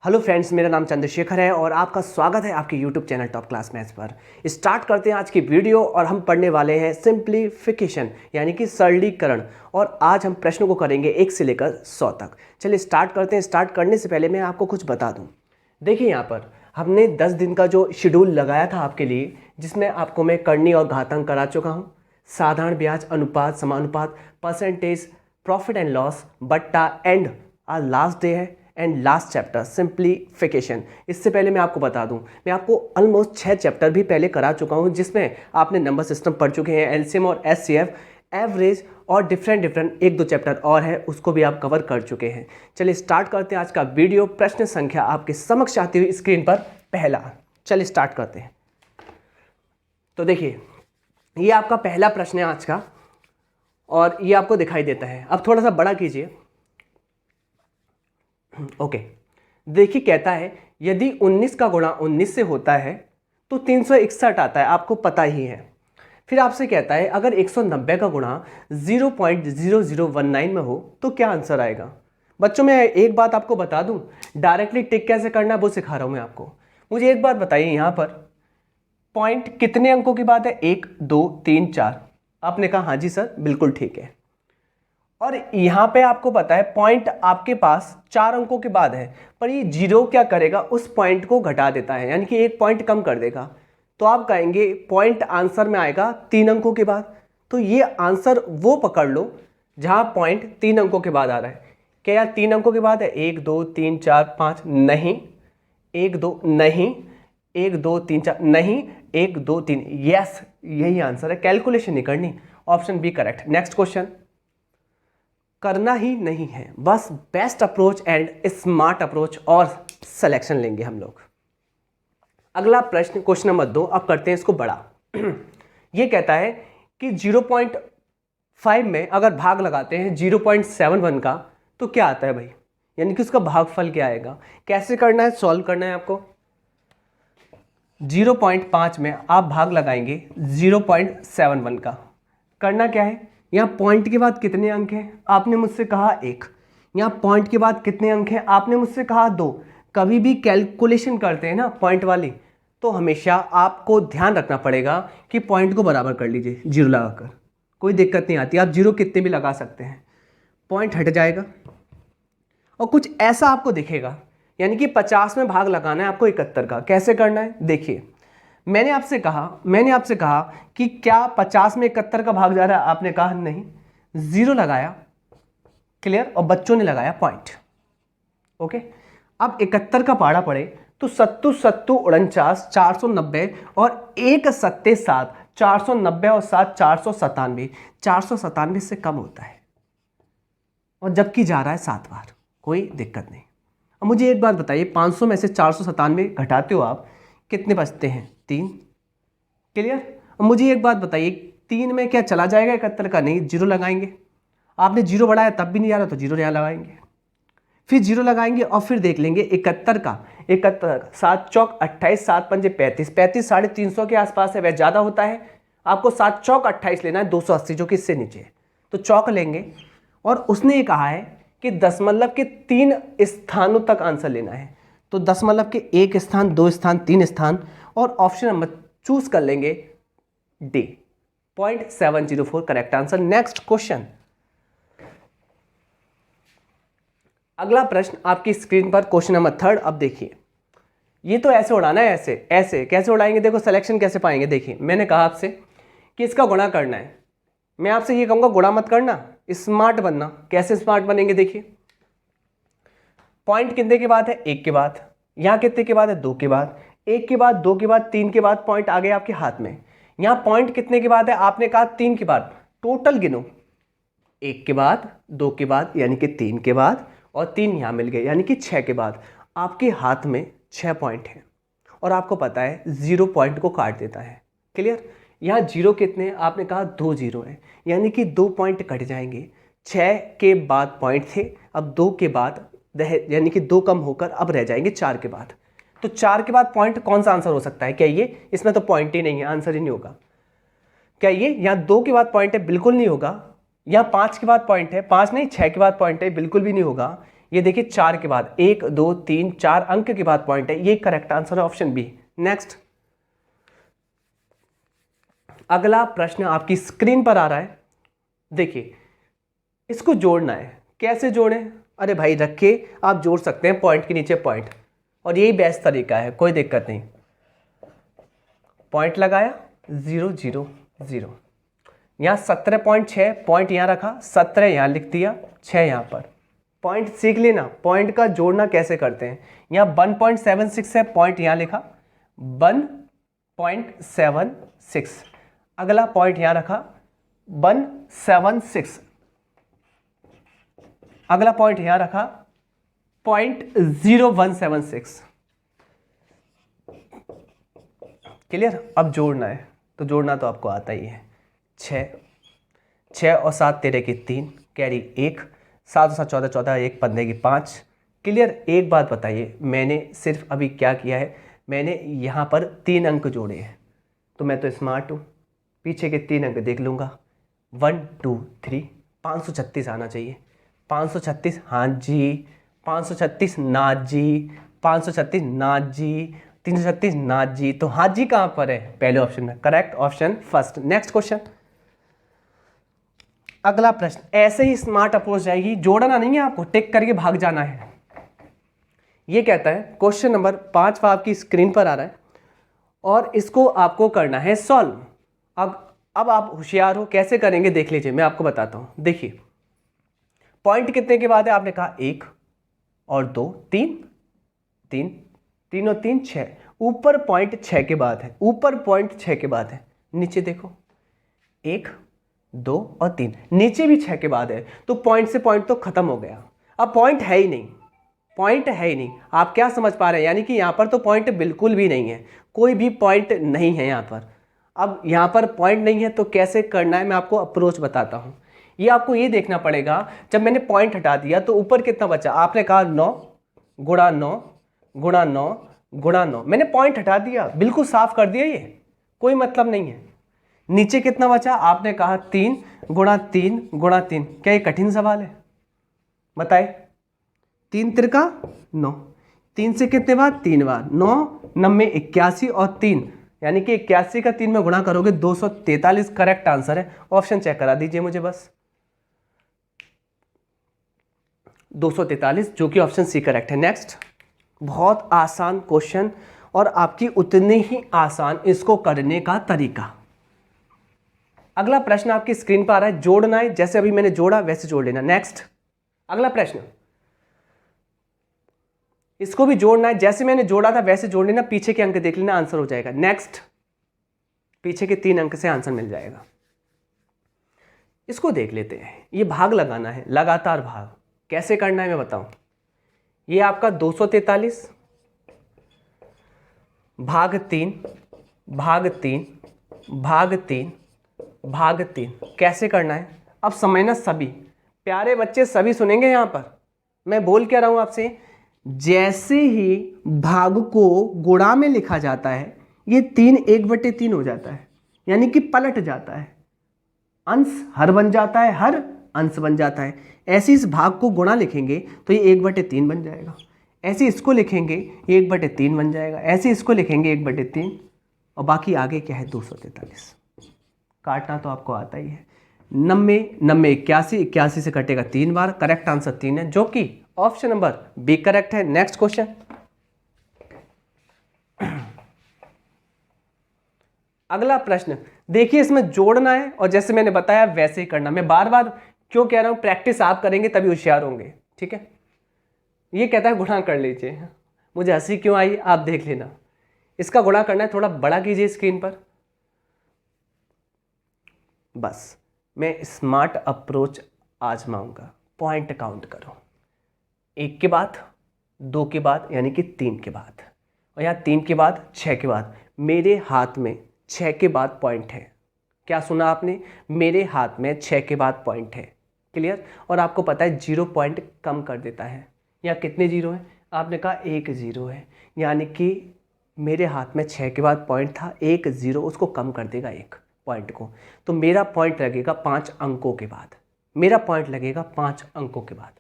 Hello friends, मेरा नाम चंद्रशेखर है और आपका स्वागत है आपके YouTube channel top class maths पर। स्टार्ट करते हैं आज की वीडियो और हम पढ़ने वाले हैं सिंप्लीफिकेशन यानी कि सरलीकरण। और आज हम प्रश्नों को करेंगे 1 से लेकर 100 तक। चलिए स्टार्ट करते हैं। स्टार्ट करने से पहले मैं आपको कुछ बता दूं। देखिए यहाँ पर हमने 10 दिन का जो शेड्यूल लगाया था आपके लिए, जिसमें आपको मैं करनी और घातांक करा चुका हूँ। साधारण ब्याज, अनुपात, समानुपात, परसेंटेज, प्रॉफिट एंड लॉस, बट्टा एंड आज लास्ट डे है एंड लास्ट चैप्टर सिंप्लीफिकेशन। इससे पहले मैं आपको बता दूं, मैं आपको ऑलमोस्ट 6 चैप्टर भी पहले करा चुका हूं, जिसमें आपने नंबर सिस्टम पढ़ चुके हैं, एलसीएम और एचसीएफ, एवरेज और डिफरेंट 1-2 चैप्टर और है, उसको भी आप कवर कर चुके हैं। चलिए स्टार्ट करते हैं आज का वीडियो। प्रश्न संख्या आपके समक्ष आती हुई स्क्रीन पर पहला। चलिए स्टार्ट करते हैं। तो देखिए ये आपका पहला प्रश्न है आज का और ये आपको दिखाई देता है। अब थोड़ा सा बड़ा कीजिए। ओके, देखिए कहता है यदि 19 का गुणा 19 से होता है तो 361 आता है, आपको पता ही है। फिर आपसे कहता है अगर 190 का गुणा 0.0019 में हो तो क्या आंसर आएगा। बच्चों मैं एक बात आपको बता दूं, डायरेक्टली टिक कैसे करना है वो सिखा रहा हूं मैं आपको। मुझे एक बात बताइए, यहाँ पर पॉइंट कितने अंकों की बात है? 1 2 3 4। आपने कहा हाँ जी सर, बिल्कुल ठीक है। और यहाँ पे आपको पता है पॉइंट आपके पास 4 अंकों के बाद है, पर ये जीरो क्या करेगा, उस पॉइंट को घटा देता है, यानी कि 1 पॉइंट कम कर देगा। तो आप कहेंगे पॉइंट आंसर में आएगा 3 अंकों के बाद। तो ये आंसर वो पकड़ लो जहाँ पॉइंट 3 अंकों के बाद आ रहा है। क्या यार 3 अंकों के बाद है? 1 2 3 4 5 नहीं, 1 2 नहीं, 1 2 3 4 नहीं, 1 2 3। यस, यही आंसर है, कैलकुलेशन नहीं करनी। Option B correct. Next question, करना ही नहीं है, बस best approach and smart approach और सिलेक्शन लेंगे हम लोग। अगला प्रश्न, क्वेश्चन नंबर 2। अब करते हैं इसको बड़ा। ये कहता है कि 0.5 में अगर भाग लगाते हैं 0.71 का तो क्या आता है भाई, यानी कि उसका भागफल क्या आएगा। कैसे करना है, सॉल्व करना है आपको। 0.5 में आप भाग लगाएंगे 0.71 का। करना क्या है, यहाँ पॉइंट के बाद कितने अंक हैं? आपने मुझसे कहा 1। यहाँ पॉइंट के बाद कितने अंक हैं? आपने मुझसे कहा 2। कभी भी कैलकुलेशन करते हैं ना पॉइंट वाली, तो हमेशा आपको ध्यान रखना पड़ेगा कि पॉइंट को बराबर कर लीजिए जीरो लगाकर। कोई दिक्कत नहीं आती, आप जीरो कितने भी लगा सकते हैं, पॉइंट हट जाएगा और कुछ ऐसा आपको दिखेगा। यानी कि 50 में भाग लगाना है आपको 71 का। कैसे करना है देखिए, मैंने आपसे कहा कि क्या 50 में 71 का भाग जा रहा है? आपने कहा नहीं, जीरो लगाया, क्लियर, और बच्चों ने लगाया पॉइंट। ओके, अब 71 का पाड़ा पड़े तो 7 7 49 490 और 1 7 7 490 और 7 497। 497 से कम होता है और जबकि जा रहा है 7 बार, कोई दिक्कत नहीं। अब मुझे एक बात बताइए, 500 में से 497 घटाते हो आप, कितने बचते हैं? 3। क्लियर। अब मुझे एक बात बताइए, 3 में क्या चला जाएगा 71 का? नहीं, जीरो लगाएंगे। आपने जीरो बढ़ाया तब भी नहीं आ रहा तो जीरो यहाँ लगाएंगे, फिर जीरो लगाएंगे और फिर देख लेंगे 71 का। 7 चौक 28, 7 पंजे 35, 35 350 के आसपास है, वह ज़्यादा होता है। आपको 7 चौक 28 लेना है, 280 जो कि इससे नीचे है, तो चौक लेंगे। और उसने ये कहा है कि दशमलव के 3 स्थानों तक आंसर लेना है, तो दशमलव के 1 स्थान, 2 स्थान, 3 स्थान, और ऑप्शन नंबर चूज कर लेंगे D, 0.704 correct answer. Next question, अगला प्रश्न आपकी स्क्रीन पर, क्वेश्चन नंबर 3। अब देखिए, ये तो ऐसे उड़ाना है, ऐसे कैसे उड़ाएंगे, देखो सिलेक्शन कैसे पाएंगे। देखिए मैंने कहा आपसे कि इसका गुणा करना है, मैं आपसे ये कहूंगा गुणा मत करना, स्मार्ट बनना। कैसे स्मार्ट बनेंगे देखिए, पॉइंट कितने के बाद है? 1 के बाद। यहां कितने के बाद है? 2 के बाद। 1 के बाद, 2 के बाद, 3 के बाद, पॉइंट आ गए आपके हाथ में। यहां पॉइंट कितने के बाद है? आपने कहा 3 के बाद। टोटल गिनो, 1 के बाद, 2 के बाद यानी कि 3 के बाद, और 3 यहां मिल गए यानी कि 6 के बाद। आपके हाथ में 6 पॉइंट है और आपको पता है 0 पॉइंट को काट देता है। क्लियर। यहाँ जीरो कितने हैं? आपने कहा 2 जीरो है, यानी कि 2 पॉइंट कट जाएंगे। 6 के बाद पॉइंट थे, अब 2 के बाद यानी कि 2 कम होकर अब रह जाएंगे 4 के बाद। तो 4 के बाद पॉइंट कौन सा आंसर हो सकता है? क्या ये? इसमें तो पॉइंट ही नहीं है, आंसर ही नहीं होगा। क्या ये? यहाँ 2 के बाद पॉइंट है, बिल्कुल नहीं होगा। यहाँ 5 के बाद पॉइंट है, 5 नहीं 6 के बाद पॉइंट है, बिल्कुल भी नहीं होगा। ये देखिए 4 के बाद 1 2 3 4 अंक के बाद पॉइंट है, ये करेक्ट आंसर है ऑप्शन बी। नेक्स्ट अगला प्रश्न आपकी स्क्रीन पर आ रहा है, देखिए इसको जोड़ना है। कैसे जोड़ें? अरे भाई रख के आप जोड़ सकते हैं पॉइंट के नीचे पॉइंट, और यही बेस्ट तरीका है, कोई दिक्कत नहीं। पॉइंट लगाया 0 0 0, यहाँ 17.6 पॉइंट यहाँ रखा, 17 यहाँ लिख दिया, 6 यहाँ पर। पॉइंट सीख लेना, पॉइंट का जोड़ना कैसे करते हैं। यहाँ 1.76 है, पॉइंट यहाँ लिखा 1.76, अगला पॉइंट यहाँ रखा 176, अगला पॉइंट यहां रखा 0.0176। क्लियर? अब जोड़ना है, तो जोड़ना तो आपको आता ही है। 6 और 7 13 की 3, कैरी 1, 7 और 7 14 14, 1 15 की 5। क्लियर? एक बात बताइए, मैंने सिर्फ अभी क्या किया है, मैंने यहाँ पर 3 अंक जोड़े हैं, तो मैं तो स्मार्ट हूँ, पीछे के 3 अंक देख लूँगा। 1 2 3, 536 आना चाहिए। 536 हाँ जी, 536 ना जी, 536 ना जी, 336 ना जी। तो हाँ जी कहाँ पर है? पहले ऑप्शन में, correct option first. Next question, अगला प्रश्न ऐसे ही स्मार्ट अप्रोच जाएगी, जोड़ना नहीं है आपको, टिक करके भाग जाना है। ये कहता है क्वेश्चन नंबर 5 आपकी स्क्रीन पर आ रहा है और इसको आपको करना है सॉल्व। अब आप होशियार हो, कैसे करेंगे देख लीजिए, मैं आपको बताता हूं। देखिए पॉइंट कितने के बाद है? आपने कहा 1 और 2 3 3 3 और 3 6, ऊपर पॉइंट 6 के बाद है, ऊपर पॉइंट 6 के बाद है, नीचे देखो 1 2 और 3, नीचे भी 6 के बाद है, तो पॉइंट से पॉइंट तो खत्म हो गया। अब पॉइंट है ही नहीं, पॉइंट है ही नहीं। आप क्या समझ पा रहे हैं? यानी कि यहां पर तो पॉइंट बिल्कुल भी नहीं है, कोई भी पॉइंट नहीं है यहां पर। अब यहां पर पॉइंट नहीं है तो कैसे करना है, मैं आपको अप्रोच बताता हूं। ये आपको ये देखना पड़ेगा, जब मैंने पॉइंट हटा दिया तो ऊपर कितना बचा? आपने कहा 9 गुणा 9 गुणा 9 गुणा 9, मैंने पॉइंट हटा दिया, बिल्कुल साफ कर दिया, ये कोई मतलब नहीं है। नीचे कितना बचा? आपने कहा 3 गुणा 3 गुणा 3। क्या ये कठिन सवाल है? बताए। 3 त्रिका 9, 3 से कितने बार? 3 बार, 9 9 81 और 3, यानी कि 81 का 3 में गुणा करोगे 243 करेक्ट आंसर है। ऑप्शन चेक करा दीजिए मुझे बस, 243 जो कि ऑप्शन सी करेक्ट है। नेक्स्ट, बहुत आसान क्वेश्चन और आपकी उतने ही आसान इसको करने का तरीका। अगला प्रश्न आपकी स्क्रीन पर आ रहा है, जोड़ना है, जैसे अभी मैंने जोड़ा वैसे जोड़ लेना। नेक्स्ट अगला प्रश्न, इसको भी जोड़ना है, जैसे मैंने जोड़ा था वैसे जोड़ लेना, पीछे के अंक देख लेना, आंसर हो जाएगा। नेक्स्ट, पीछे के 3 अंक से आंसर मिल जाएगा। इसको देख लेते हैं, ये भाग लगाना है, लगातार भाग कैसे करना है मैं बताऊं। ये आपका 243 भाग 3 भाग 3 भाग 3 भाग 3 कैसे करना है अब समझना। सभी प्यारे बच्चे सभी सुनेंगे। यहां पर मैं बोल क्या रहा हूं आपसे, जैसे ही भाग को गुणा में लिखा जाता है ये 3 1/3 हो जाता है, यानी कि पलट जाता है, अंश हर बन जाता है, हर अंश बन जाता है। ऐसे इस भाग को गुणा लिखेंगे तो ये 1/3 बन जाएगा, ऐसे इसको लिखेंगे ये 1/3 बन जाएगा, ऐसे इसको लिखेंगे 1/3, और बाकी आगे क्या है 243। काटना तो आपको आता ही है। 90 90 81, 81 से कटेगा 3 बार, करेक्ट आंसर 3 है, जो कि ऑप्शन नंबर बी करेक्ट है। नेक्स्ट क्वेश्चन, अगला प्रश्न देखिए, इसमें जोड़ना है और जैसे मैंने बताया वैसे ही करना। मैं बार बार क्यों कह रहा हूं, प्रैक्टिस आप करेंगे तभी होशियार होंगे, ठीक है। ये कहता है गुणा कर लीजिए, मुझे हंसी क्यों आई आप देख लेना। इसका गुणा करना है, थोड़ा बड़ा कीजिए स्क्रीन पर। बस मैं स्मार्ट अप्रोच आजमाऊंगा। पॉइंट काउंट करो, 1 के बाद 2 के बाद यानी कि 3 के बाद, और यहाँ 3 के बाद 6 के बाद। मेरे हाथ में 6 के बाद पॉइंट है। क्या सुना आपने? मेरे हाथ में 6 के बाद पॉइंट है। क्लियर? और आपको पता है 0 पॉइंट कम कर देता है। यहाँ कितने 0 हैं? आपने कहा 1 0 है, यानी कि मेरे हाथ में 6 के बाद पॉइंट था, 1 0 उसको कम कर देगा 1 पॉइंट को, तो मेरा पॉइंट लगेगा 5 अंकों के बाद। मेरा पॉइंट लगेगा 5 अंकों के बाद।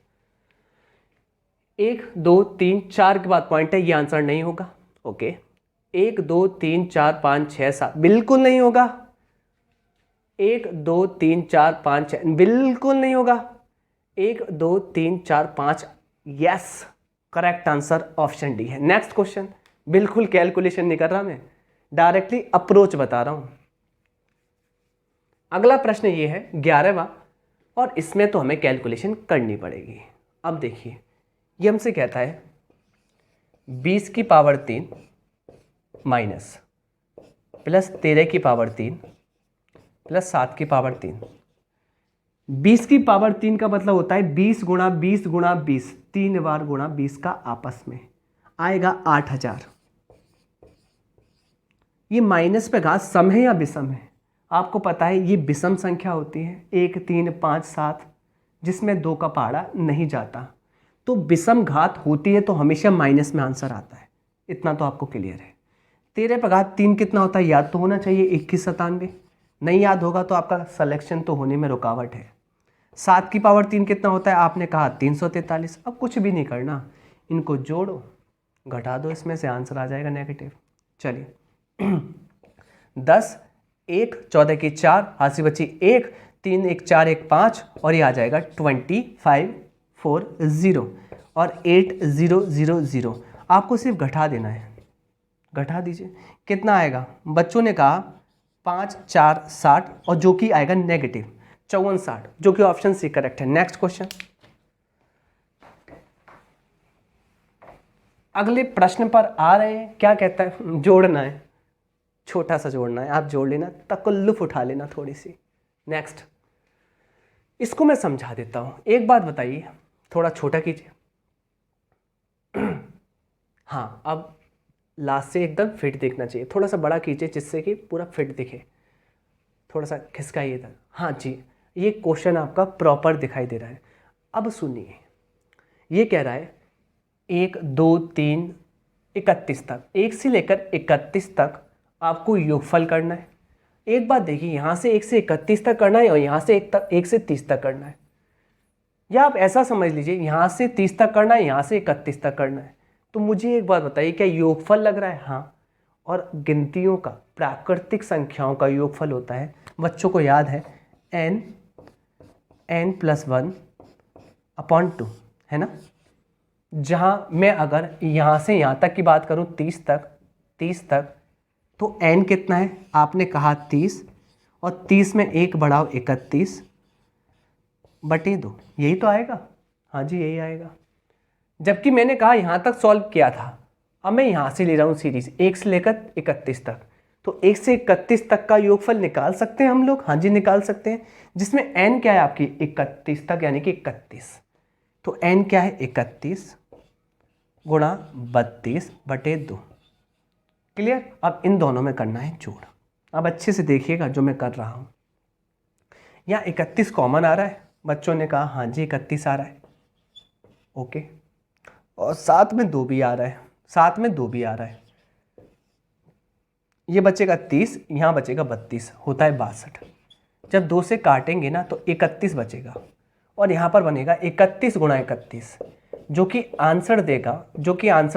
1 2 3 4 के बाद पॉइंट है, ये आंसर नहीं होगा। ओके 1 2 3 4 5 6 7 बिल्कुल नहीं होगा। 1 2 3 4 5 6 बिल्कुल नहीं होगा। 1 2 3 4 5 yes, correct answer option D है। नेक्स्ट क्वेश्चन, बिल्कुल कैलकुलेशन नहीं कर रहा मैं, डायरेक्टली अप्रोच बता रहा हूं। अगला प्रश्न ये है 11वां, और इसमें तो हमें कैलकुलेशन करनी पड़ेगी। अब देखिए ये हमसे कहता है 20 की पावर 3 माइनस प्लस 13 की पावर 3 प्लस 7 की पावर 3। 20 की पावर 3 का मतलब होता है 20 गुणा 20 गुणा 20, 3 बार गुणा 20 का आपस में आएगा 8000। ये माइनस पे घात सम है या विषम है? आपको पता है ये विषम संख्या होती है, 1 3 5 7, जिसमें 2 का पहाड़ा नहीं जाता। तो विषम घात होती है तो हमेशा माइनस में आंसर आता है, इतना तो आपको क्लियर है। 13 पे घात 3 कितना होता है याद तो होना चाहिए, 2197। नहीं याद होगा तो आपका सिलेक्शन तो होने में रुकावट है। 7 की पावर 3 कितना होता है? आपने कहा 343। अब कुछ भी नहीं करना, इनको जोड़ो घटा दो, इसमें से आंसर आ जाएगा नेगेटिव। चलिए 10 1 14 की 4, हाथ बची 1, 3 1 4 1 5, और ये आ जाएगा 2540 और 8000। आपको सिर्फ घटा देना है, घटा दीजिए कितना आएगा। बच्चों ने कहा 5 4 60, और जो कि आएगा नेगेटिव 54 60, जो कि ऑप्शन सी करेक्ट है। नेक्स्ट क्वेश्चन, अगले प्रश्न पर आ रहे हैं। क्या कहता है? जोड़ना है, छोटा सा जोड़ना है, आप जोड़ लेना, तकल्लुफ उठा लेना थोड़ी सी। नेक्स्ट, इसको मैं समझा देता हूं। एक बात बताइए, थोड़ा छोटा कीजिए। हाँ, अब लास्ट से एकदम फिट दिखना चाहिए, थोड़ा सा बड़ा कीजिए जिससे कि पूरा फिट दिखे, थोड़ा सा खिसकाइए था। हाँ जी, ये क्वेश्चन आपका प्रॉपर दिखाई दे रहा है। अब सुनिए, ये कह रहा है 1 2 3 31 तक, 1 से लेकर 31 तक आपको योगफल करना है। एक बात देखिए, यहाँ से 1 से 31 तक करना है और यहाँ से 1 से 30 तक करना है, या आप ऐसा समझ लीजिए यहाँ से 30 तक करना है, यहाँ से 31 तक करना है। तो मुझे एक बात बताइए, क्या योगफल लग रहा है? हाँ, और गिनतियों का, प्राकृतिक संख्याओं का योगफल होता है, बच्चों को याद है, n+1/2 है ना। जहाँ मैं अगर यहाँ से यहाँ तक की बात करूँ 30 तक, तो n कितना है? आपने कहा 30, और 30 में 1 बढ़ाओ 31/2, यही तो आएगा। हाँ जी, यही आएगा। जबकि मैंने कहा यहाँ तक सॉल्व किया था, अब मैं यहाँ से ले रहा हूँ सीरीज 1 से लेकर 31 तक। तो 1 से 31 तक का योगफल निकाल सकते हैं हम लोग। हाँ जी, निकाल सकते हैं, जिसमें n क्या है आपकी 31 तक, यानी कि 31। तो n क्या है? 31 गुणा 32/2। क्लियर? अब इन दोनों में करना है जोड़। अब अच्छे से देखिएगा जो मैं कर रहा हूँ। यहाँ 31 कॉमन आ रहा है, बच्चों ने कहा हाँ जी 31 आ रहा है, ओके। और साथ में 2 भी आ रहा है, साथ में 2 भी आ रहा है। ये बचेगा 30, यहाँ बचेगा 32, होता है 62। जब 2 से काटेंगे ना तो 31 बचेगा, और यहाँ पर बनेगा 31 गुणा 31, जो कि आंसर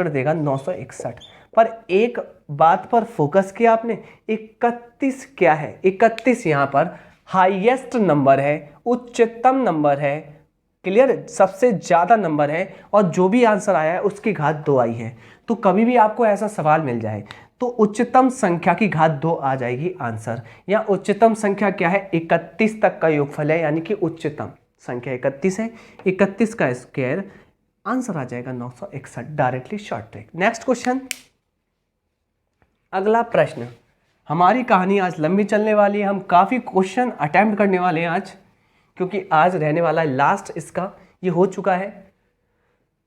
देगा 961। पर एक बात पर फोकस किया आपने, 31 क्या है? 31 यहाँ पर हाईएस्ट नंबर है, उच्चतम नंबर है। क्लियर? सबसे ज़्यादा नंबर है, और जो भी आंसर आया है उसकी घात 2 आई है। तो कभी भी आपको ऐसा सवाल मिल जाए तो उच्चतम संख्या की घात 2 आ जाएगी आंसर। या उच्चतम संख्या क्या है? 31 तक का योगफल है, यानी कि उच्चतम संख्या 31 है, 31 का स्क्वायर, आंसर आ जाएगा 961, directly short trick. Next question, अगला प्रश्न। हमारी कहानी आज लंबी चलने वाली है, हम काफ़ी क्वेश्चन अटेम्प्ट करने वाले हैं आज, क्योंकि आज रहने वाला है लास्ट इसका। ये हो चुका है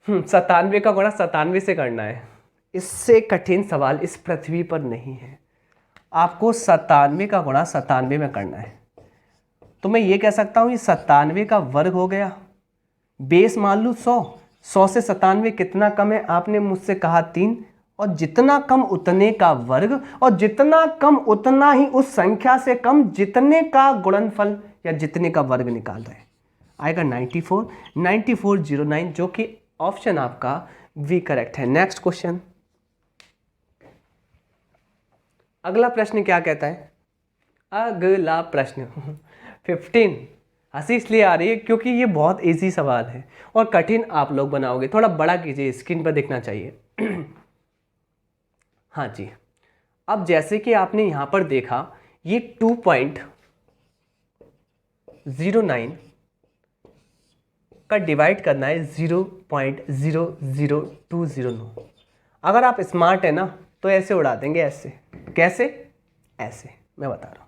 97 का गुणा 97 से करना है। इससे कठिन सवाल इस पृथ्वी पर नहीं है। आपको 97 का गुणा 97 में करना है। तो मैं ये कह सकता हूँ ये 97 का वर्ग हो गया, बेस मान लूँ 100 से 97 कितना कम है? आपने मुझसे कहा 3, और जितना कम उतने का वर्ग, और जितना कम उतना ही उस संख्या से कम जितने का गुणनफल या जितने का वर्ग निकाल रहे हैं, आएगा 9409, जो कि ऑप्शन आपका वी करेक्ट है। नेक्स्ट क्वेश्चन, अगला प्रश्न क्या कहता है? अगला प्रश्न 15। हंसी इसलिए आ रही है क्योंकि ये बहुत इजी सवाल है और कठिन आप लोग बनाओगे। थोड़ा बड़ा कीजिए, स्क्रीन पर दिखना चाहिए। हाँ जी, अब जैसे कि आपने यहां पर देखा, ये 2.09 का डिवाइड करना है 0.00209। अगर आप स्मार्ट है ना तो ऐसे उड़ा देंगे, ऐसे। कैसे? ऐसे, मैं बता रहा हूं।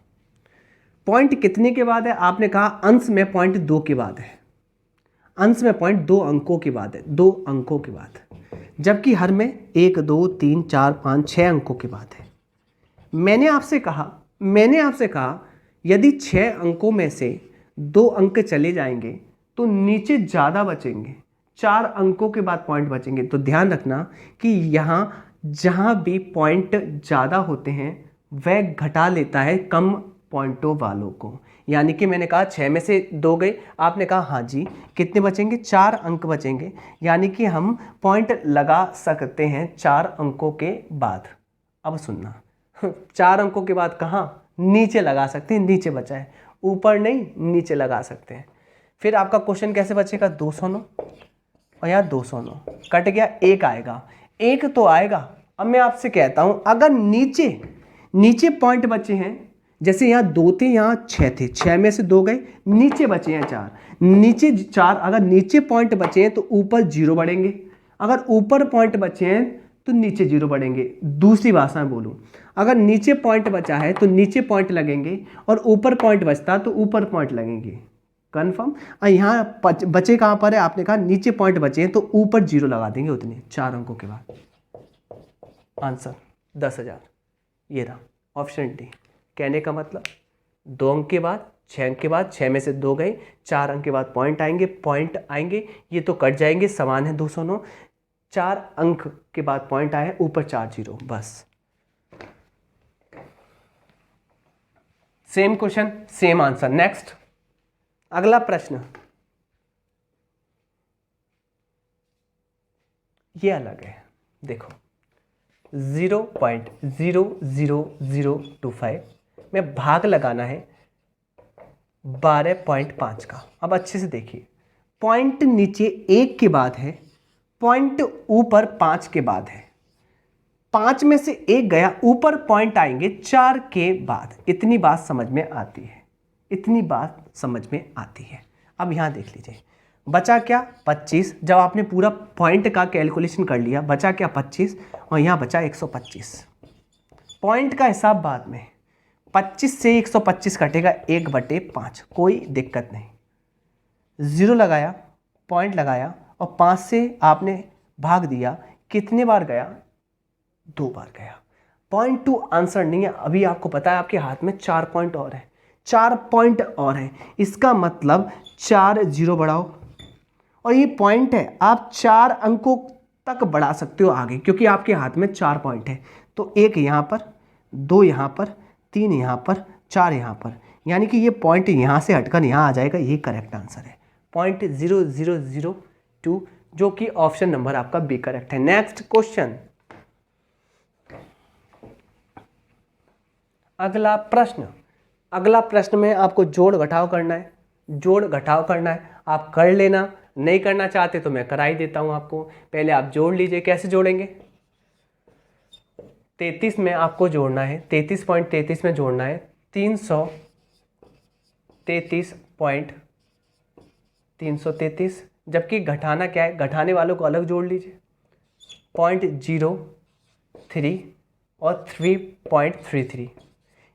पॉइंट कितने के बाद है? आपने कहा अंश में पॉइंट 2 के बाद है। अंश में पॉइंट 2 अंकों के बाद है, 2 अंकों के बाद, जबकि हर में 1 2 3 4 5 6 अंकों के बाद है। मैंने आपसे कहा यदि 6 अंकों में से 2 अंक चले जाएंगे तो नीचे ज़्यादा बचेंगे, 4 अंकों के बाद पॉइंट बचेंगे। तो ध्यान रखना कि यहाँ जहाँ भी पॉइंट ज़्यादा होते हैं वह घटा लेता है कम पॉइंटों वालों को। यानी कि मैंने कहा 6 में से 2 गए, आपने कहा हाँ जी, कितने बचेंगे? 4 अंक बचेंगे। यानी कि हम पॉइंट लगा सकते हैं 4 अंकों के बाद। अब सुनना, 4 अंकों के बाद कहाँ? नीचे लगा सकते हैं, नीचे बचा है, ऊपर नहीं, नीचे लगा सकते हैं। फिर आपका क्वेश्चन कैसे बचेगा? 209 और यहाँ 209 कट गया, 1 आएगा, 1 तो आएगा। अब मैं आपसे कहता हूं, अगर नीचे पॉइंट बचे हैं, जैसे यहाँ 2 थे, यहाँ 6 थे, 6 में से 2 गए, नीचे बचे हैं 4, नीचे 4, अगर नीचे पॉइंट बचे हैं तो ऊपर 0 बढ़ेंगे, अगर ऊपर पॉइंट बचे हैं तो नीचे 0 बढ़ेंगे। दूसरी भाषा में बोलूं, अगर नीचे पॉइंट बचा है तो नीचे पॉइंट लगेंगे और ऊपर पॉइंट बचता तो ऊपर पॉइंट लगेंगे। कन्फर्म? यहाँ बचे कहाँ पर है? आपने कहा नीचे पॉइंट बचे हैं तो ऊपर 0 लगा देंगे, उतने 4 अंकों के बाद। आंसर 10,000 ये रहा, ऑप्शन डी। कहने का मतलब 2 अंक के बाद, 6 अंक के बाद, 6 में से 2 गए, 4 अंक के बाद पॉइंट आएंगे, ये तो कट जाएंगे, समान है 209। 4 अंक के बाद पॉइंट आए, ऊपर 4 0, बस। Same question, same answer. Next, अगला प्रश्न ये अलग है, देखो 0.00025 में भाग लगाना है 12.5 का। अब अच्छे से देखिए, पॉइंट नीचे 1 के बाद है, पॉइंट ऊपर 5 के बाद है। 5 में से 1 गया, ऊपर पॉइंट आएंगे 4 के बाद। इतनी बात समझ में आती है, इतनी बात समझ में आती है। अब यहां देख लीजिए, बचा क्या? 25। जब आपने पूरा पॉइंट का कैलकुलेशन कर लिया, बचा क्या? 25, और यहाँ बचा 125। पॉइंट का हिसाब बाद में, 25 से 125 कटेगा 1/5, कोई दिक्कत नहीं। 0 लगाया, पॉइंट लगाया और 5 से आपने भाग दिया, कितने बार गया? 2 बार गया। पॉइंट टू आंसर नहीं है। अभी आपको पता है आपके हाथ में 4 पॉइंट और है, 4 पॉइंट और हैं। इसका मतलब 4 0 बढ़ाओ, और ये पॉइंट है, आप 4 अंकों तक बढ़ा सकते हो आगे, क्योंकि आपके हाथ में 4 पॉइंट है। तो 1 यहाँ पर, 2 यहाँ पर, 3 यहाँ पर, 4 यहाँ पर, यानी कि ये पॉइंट यहाँ से हटकर यहाँ आ जाएगा। ये करेक्ट आंसर है, 0.0002, जो कि ऑप्शन नंबर आपका बी करेक्ट है। नेक्स्ट क्वेश्चन, अगला प्रश्न में आपको जोड़ घटाव करना है, आप कर लेना। नहीं करना चाहते तो मैं करा ही देता हूं आपको। पहले आप जोड़ लीजिए। कैसे जोड़ेंगे? 33 में आपको जोड़ना है, 33.33 में जोड़ना है 333.333, जबकि घटाना क्या है? घटाने वालों को अलग जोड़ लीजिए, 0.03 और 3.33।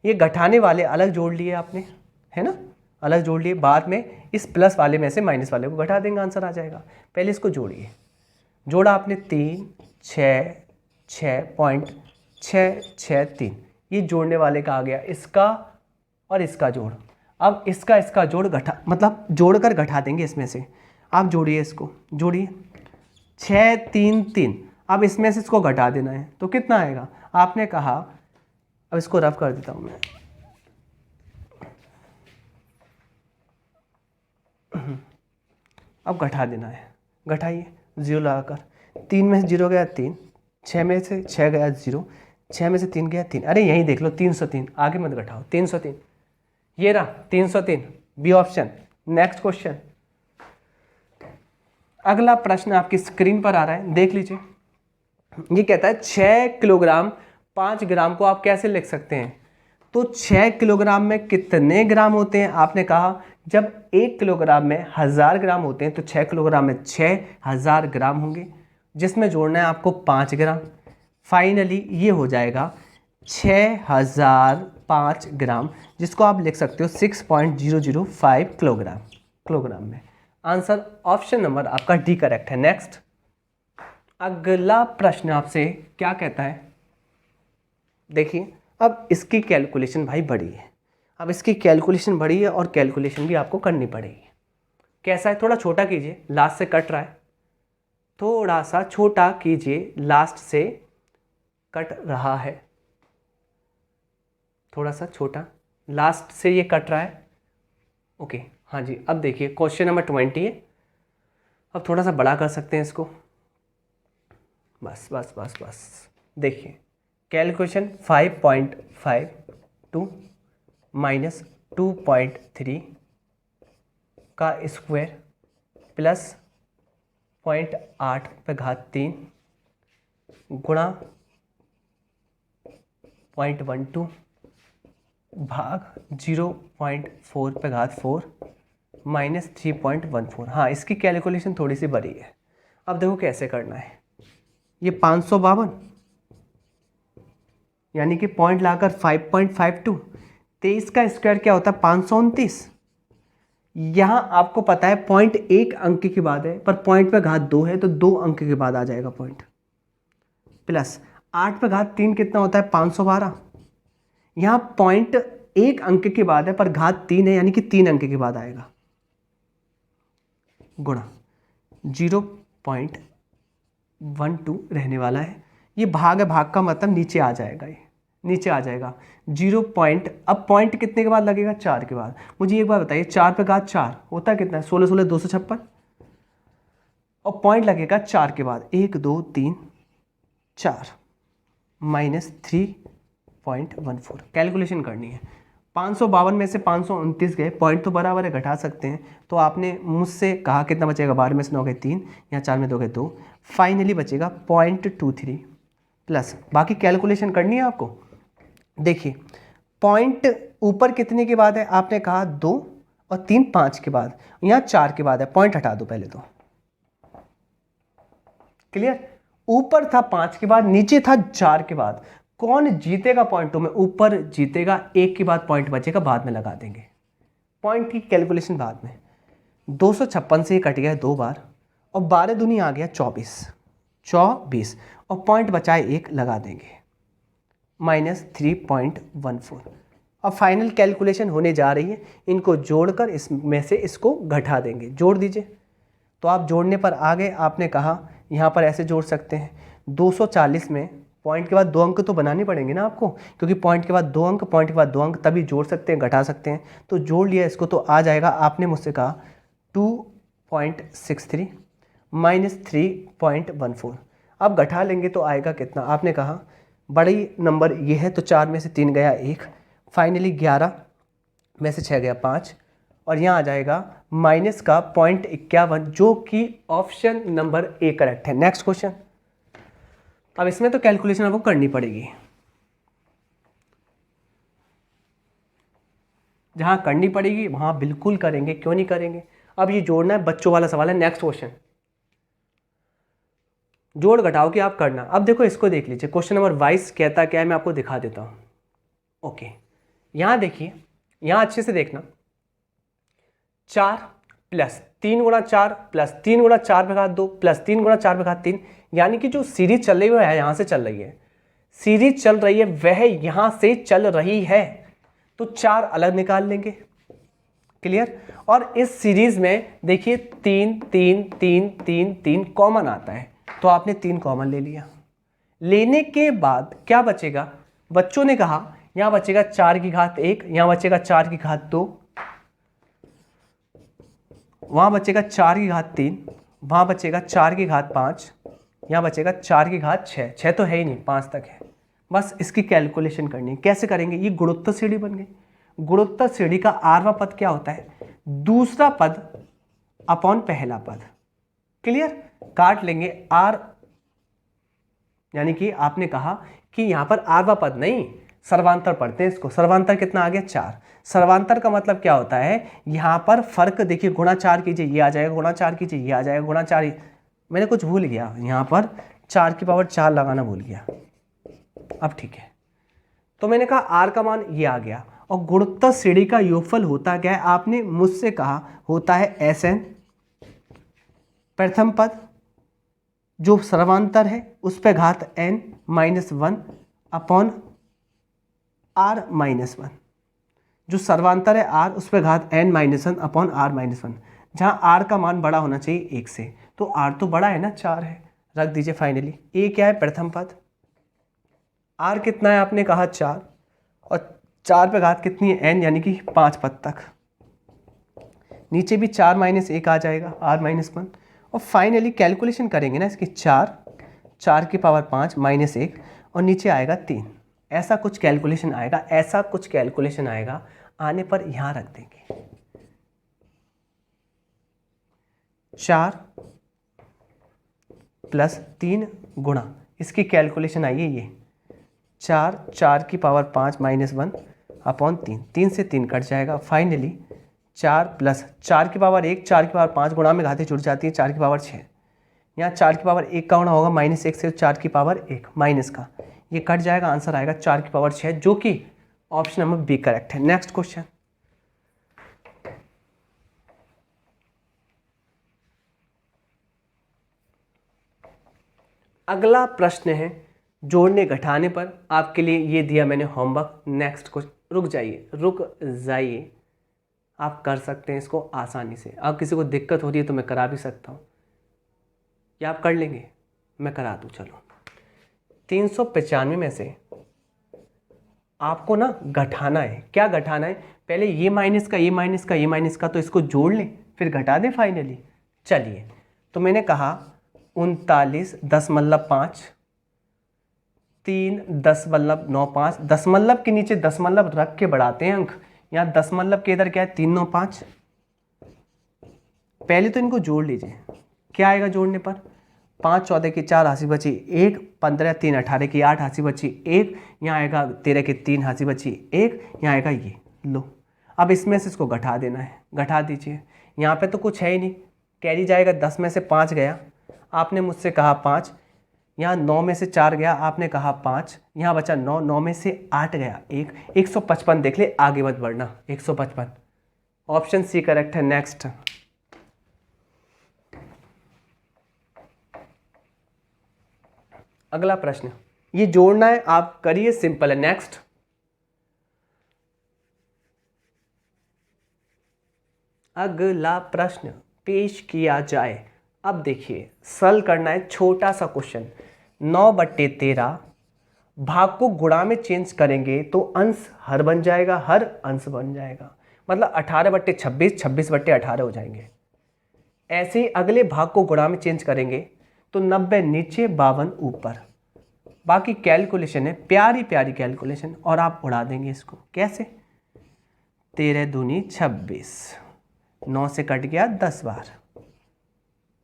ये घटाने वाले अलग जोड़ लिए आपने, है ना, अलग जोड़ लिए। बाद में इस प्लस वाले में से माइनस वाले को घटा देंगे, आंसर आ जाएगा। पहले इसको जोड़िए। जोड़ा आपने 3 6 6.663, ये जोड़ने वाले का आ गया, इसका और इसका जोड़। अब इसका जोड़ मतलब जोड़कर घटा देंगे इसमें से। आप जोड़िए, इसको जोड़िए, 633। अब इसमें से इसको घटा देना है तो कितना आएगा? आपने कहा, अब इसको रफ कर देता हूं मैं, अब घटा देना है, घटाइए। जीरो लगाकर, 3 में से 0 गया 3, 6 में से 6 गया 0, 6 में से 3 गया 3, अरे यहीं देख लो 303, आगे मत घटाओ, 303, ये रहा 303, बी ऑप्शन। नेक्स्ट क्वेश्चन, अगला प्रश्न आपकी स्क्रीन पर आ रहा है, देख लीजिए। ये कहता है 6 किलोग्राम 5 ग्राम को आप कैसे लिख सकते हैं? तो 6 किलोग्राम में कितने ग्राम होते हैं? आपने कहा जब 1 किलोग्राम में 1000 ग्राम होते हैं तो 6 किलोग्राम में 6000 ग्राम होंगे, जिसमें जोड़ना है आपको 5 ग्राम। फाइनली ये हो जाएगा 6005 ग्राम, जिसको आप लिख सकते हो 6.005 किलोग्राम में। आंसर ऑप्शन नंबर आपका डी करेक्ट है। नेक्स्ट, अगला प्रश्न आपसे क्या कहता है, देखिए अब इसकी कैलकुलेशन भाई बड़ी है, अब इसकी कैलकुलेशन बड़ी है और कैलकुलेशन भी आपको करनी पड़ेगी। कैसा है, थोड़ा छोटा कीजिए, लास्ट से कट रहा है, थोड़ा सा छोटा कीजिए, लास्ट से कट रहा है, थोड़ा सा छोटा, लास्ट से ये कट रहा है। ओके, हाँ जी। अब देखिए क्वेश्चन नंबर 20 है, अब थोड़ा सा बड़ा कर सकते हैं इसको, बस बस बस बस। देखिए कैलकुलेशन 5.52 माइनस 2.3 का स्क्वायर प्लस 0.8 पे घात 3 गुणा 0.12 भाग 0.4 पे घात 4 माइनस 3.14। हाँ, इसकी कैलकुलेशन थोड़ी सी बड़ी है। अब देखो कैसे करना है, ये 552 यानी कि पॉइंट लाकर 5.52, 23 का स्क्वायर क्या होता है 529। यहाँ आपको पता है पॉइंट 1 अंक के बाद है, पर पॉइंट पे घात 2 है तो 2 अंक के बाद आ जाएगा पॉइंट, प्लस 8 पे घात 3 कितना होता है 512। यहाँ पॉइंट 1 अंक के बाद है पर घात 3 है यानी कि 3 अंक के बाद आएगा, गुणा 0.12 रहने वाला है। ये भाग है, भाग का मतलब नीचे आ जाएगा, ये नीचे आ जाएगा 0 पॉइंट। अब पॉइंट कितने के बाद लगेगा 4 के बाद। मुझे एक बार बताइए 4 पे घात 4 होता है कितना है 16 16 256, और पॉइंट लगेगा 4 के बाद 1 2 3 4 माइनस 3.14। कैलकुलेशन करनी है, 552 में से 529 गए, पॉइंट तो बराबर है, घटा सकते हैं। तो आपने मुझसे कहा कितना बचेगा, 12 में से 9 गए 3, यहाँ 4 में 2 गए 2, फाइनली बचेगा 0.23 प्लस, बाकी कैलकुलेशन करनी है आपको। देखिए पॉइंट ऊपर कितने के बाद है, आपने कहा 2 और 3 5 के बाद, यहाँ 4 के बाद है, पॉइंट हटा दो पहले तो। क्लियर, ऊपर था 5 के बाद, नीचे था 4 के बाद। कौन जीतेगा पॉइंटों में, ऊपर जीतेगा, 1 के बाद पॉइंट बचेगा, बाद में लगा देंगे, पॉइंट की कैलकुलेशन बाद में। 256 से कट गया 2 बार, और 12 दूनी आ गया 24, और पॉइंट बचाए 1 लगा देंगे, माइनस 3.14। अब फाइनल कैलकुलेशन होने जा रही है, इनको जोड़कर इसमें से इसको घटा देंगे। जोड़ दीजिए, तो आप जोड़ने पर आ गए। आपने कहा यहाँ पर ऐसे जोड़ सकते हैं, 240 में पॉइंट के बाद 2 अंक तो बनाने पड़ेंगे ना आपको, क्योंकि पॉइंट के बाद 2 अंक, पॉइंट के बाद 2 अंक, तभी जोड़ सकते हैं, घटा सकते हैं। तो जोड़ लिया इसको, तो आ जाएगा, आपने मुझसे कहा 2.63 माइनस 3.14। अब घटा लेंगे तो आएगा कितना, आपने कहा बड़ी नंबर ये है, तो 4 में से 3 गया 1, फाइनली 11 में से 6 गया 5, और यहाँ आ जाएगा माइनस का 0.51, जो कि ऑप्शन नंबर ए करेक्ट है। नेक्स्ट क्वेश्चन, अब इसमें तो कैलकुलेशन आपको करनी पड़ेगी, जहां करनी पड़ेगी वहां बिल्कुल करेंगे, क्यों नहीं करेंगे। अब ये जोड़ना है, बच्चों वाला सवाल है। नेक्स्ट क्वेश्चन, जोड़ घटाओ कि आप करना। अब देखो इसको देख लीजिए, क्वेश्चन नंबर 22 कहता क्या है, मैं आपको दिखा देता हूं। ओके, यहां देखिए, यहां अच्छे से देखना, 4 प्लस 3 गुणा 4 प्लस 3 गुणा 4 पे घात 2 प्लस 3 गुणा 4 पे घात 3, यानी कि जो सीरीज चल रही है वह यहाँ से चल रही है, सीरीज चल रही है वह यहाँ से चल रही है, तो 4 अलग निकाल लेंगे। क्लियर, और इस सीरीज में देखिए 3 3 3 3 3 कॉमन आता है, तो आपने 3 कॉमन ले लिया। लेने के बाद क्या बचेगा, बच्चों ने कहा यहाँ बचेगा 4 की घात 1, यहाँ बचेगा 4 की घात 2, वहाँ बचेगा 4 की घात 3, वहाँ बचेगा 4 की घात 5, यहाँ बचेगा 4 की घात 6, 6 तो है ही नहीं, 5 तक है। बस इसकी कैलकुलेशन करनी है। कैसे करेंगे? ये गुणोत्तर श्रेणी बन गई। गुणोत्तर श्रेणी का आरवां पद क्या होता है? दूसरा पद अपॉन पहला पद। क्लियर? काट लेंगे आर, यानी कि आपने कहा कि यहाँ पर आरवां पद नहीं, सर्वांतर पढ़ते हैं इसको। सर्वांतर कितना आ गया? 4। सर्वांतर का मतलब क्या होता है? यहाँ पर फर्क देखिए, गुणा 4 कीजिए ये आ जाएगा, गुणा 4 कीजिए ये आ जाएगा, गुणा 4। मैंने कुछ भूल गया यहाँ पर, 4 की पावर 4 लगाना भूल गया। अब ठीक है, तो मैंने कहा आर का मान ये आ गया। और गुणोत्तर श्रेणी का योगफल होता क्या है? आपने मुझसे कहा होता है Sn, प्रथम पद जो सर्वांतर है उस पे घात n-1 अपॉन r-1, जो सर्वांतर है r उस पे घात n-1 अपॉन r-1, जहाँ r का मान बड़ा होना चाहिए 1 से। तो r तो बड़ा है ना, 4 है, रख दीजिए फाइनली। a क्या है? प्रथम पद। r कितना है? आपने कहा 4, और 4 पे घात कितनी है? n, यानी कि 5 पद तक। नीचे भी 4 - 1 आ जाएगा, r-1। और फाइनली कैलकुलेशन करेंगे ना इसकी, 4 की पावर 5 - 1, और नीचे आएगा 3। ऐसा कुछ कैलकुलेशन आएगा, ऐसा कुछ कैलकुलेशन आएगा। आने पर यहाँ रख देंगे 4 + 3 गुणा, इसकी कैलकुलेशन आई है ये 4 की पावर 5 - 1 अपॉन 3, 3 से 3 कट जाएगा। फाइनली 4 + 4 की पावर 1, 4 की पावर 5 गुणा में घातें जुड़ जाती है, 4 की पावर 6। यहाँ 4 की पावर 1 का गुणा होगा -1 से, 4 की पावर 1 माइनस का, ये कट जाएगा। आंसर आएगा 4 की पावर 6, जो कि ऑप्शन नंबर बी करेक्ट है। नेक्स्ट क्वेश्चन, अगला प्रश्न है जोड़ने घटाने पर। आपके लिए ये दिया मैंने होमवर्क। नेक्स्ट क्वेश्चन, रुक जाइए, आप कर सकते हैं इसको आसानी से। अब किसी को दिक्कत हो रही है तो मैं करा भी सकता हूँ, या आप कर लेंगे? मैं करा दूँ, चलो। 395 में से आपको ना घटाना है। क्या घटाना है? पहले ये माइनस का, ये माइनस का, ये माइनस का, तो इसको जोड़ लें फिर घटा दें फाइनली। चलिए, तो मैंने कहा 39 10 - 5, 3 10 - 9 5, दशमलव के नीचे दशमलव रख के बढ़ाते हैं अंक। यहाँ दशमलव के इधर क्या है? 3 9 5। पहले तो इनको जोड़ लीजिए, क्या आएगा जोड़ने पर? 5 14 की 4 हासी बची 1, 15 3 18 की 8 हासी बची 1, यहाँ आएगा 13 की 3 हासी बची 1, यहाँ आएगा ये। लो, अब इसमें से इसको घटा देना है, घटा दीजिए। यहाँ पे तो कुछ है ही नहीं, कैरी जाएगा। 10 में से 5 गया, आपने मुझसे कहा 5, यहाँ 9 में से 4 गया, आपने कहा 5, यहाँ बचा 9, 9 में से 8 गया 1, 155 देख ले, आगे मत बढ़ना। 155 ऑप्शन सी करेक्ट है। नेक्स्ट, अगला प्रश्न, ये जोड़ना है, आप करिए, सिंपल है। नेक्स्ट, अगला प्रश्न पेश किया जाए। अब देखिए, सरल करना है, छोटा सा क्वेश्चन। 9/13 भाग को गुणा में चेंज करेंगे तो अंश हर बन जाएगा, हर अंश बन जाएगा, मतलब 18/26, 26/18 हो जाएंगे। ऐसे ही अगले भाग को गुणा में चेंज करेंगे तो 90 नीचे 52 ऊपर। बाकी कैलकुलेशन है, प्यारी प्यारी कैलकुलेशन, और आप उड़ा देंगे इसको। कैसे? 13 दूनी 26, 9 से कट गया 10 बार,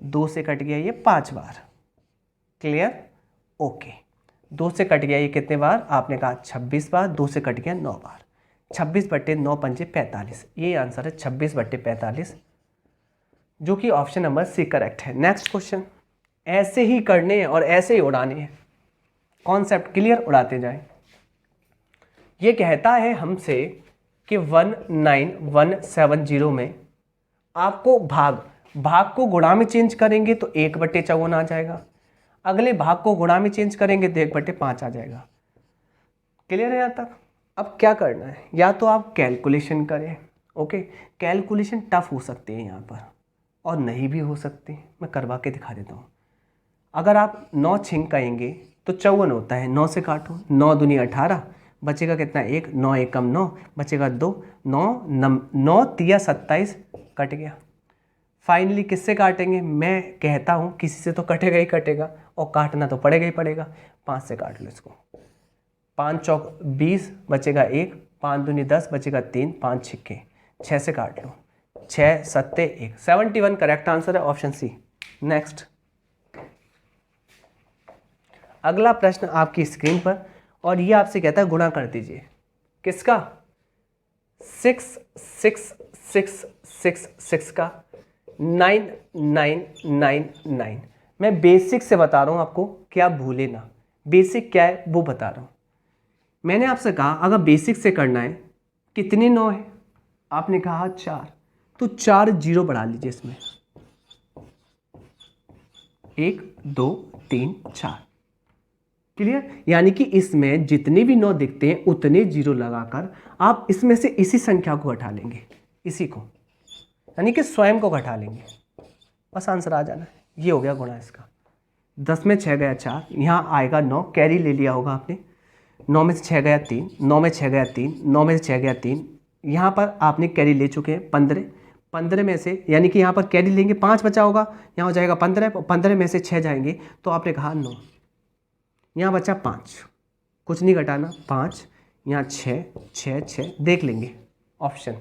2 से कट गया ये 5 बार। क्लियर? ओके। 2 से कट गया ये कितने बार? आपने कहा 26 बार, 2 से कट गया 9 बार। 26/9 पंजे 45, ये आंसर है 26/45, जो कि ऑप्शन नंबर सी करेक्ट है। नेक्स्ट क्वेश्चन, ऐसे ही करने हैं और ऐसे ही उड़ाने हैं, कॉन्सेप्ट क्लियर, उड़ाते जाएं। ये कहता है हमसे कि 19170 में आपको भाग को गुणा में चेंज करेंगे तो 1/54 आ जाएगा, अगले भाग को गुणा में चेंज करेंगे तो 1/5 आ जाएगा। क्लियर है यहाँ तक? अब क्या करना है, या तो आप कैलकुलेशन करें। ओके, कैलकुलेशन टफ हो सकती है यहाँ पर और नहीं भी हो सकती, मैं करवा के दिखा देता हूँ। अगर आप 9 छिंग कहेंगे तो 54 होता है, 9 से काटो, 9 दूनी 18, बचेगा कितना? 1, 9 1 9, बचेगा 2, 9 9 3 27, कट गया। फाइनली किससे काटेंगे, मैं कहता हूँ किसी से तो कटेगा ही कटेगा, और काटना तो पड़ेगा ही पड़ेगा। 5 से काट लो इसको। 5 चौक 20 बचेगा 1, 5 दूनी 10 बचेगा 3, 5 छिक्के 6 से काट लो, 6 सत्ते 1, 71 करेक्ट आंसर है ऑप्शन सी। नेक्स्ट अगला प्रश्न आपकी स्क्रीन पर, और ये आपसे कहता है गुणा कर दीजिए किसका, 6 6 6 6 6 का 9 9 9 9। मैं बेसिक से बता रहा हूँ आपको, क्या भूले ना, बेसिक क्या है वो बता रहा हूँ। मैंने आपसे कहा अगर बेसिक से करना है कितने 9 है, आपने कहा 4, तो 4 जीरो बढ़ा लीजिए इसमें, 1 2 3 4। क्लियर, यानी कि इसमें जितने भी 9 दिखते हैं उतने जीरो लगाकर आप इसमें से इसी संख्या को घटा लेंगे, इसी को, यानी कि स्वयं को घटा लेंगे, बस आंसर आ जाना है। ये हो गया गुणा इसका। 10 में 6 गया 4, यहाँ आएगा 9, कैरी ले लिया होगा आपने, 9 में से 6 गया 3, 9 में 6 गया 3, 9 में से 6 गया 3, यहाँ पर आपने कैरी ले चुके हैं 15, 15 में से, यानी कि यहाँ पर कैरी लेंगे 5 बचा होगा, यहाँ हो जाएगा 15, 15 में से 6 जाएंगे तो आपने कहा 9, यहाँ बचा 5, कुछ नहीं घटाना, 5, यहाँ 6 6 6 देख लेंगे ऑप्शन।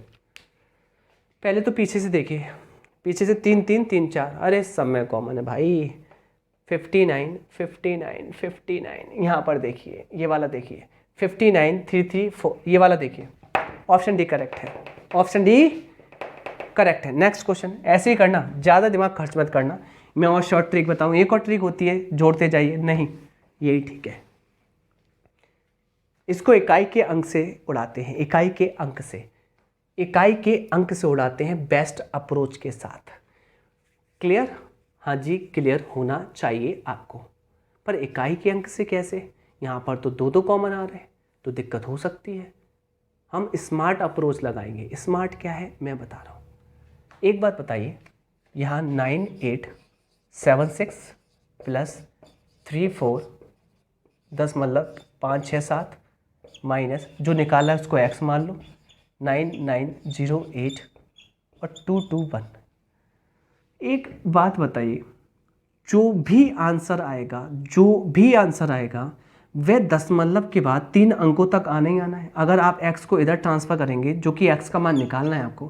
पहले तो पीछे से देखिए, पीछे से 3 3 3 4, अरे सब में कॉमन है भाई, 59 59 59, यहाँ पर देखिए ये वाला देखिए 59 3 3 4, ये वाला देखिए, ऑप्शन डी करेक्ट है, ऑप्शन डी करेक्ट है। नेक्स्ट क्वेश्चन, ऐसे ही करना, ज़्यादा दिमाग खर्च मत करना। मैं और शॉर्ट ट्रिक बताऊँ, एक और ट्रिक होती है जोड़ते जाइए, नहीं यही ठीक है। इसको इकाई के अंक से उड़ाते हैं, इकाई के अंक से, इकाई के अंक से उड़ाते हैं बेस्ट अप्रोच के साथ। क्लियर, हाँ जी क्लियर होना चाहिए आपको, पर इकाई के अंक से कैसे, यहाँ पर तो 2 2 कॉमन आ रहे हैं तो दिक्कत हो सकती है। हम स्मार्ट अप्रोच लगाएंगे। स्मार्ट क्या है मैं बता रहा हूँ। एक बात बताइए, यहाँ 9 8 7 6 प्लस 3 4 10 मतलब 5 6 7 माइनस जो निकाला है उसको x मान लो, 9 9 0 8 और 2 2 1। एक बात बताइए, जो भी आंसर आएगा वह दशमलव के बाद 3 अंकों तक आना ही आना है। अगर आप x को इधर ट्रांसफ़र करेंगे, जो कि x का मान निकालना है आपको,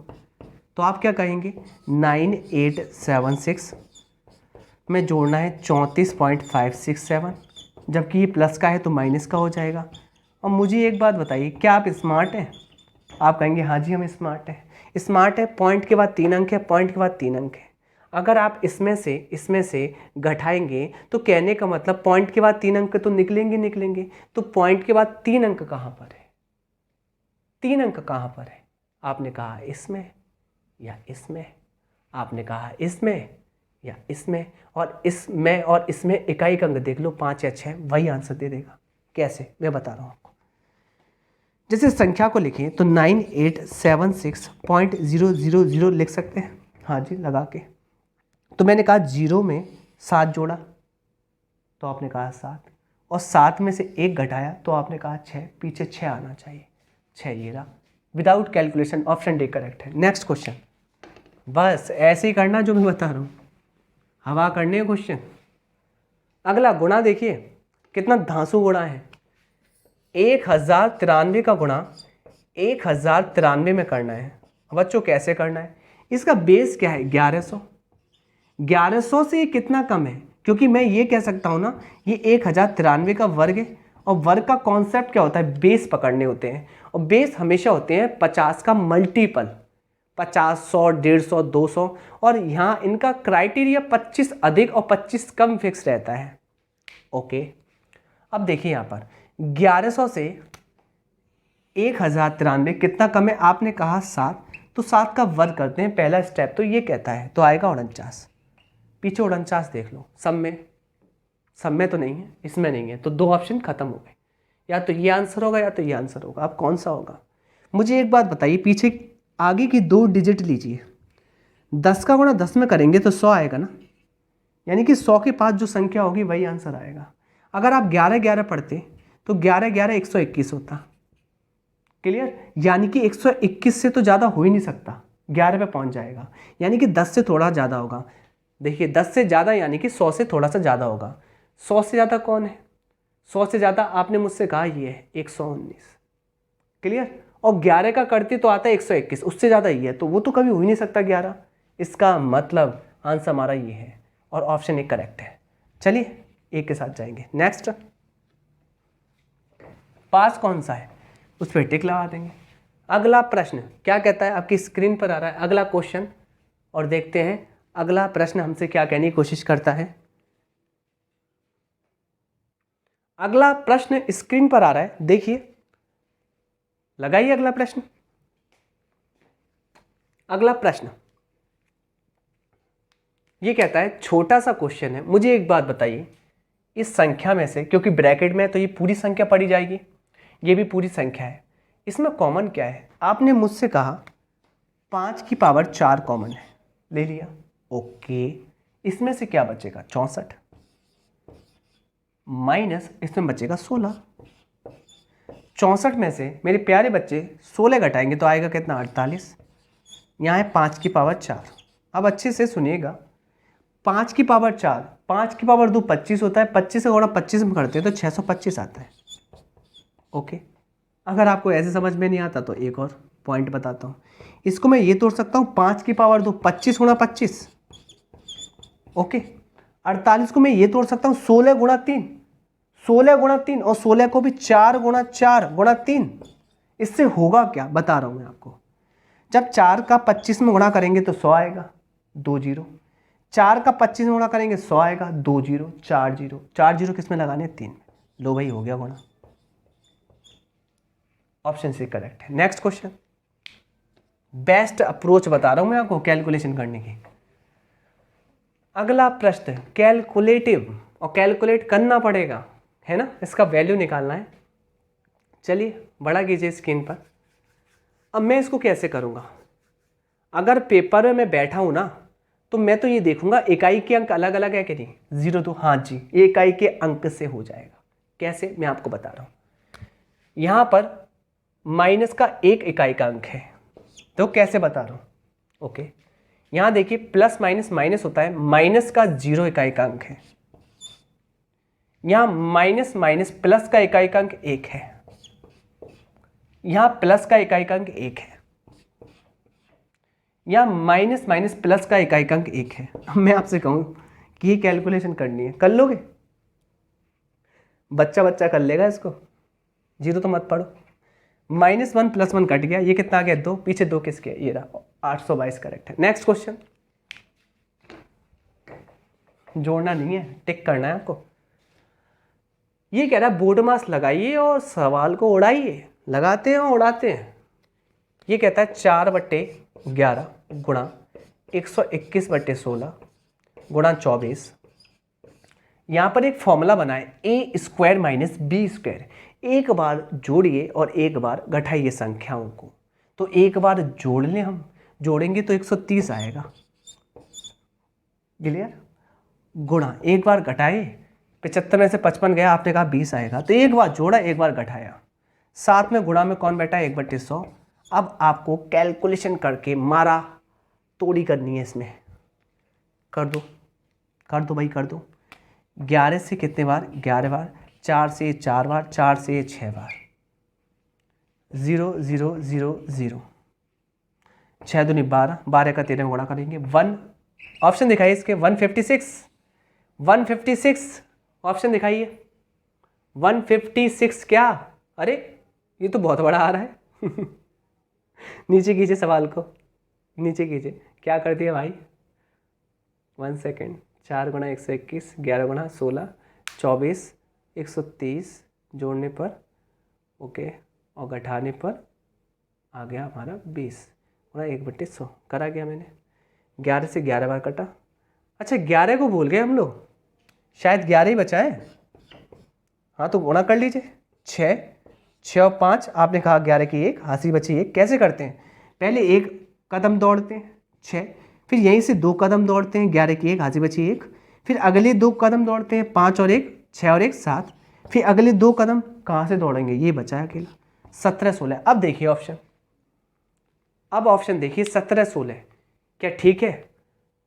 तो आप क्या कहेंगे, 9876 में जोड़ना है 34.567, जबकि ये प्लस का है तो माइनस का हो जाएगा। और मुझे एक बात बताइए, क्या आप स्मार्ट हैं? आप कहेंगे हाँ जी हम स्मार्ट हैं। स्मार्ट है, पॉइंट के बाद 3 अंक है, पॉइंट के बाद 3 अंक है। अगर आप इसमें से घटाएंगे तो कहने का मतलब पॉइंट के बाद 3 अंक तो निकलेंगे। तो पॉइंट के बाद 3 अंक कहाँ पर है, 3 अंक कहाँ पर है? आपने कहा इसमें या इसमें, आपने कहा इसमें या इसमें, और इसमें इकाई का अंक देख लो 5 या 6, वही आंसर दे देगा। कैसे, मैं बता रहा हूँ आपको। जैसे संख्या को लिखें तो 9876.000 लिख सकते हैं, हाँ जी लगा के। तो मैंने कहा 0 में 7 जोड़ा तो आपने कहा 7, और 7 में से 1 घटाया तो आपने कहा 6, पीछे 6 आना चाहिए, 6 ये रहा, without calculation, option D correct है। नेक्स्ट क्वेश्चन, बस ऐसे ही करना जो मैं बता रहा हूँ, हवा करने है क्वेश्चन। अगला गुणा देखिए कितना धांसू गुणा है। 1093 का गुणा 1093 में करना है। बच्चों कैसे करना है, इसका बेस क्या है 1100, 1100 से ये कितना कम है, क्योंकि मैं ये कह सकता हूँ ना ये 1093 का वर्ग है, और वर्ग का कॉन्सेप्ट क्या होता है, बेस पकड़ने होते हैं, और बेस हमेशा होते हैं 50 का मल्टीपल, 50 100 150 200, और यहाँ इनका क्राइटेरिया 25 अधिक और 25 कम फिक्स रहता है। ओके, अब देखिए यहाँ पर 1100 से 1093 कितना कम है, आपने कहा 7, तो 7 का वर्ग करते हैं, पहला स्टेप तो ये कहता है, तो आएगा 49, पीछे 49 देख लो, सब में तो नहीं है, इसमें नहीं है, तो 2 ऑप्शन खत्म हो गए, या तो ये आंसर होगा या तो ये आंसर होगा। अब कौन सा होगा? मुझे एक बात बताइए, पीछे आगे की 2 डिजिट लीजिए, 10 का गुणा 10 में करेंगे तो 100 आएगा ना, यानी कि 100 के पास जो संख्या होगी वही आंसर आएगा। अगर आप 11 11 पढ़ते तो 11 11 121 होता। क्लियर, यानी कि 121 से तो ज़्यादा हो ही नहीं सकता, 11 पे पहुंच जाएगा, यानी कि 10 से थोड़ा ज़्यादा होगा। देखिए 10 से ज़्यादा यानी कि 100 से थोड़ा सा ज़्यादा होगा। 100 से ज़्यादा कौन है? 100 से ज़्यादा आपने मुझसे कहा ये है 119, क्लियर। और 11 का करते तो आता है 121, उससे ज़्यादा ही है, तो वो तो कभी हो ही नहीं सकता 11। इसका मतलब आंसर हमारा ये है और ऑप्शन एक करेक्ट है। चलिए एक के साथ जाएंगे। नेक्स्ट, पास कौन सा है, उस पर टिक लगा देंगे। अगला प्रश्न क्या कहता है, आपकी स्क्रीन पर आ रहा है अगला क्वेश्चन, और देखते हैं अगला प्रश्न हमसे क्या कहने की कोशिश करता है। अगला प्रश्न स्क्रीन पर आ रहा है, देखिए, लगाइए अगला प्रश्न। अगला प्रश्न ये कहता है, छोटा सा क्वेश्चन है, मुझे एक बात बताइए, इस संख्या में से, क्योंकि ब्रैकेट में है तो ये पूरी संख्या पढ़ी जाएगी, ये भी पूरी संख्या है, इसमें कॉमन क्या है? आपने मुझसे कहा 5 की पावर 4 कॉमन है, ले लिया, ओके। इसमें से क्या बचेगा? 64 माइनस इसमें बचेगा 16। 64 में से मेरे प्यारे बच्चे 16 घटाएंगे तो आएगा कितना? 48। यहाँ है 5 की पावर 4। अब अच्छे से सुनिएगा, 5 की पावर 4, 5 की पावर 2 25 होता है, 25 से गुणा 25 में करते हैं तो 625 आता है, ओके। अगर आपको ऐसे समझ में नहीं आता तो एक और पॉइंट बताता हूँ, इसको मैं ये तोड़ सकता हूँ, 5 की पावर 2 25 गुणा 25, ओके। 48 को मैं ये तोड़ सकता हूँ 16 गुणा 3, 16 गुणा 3, और 16 को भी 4 गुणा 4 गुणा 3। इससे होगा क्या, बता रहा हूँ मैं आपको। जब 4 का 25 में गुणा करेंगे तो 100 आएगा, 2 जीरो। 4 का 25 में गुणा करेंगे 100 आएगा, 2 जीरो, 4 जीरो, 4 जीरो किस में लगाने? 3 में। लो भाई, हो गया गुणा। ऑप्शन सी करेक्ट है। नेक्स्ट क्वेश्चन, बेस्ट अप्रोच बता रहा हूं मैं आपको कैलकुलेशन करने की। अगला प्रश्न कैलकुलेटिव, और कैलकुलेट करना पड़ेगा, है ना, इसका वैल्यू निकालना है। चलिए बड़ा कीजिए स्क्रीन पर। अब मैं इसको कैसे करूंगा? अगर पेपर में मैं बैठा हूं ना, तो मैं तो ये देखूंगा इकाई के अंक अलग अलग है कि नहीं, 0 तो हाँ जी, ये इकाई के अंक से हो जाएगा। कैसे, मैं आपको बता रहा हूं। यहां पर माइनस का 1 इकाई का अंक है, तो कैसे बता रहा हूं, ओके। यहां देखिए प्लस माइनस माइनस होता है, माइनस का 0 इकाई का अंक है। यहां माइनस माइनस प्लस का इकाई का अंक 1 है, यहां प्लस का इकाई का अंक 1 है, यहां माइनस माइनस प्लस का इकाई का अंक 1 है। अब मैं आपसे कहूं कि ये कैलकुलेशन करनी है, कर लोगे? बच्चा बच्चा कर लेगा इसको, 0 तो मत पढ़ो। -1 + 1 कट गया, ये कितना आ गया? 2, पीछे 2 किसके? ये रहा, 822 करेक्ट है। नेक्स्ट क्वेश्चन, जोड़ना नहीं है, टिक करना है आपको। ये कह रहा है बोर्ड मास लगाइए और सवाल को उड़ाइए, लगाते हैं और उड़ाते हैं। ये कहता है 4/11 गुणा 121/16 गुणा 24। यहाँ पर एक फॉर्मूला बनाए, a² - b²। एक बार जोड़िए और एक बार घटाइए संख्याओं को। तो एक बार जोड़ लें, हम जोड़ेंगे तो 130 आएगा, क्लियर। गुणा एक बार घटाए, 75 में से 55 गया, आपने कहा 20 आएगा, तो एक बार जोड़ा एक बार घटाया, साथ में गुणा में कौन बैठा है? 1/100। अब आपको कैलकुलेशन करके मारा तोड़ी करनी है, इसमें कर दो भाई, कर दो। 11 से कितने बार? 11 बार। 4 से 4 बार, 4 से 6 बार। 0 0 0 0, 6 दूनी 12, 12 का 13 में गुणा करेंगे। 1 ऑप्शन दिखाइए इसके, 156, 156 ऑप्शन दिखाइए। 156 क्या? अरे ये तो बहुत बड़ा आ रहा है। नीचे कीजिए सवाल को, नीचे कीजिए, क्या कर दिया भाई? 1 सेकेंड, 4 गुणा 121, 11 गुणा 16, 24, 130 जोड़ने पर, ओके, और घटाने पर आ गया हमारा 20 गुणा 1/100 करा गया मैंने। 11 से 11 बार कटा। अच्छा 11 को भूल गए हम लोग, शायद 11 ही बचा है। हाँ तो गुणा कर लीजिए, 6 और 5, आपने कहा 11 की 1, हासी बची 1। कैसे करते हैं? पहले एक कदम दौड़ते हैं 6, फिर यहीं से 2 कदम दौड़ते हैं, 11 की 1, हासी बची 1, फिर अगले 2 कदम दौड़ते हैं, 5 और 1, 6 और 1 7, फिर अगले 2 कदम कहाँ से दौड़ेंगे? ये बचा है अकेला, 17 16। अब देखिए ऑप्शन, अब ऑप्शन देखिए 17 16, क्या ठीक है?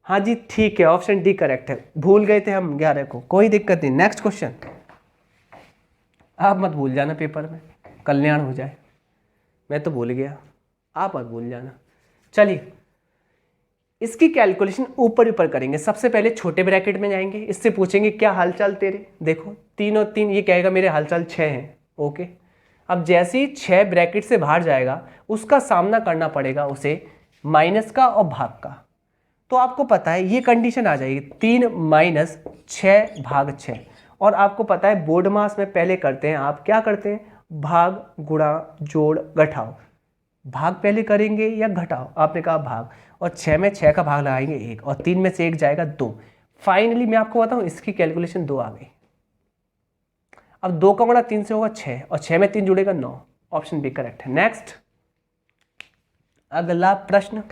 हाँ जी ठीक है, ऑप्शन डी करेक्ट है। भूल गए थे हम 11 को, कोई दिक्कत नहीं। नेक्स्ट क्वेश्चन, आप मत भूल जाना पेपर में, कल्याण हो जाए। मैं तो भूल गया, आप मत भूल जाना। चलिए इसकी कैलकुलेशन ऊपर ऊपर करेंगे। सबसे पहले छोटे ब्रैकेट में जाएंगे, इससे पूछेंगे क्या हालचाल तेरे। देखो 3 और 3, ये कहेगा मेरे हालचाल 6 हैं। ओके, अब जैसे ही 6 ब्रैकेट से बाहर जाएगा उसका सामना करना पड़ेगा उसे माइनस का और भाग का। तो आपको पता है ये कंडीशन आ जाएगी 3 माइनस 6 भाग 6। और आपको पता है बोर्ड मास में पहले करते हैं, आप क्या करते हैं, भाग गुणा जोड़ घटाओ। भाग पहले करेंगे या घटाओ? आपने कहा भाग, और 6 में 6 का भाग लगाएंगे 1, और 3 में से 1 जाएगा 2। फाइनली मैं आपको बताऊं इसकी कैलकुलेशन 2 आ गई। अब 2 का गुणा 3 से होगा 6, और 6 में 3 जुड़ेगा 9। ऑप्शन बी करेक्ट है। नेक्स्ट अगला प्रश्न,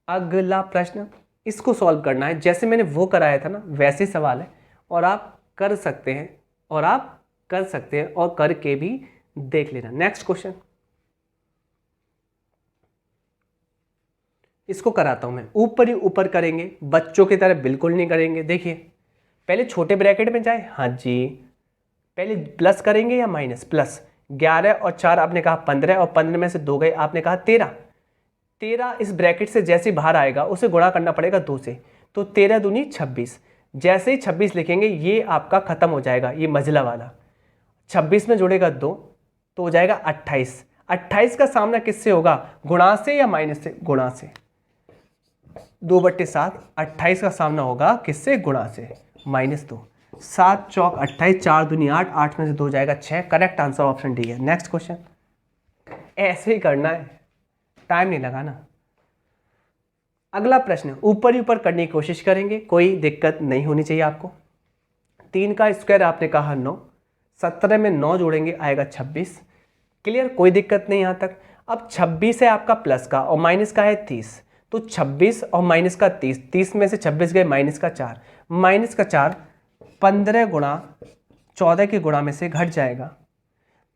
अगला प्रश्न इसको सॉल्व करना है। जैसे मैंने वो कराया था ना वैसे सवाल है, और आप कर सकते हैं, और आप कर सकते हैं और करके भी देख लेना। नेक्स्ट क्वेश्चन, इसको कराता हूं मैं। ऊपर ही ऊपर करेंगे, बच्चों की तरह बिल्कुल नहीं करेंगे। देखिए पहले छोटे ब्रैकेट में जाए, हाँ जी पहले प्लस करेंगे या माइनस? प्लस। 11 और 4 आपने कहा 15, और 15 में से 2 गए, आपने कहा 13। 13 इस ब्रैकेट से जैसे बाहर आएगा उसे गुणा करना पड़ेगा 2 से, तो 13 दूनी 26। जैसे ही 26 लिखेंगे ये आपका खत्म हो जाएगा, ये मझला वाला। 26 में जुड़ेगा 2 तो हो जाएगा 28। 28 का सामना किससे होगा, गुणा से या माइनस से? गुणा से। 2/7, 28 का सामना होगा किससे? गुणा से, -2। 7 चौक 28, 4 दूनी 8, 8 में से 2 जाएगा 6। करेक्ट आंसर ऑप्शन डी है। नेक्स्ट क्वेश्चन, ऐसे ही करना है, टाइम नहीं लगाना। अगला प्रश्न ऊपर ही ऊपर करने की कोशिश करेंगे, कोई दिक्कत नहीं होनी चाहिए आपको। 3 का स्क्वायर आपने कहा 9, 17 में 9 जोड़ेंगे आएगा 26। क्लियर, कोई दिक्कत नहीं यहाँ तक। अब 26 है आपका प्लस का, और माइनस का है 30, तो 26 और माइनस का 30, 30 में से 26 गए, माइनस का 4, माइनस का 4 15 गुणा 14 के गुणा में से घट जाएगा।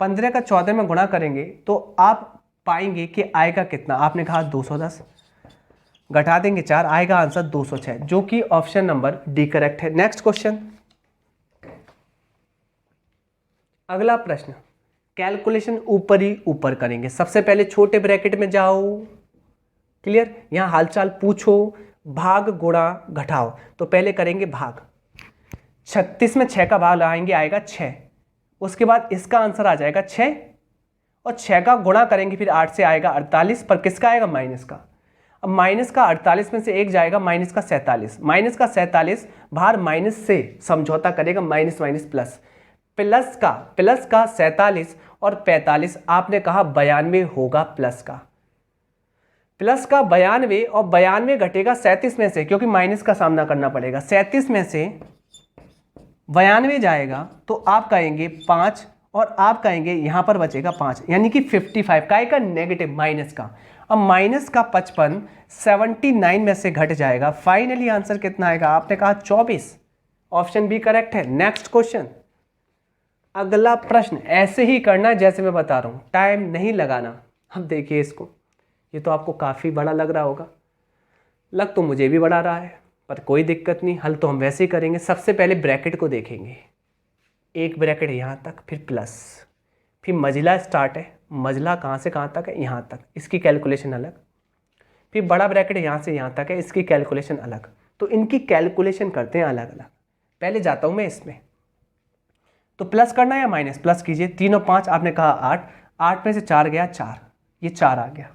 15 का 14 में गुणा करेंगे तो आप पाएंगे कि आएगा कितना, आपने कहा 210, घटा देंगे 4, आएगा आंसर 206, जो कि ऑप्शन नंबर डी करेक्ट है। नेक्स्ट क्वेश्चन, अगला प्रश्न कैलकुलेशन ऊपर ही ऊपर करेंगे। सबसे पहले छोटे ब्रैकेट में जाओ, क्लियर, यहां हालचाल पूछो, भाग गुणा घटाओ। तो पहले करेंगे भाग, 36 में 6 का भाग लगाएंगे आएगा 6, उसके बाद इसका आंसर आ जाएगा 6, और 6 का गुणा करेंगे फिर 8 से आएगा 48, पर किसका आएगा? माइनस का। अब माइनस का 48 में से 1 जाएगा, माइनस का 47, माइनस का 47 बाहर माइनस से समझौता करेगा, माइनस माइनस प्लस, प्लस का 47 और 45, आपने कहा 92 होगा प्लस का 92, और 92 घटेगा 37 में से, क्योंकि माइनस का सामना करना पड़ेगा। 37 में से 92 जाएगा तो आप कहेंगे 5, और आप कहेंगे यहां पर बचेगा 5, यानी कि 55 का नेगेटिव माइनस का। अब माइनस का 55 79 में से घट जाएगा, फाइनली आंसर कितना आएगा? आपने कहा 24, ऑप्शन बी करेक्ट है। नेक्स्ट क्वेश्चन, अगला प्रश्न ऐसे ही करना जैसे मैं बता रहा हूं, टाइम नहीं लगाना। अब देखिए इसको, ये तो आपको काफ़ी बड़ा लग रहा होगा, लग तो मुझे भी बड़ा रहा है, पर कोई दिक्कत नहीं, हल तो हम वैसे ही करेंगे। सबसे पहले ब्रैकेट को देखेंगे, एक ब्रैकेट यहाँ तक, फिर प्लस, फिर मझला स्टार्ट है, मझला कहाँ से कहाँ तक है? यहाँ तक, इसकी कैलकुलेशन अलग, फिर बड़ा ब्रैकेट यहाँ से यहाँ तक है, इसकी कैलकुलेशन अलग। तो इनकी कैलकुलेशन करते हैं अलग अलग। पहले जाता हूँ मैं इसमें, तो प्लस करना है या माइनस? प्लस कीजिए। 3 और 5 आपने कहा 8, 8 में से 4 गया 4, ये 4 आ गया।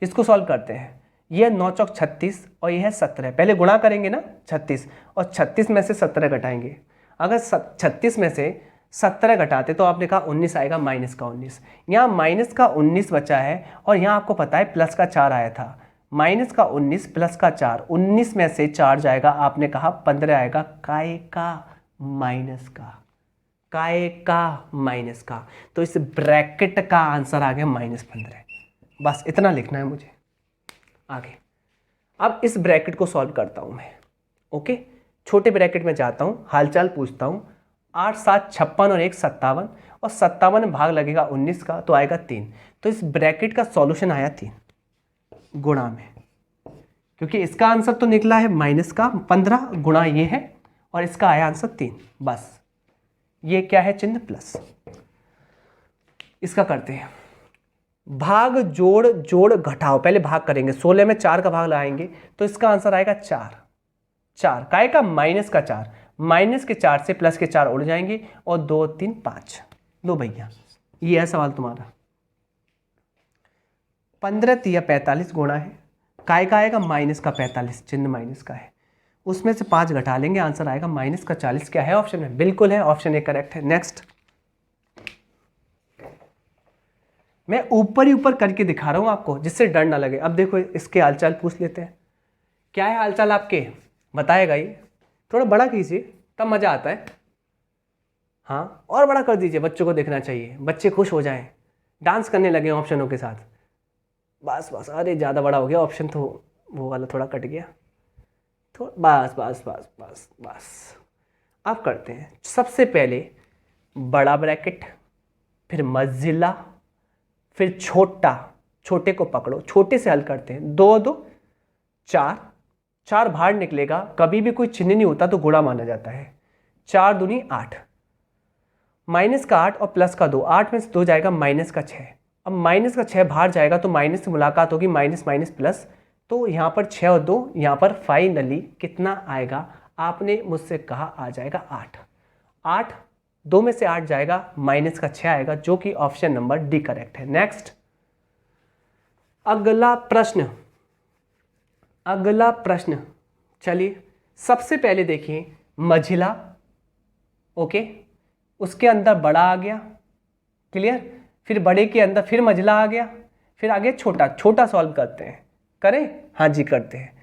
इसको सॉल्व करते हैं, ये 9 चौक 36 और ये है 17, पहले गुणा करेंगे ना 36, और 36 में से 17 घटाएंगे। अगर 36 में से 17 घटाते तो आपने कहा 19 आएगा, माइनस का 19, यहाँ माइनस का 19 बचा है, और यहाँ आपको पता है प्लस का 4 आया था, माइनस का 19 प्लस का 4, 19 में से 4 जाएगा, आपने कहा 15 आएगा, काय का माइनस का, काय का माइनस का। तो इस ब्रैकेट का आंसर आ गया -15, बस इतना लिखना है मुझे। आगे अब इस ब्रैकेट को सॉल्व करता हूं मैं। ओके, छोटे ब्रैकेट में जाता हूं, हालचाल पूछता हूं, 8 7 56 और 1 57, और 57 में भाग लगेगा 19 का तो आएगा 3। तो इस ब्रैकेट का सॉल्यूशन आया 3 गुणा में, क्योंकि इसका आंसर तो निकला है माइनस का 15 गुणा ये है, और इसका आया आंसर 3। बस ये क्या है, चिन्ह प्लस। इसका करते हैं भाग जोड़ जोड़ घटाओ। पहले भाग करेंगे, 16 में 4 का भाग लगाएंगे तो इसका आंसर आएगा 4। 4 काय का, माइनस का 4, माइनस के 4 से प्लस के 4 उड़ जाएंगे, और 2 3 5। लो भैया ये है सवाल तुम्हारा। 15 तिया 45 गुणा है, काय का आएगा, माइनस का 45, चिन्ह माइनस का है, उसमें से 5 घटा लेंगे, आंसर आएगा माइनस का 40। क्या है ऑप्शन में, बिल्कुल है, ऑप्शन ए करेक्ट है। नेक्स्ट, मैं ऊपर ही ऊपर करके दिखा रहा हूं आपको जिससे डर ना लगे। अब देखो इसके हालचाल पूछ लेते हैं, क्या है हालचाल आपके, बताएगा ये। थोड़ा बड़ा कीजिए तब मजा आता है। हाँ और बड़ा कर दीजिए, बच्चों को देखना चाहिए, बच्चे खुश हो जाएं, डांस करने लगे ऑप्शनों के साथ। बस बस, अरे ज़्यादा बड़ा हो गया ऑप्शन, तो वो वाला थोड़ा कट गया, तो बस बस बस बस बस। अब करते हैं, सबसे पहले बड़ा ब्रैकेट, फिर मझिला, फिर छोटा, छोटे को पकड़ो, छोटे से हल करते हैं। 2 2 4, 4 बाहर निकलेगा, कभी भी कोई चिन्ह नहीं होता तो गुणा माना जाता है। 4 दूनी 8, माइनस का 8 और प्लस का 2, 8 में से 2 जाएगा, माइनस का 6। अब माइनस का 6 बाहर जाएगा तो माइनस से मुलाकात होगी, माइनस माइनस प्लस, तो यहाँ पर 6 और 2, यहाँ पर फाइनली कितना आएगा, आपने मुझसे कहा आ जाएगा 8। 8 2 में से 8 जाएगा, माइनस का 6 आएगा, जो कि ऑप्शन नंबर डी करेक्ट है। नेक्स्ट, अगला प्रश्न, अगला प्रश्न, चलिए सबसे पहले देखिए मझिला, ओके, उसके अंदर बड़ा आ गया, क्लियर, फिर बड़े के अंदर फिर मझिला आ गया, फिर आगे छोटा। छोटा सॉल्व करते हैं, करें, हाँ जी करते हैं।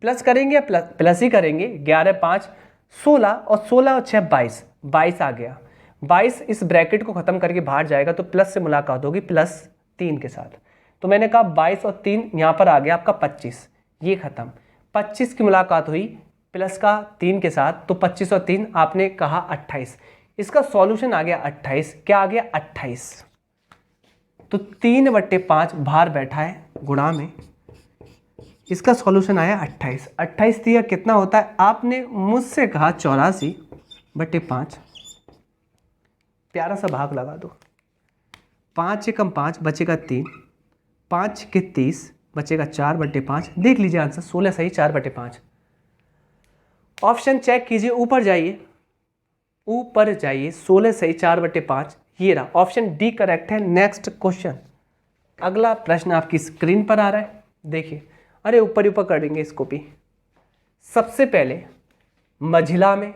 प्लस करेंगे, प्लस ही करेंगे। 11 5 16, और 16 और 6 22, 22 आ गया। 22 इस ब्रैकेट को खत्म करके बाहर जाएगा तो प्लस से मुलाकात होगी +3 के साथ, तो मैंने कहा 22 और 3 यहाँ पर आ गया आपका 25, ये खत्म। 25 की मुलाकात हुई प्लस का 3 के साथ, तो 25 और 3 आपने कहा 28। इसका सॉल्यूशन आ गया 28। क्या आ गया, 28। तो 3/5 बाहर बैठा है गुणा में, इसका सॉल्यूशन आया 28। 28 दिया कितना होता है, आपने मुझसे कहा 84/5, प्यारा सा भाग लगा दो। 5 से कम 5 बचेगा 3, 5 के 30 बचेगा 4/5। देख लीजिए आंसर 16 सही, 4/5। ऑप्शन चेक कीजिए, ऊपर जाइए, ऊपर जाइए, 16 सही, 4/5, ये रहा ऑप्शन डी करेक्ट है। नेक्स्ट क्वेश्चन, अगला प्रश्न आपकी स्क्रीन पर आ रहा है, देखिए, अरे ऊपर ही ऊपर करेंगे इसको भी। सबसे पहले मझिला में,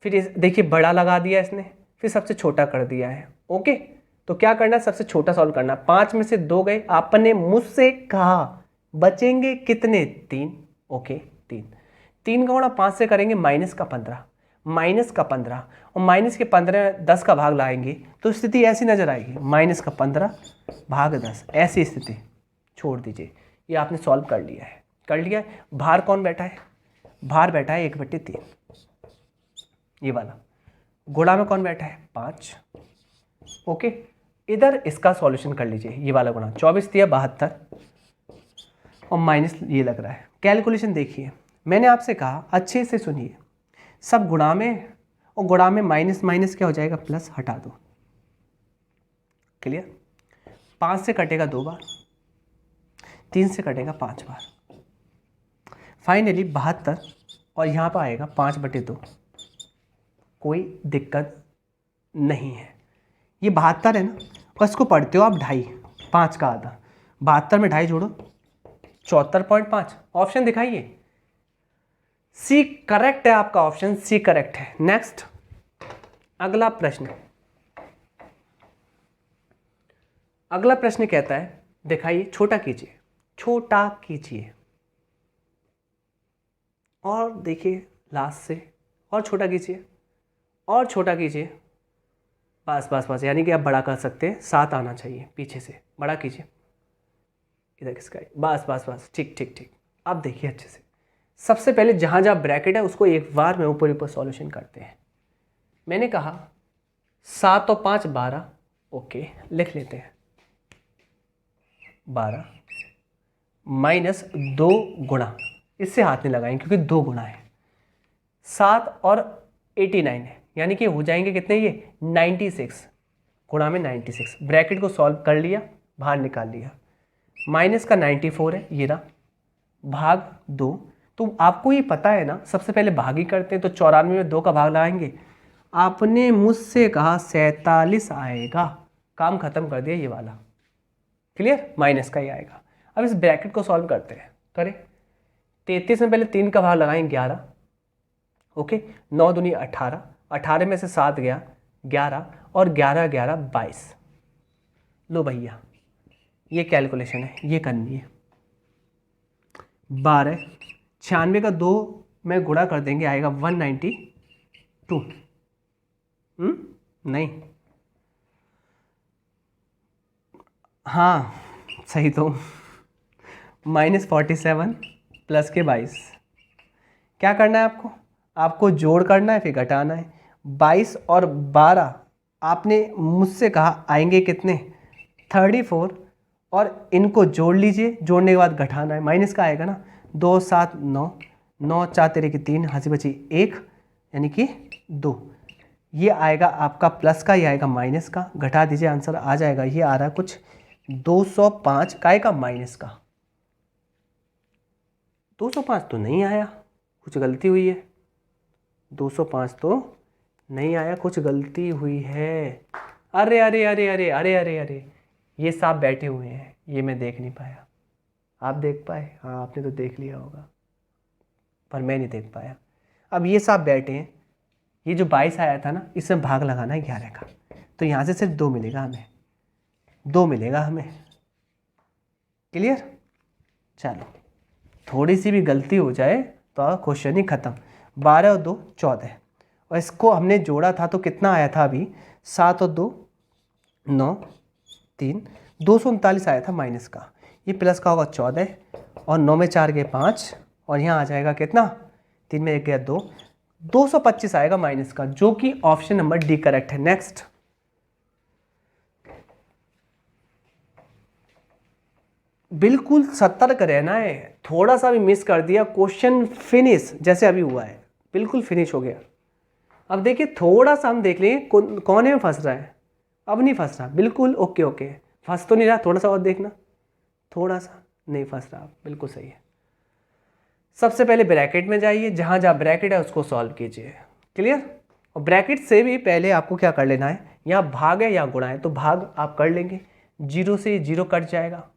फिर देखिए बड़ा लगा दिया इसने, फिर सबसे छोटा कर दिया है, ओके। तो क्या करना है, सबसे छोटा सॉल्व करना। 5 में से 2 गए, आपने मुझसे कहा बचेंगे कितने, 3, ओके 3। 3 का गुणा 5 से करेंगे, माइनस का 15, माइनस का 15, और माइनस के 15 में 10 का भाग लाएंगे तो स्थिति ऐसी नजर आएगी, माइनस का 15 भाग 10, ऐसी स्थिति। छोड़ दीजिए, ये आपने सॉल्व कर लिया है, कर लिया है। बाहर कौन बैठा है, बाहर बैठा है 1/3, ये वाला। गुणा में कौन बैठा है, 5, ओके। इधर इसका सॉल्यूशन कर लीजिए, ये वाला गुणा, 24 दिया 72, और माइनस ये लग रहा है। कैलकुलेशन देखिए, मैंने आपसे कहा अच्छे से सुनिए, सब गुणा में, और गुणा में माइनस माइनस क्या हो जाएगा, प्लस, हटा दो, क्लियर। 5 से कटेगा 2 बार, 3 से कटेगा 5 बार, फाइनली 72, और यहाँ पर आएगा 5/2। कोई दिक्कत नहीं है, ये 72 है ना, और इसको पढ़ते हो आप 2.5, 5 का आधा, 72 में 2.5 जोड़ो, 74.5। ऑप्शन दिखाइए, सी करेक्ट है, आपका ऑप्शन सी करेक्ट है। नेक्स्ट, अगला प्रश्न, अगला प्रश्न कहता है, दिखाइए, छोटा कीजिए, छोटा कीजिए, और देखिए लास्ट से, और छोटा कीजिए, और छोटा कीजिए, बस बस बस, यानी कि आप बड़ा कर सकते हैं, 7 आना चाहिए पीछे से, बड़ा कीजिए, इधर किसका, बस बस बस, ठीक ठीक ठीक। अब देखिए अच्छे से, सबसे पहले जहाँ जहाँ ब्रैकेट है उसको एक बार में ऊपर ऊपर सॉल्यूशन करते हैं, मैंने कहा 7 और 5 12, ओके लिख लेते हैं 12 माइनस 2 गुणा, इससे हाथ नहीं लगाएंगे क्योंकि 2 गुणा है, 7 और 89 है, यानी कि हो जाएंगे कितने ये 96 गुणा में 96। ब्रैकेट को सॉल्व कर लिया, बाहर निकाल लिया, माइनस का 94 है ये रहा, भाग 2। तो आपको ये पता है ना, सबसे पहले भाग ही करते हैं, तो 94 में 2 का भाग लगाएंगे। आपने मुझसे कहा 47 आएगा, काम खत्म कर दिया ये वाला, क्लियर, माइनस का ही आएगा। अब इस ब्रैकेट को सॉल्व करते हैं, करें। 33 में पहले 3 का भाग लगाएंगे 11, ओके, 9 दूनी 18, 18 में से 7 गया 11, और 11 11 22। लो भैया ये कैलकुलेशन है, ये करनी है। 12 96 का 2 में गुणा कर देंगे, आएगा 192। नहीं, हाँ सही, तो -47 प्लस के 22। क्या करना है आपको, आपको जोड़ करना है फिर घटाना है। 22 और 12 आपने मुझसे कहा आएंगे कितने 34, और इनको जोड़ लीजिए, जोड़ने के बाद घटाना है, माइनस का आएगा ना, 2 7 9, 9 4 तेरे की 3, हंसी बची 1, यानी कि 2। ये आएगा आपका प्लस का, ये आएगा माइनस का, घटा दीजिए, आंसर आ जाएगा, ये आ रहा है कुछ 205 काय का माइनस का। 205 तो नहीं आया, कुछ गलती हुई है, 205 तो नहीं आया, कुछ गलती हुई है। अरे अरे अरे अरे अरे अरे अरे, ये साहब बैठे हुए हैं, ये मैं देख नहीं पाया, आप देख पाए? हाँ आपने तो देख लिया होगा, पर मैं नहीं देख पाया। अब ये साहब बैठे हैं, ये जो 22 आया था ना, इसमें भाग लगाना है 11 का, तो यहाँ से सिर्फ 2 मिलेगा हमें, 2 मिलेगा हमें, क्लियर। चलो थोड़ी सी भी गलती हो जाए तो क्वेश्चन ही ख़त्म। 12 और 2 14, और इसको हमने जोड़ा था तो कितना आया था अभी, 7 और 2 9 3, 239 आया था माइनस का, ये प्लस का होगा 14, और 9 में 4 गए 5, और यहाँ आ जाएगा कितना, 3 में 1 गया 2, 225 आएगा माइनस का, जो कि ऑप्शन नंबर डी करेक्ट है। नेक्स्ट, बिल्कुल सतर्क रहना है, थोड़ा सा भी मिस कर दिया क्वेश्चन फिनिश, जैसे अभी हुआ है बिल्कुल फिनिश हो गया। अब देखिए थोड़ा सा हम देख लें कौन में फंस रहा है, अब नहीं फंस रहा, बिल्कुल ओके ओके, फंस तो नहीं रहा, थोड़ा सा और देखना, थोड़ा सा नहीं फंस रहा, बिल्कुल सही है। सबसे पहले ब्रैकेट में जाइए, जहाँ जहाँ ब्रैकेट है उसको सॉल्व कीजिए, क्लियर। और ब्रैकेट से भी पहले आपको क्या कर लेना है, यहाँ भाग है यहाँ गुणा है, तो भाग आप कर लेंगे, 0 से 0 कट जाएगा।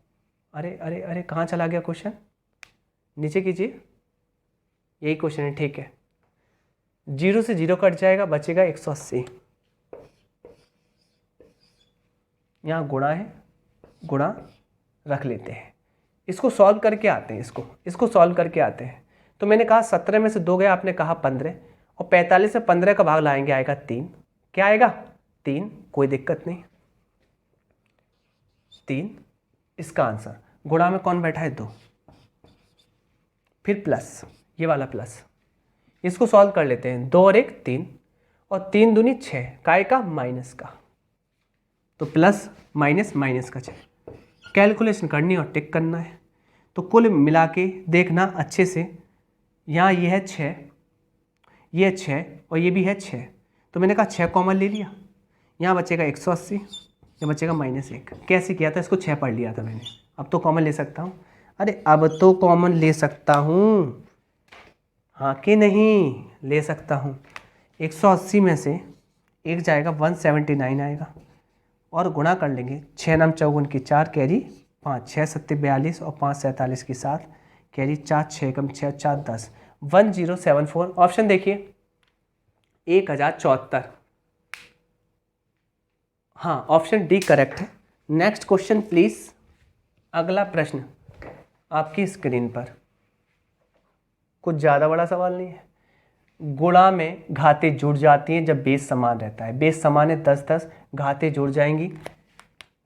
अरे अरे अरे कहाँ चला गया क्वेश्चन, नीचे कीजिए, यही क्वेश्चन है, ठीक है। 0 से 0 कट जाएगा, बचेगा 180, यहाँ गुणा है, गुणा रख लेते हैं, इसको सॉल्व करके आते हैं, इसको सॉल्व करके आते हैं। तो मैंने कहा 17 में से 2 गया, आपने कहा 15, और 45 से 15 का भाग लाएंगे, आएगा 3, क्या आएगा 3, कोई दिक्कत नहीं, 3 इसका आंसर। गुणा में कौन बैठा है 2, फिर प्लस, ये वाला प्लस, इसको सॉल्व कर लेते हैं, 2 और 1 3, और 3 दूनी 6, काय का माइनस का, तो प्लस माइनस माइनस का 6, कैलकुलेशन करनी और टिक करना है। तो कुल मिला के देखना अच्छे से, यहाँ ये है 6, ये है 6, और ये भी है 6, तो मैंने कहा 6 कॉमन ले लिया, यहाँ बचेगा 180, ये बचेगा -1। कैसे किया था, इसको 6 पढ़ लिया था मैंने, अब तो कॉमन ले सकता हूँ, अरे अब तो कॉमन ले सकता हूँ, हाँ कि नहीं, ले सकता हूँ। 180 में से 1 जाएगा, 179 आएगा, और गुणा कर लेंगे, 6 नाम 54 की 4, कैरी 5, 6 7 42, और 5 47 की 7, कैरी 4, 6 कम 6 4 10, 1074। ऑप्शन देखिए 1074, हाँ ऑप्शन डी करेक्ट है। नेक्स्ट क्वेश्चन प्लीज, अगला प्रश्न आपकी स्क्रीन पर, कुछ ज़्यादा बड़ा सवाल नहीं है। गुणा में घातें जुड़ जाती हैं जब बेस समान रहता है, बेस समान है 10 10, घातें जुड़ जाएंगी,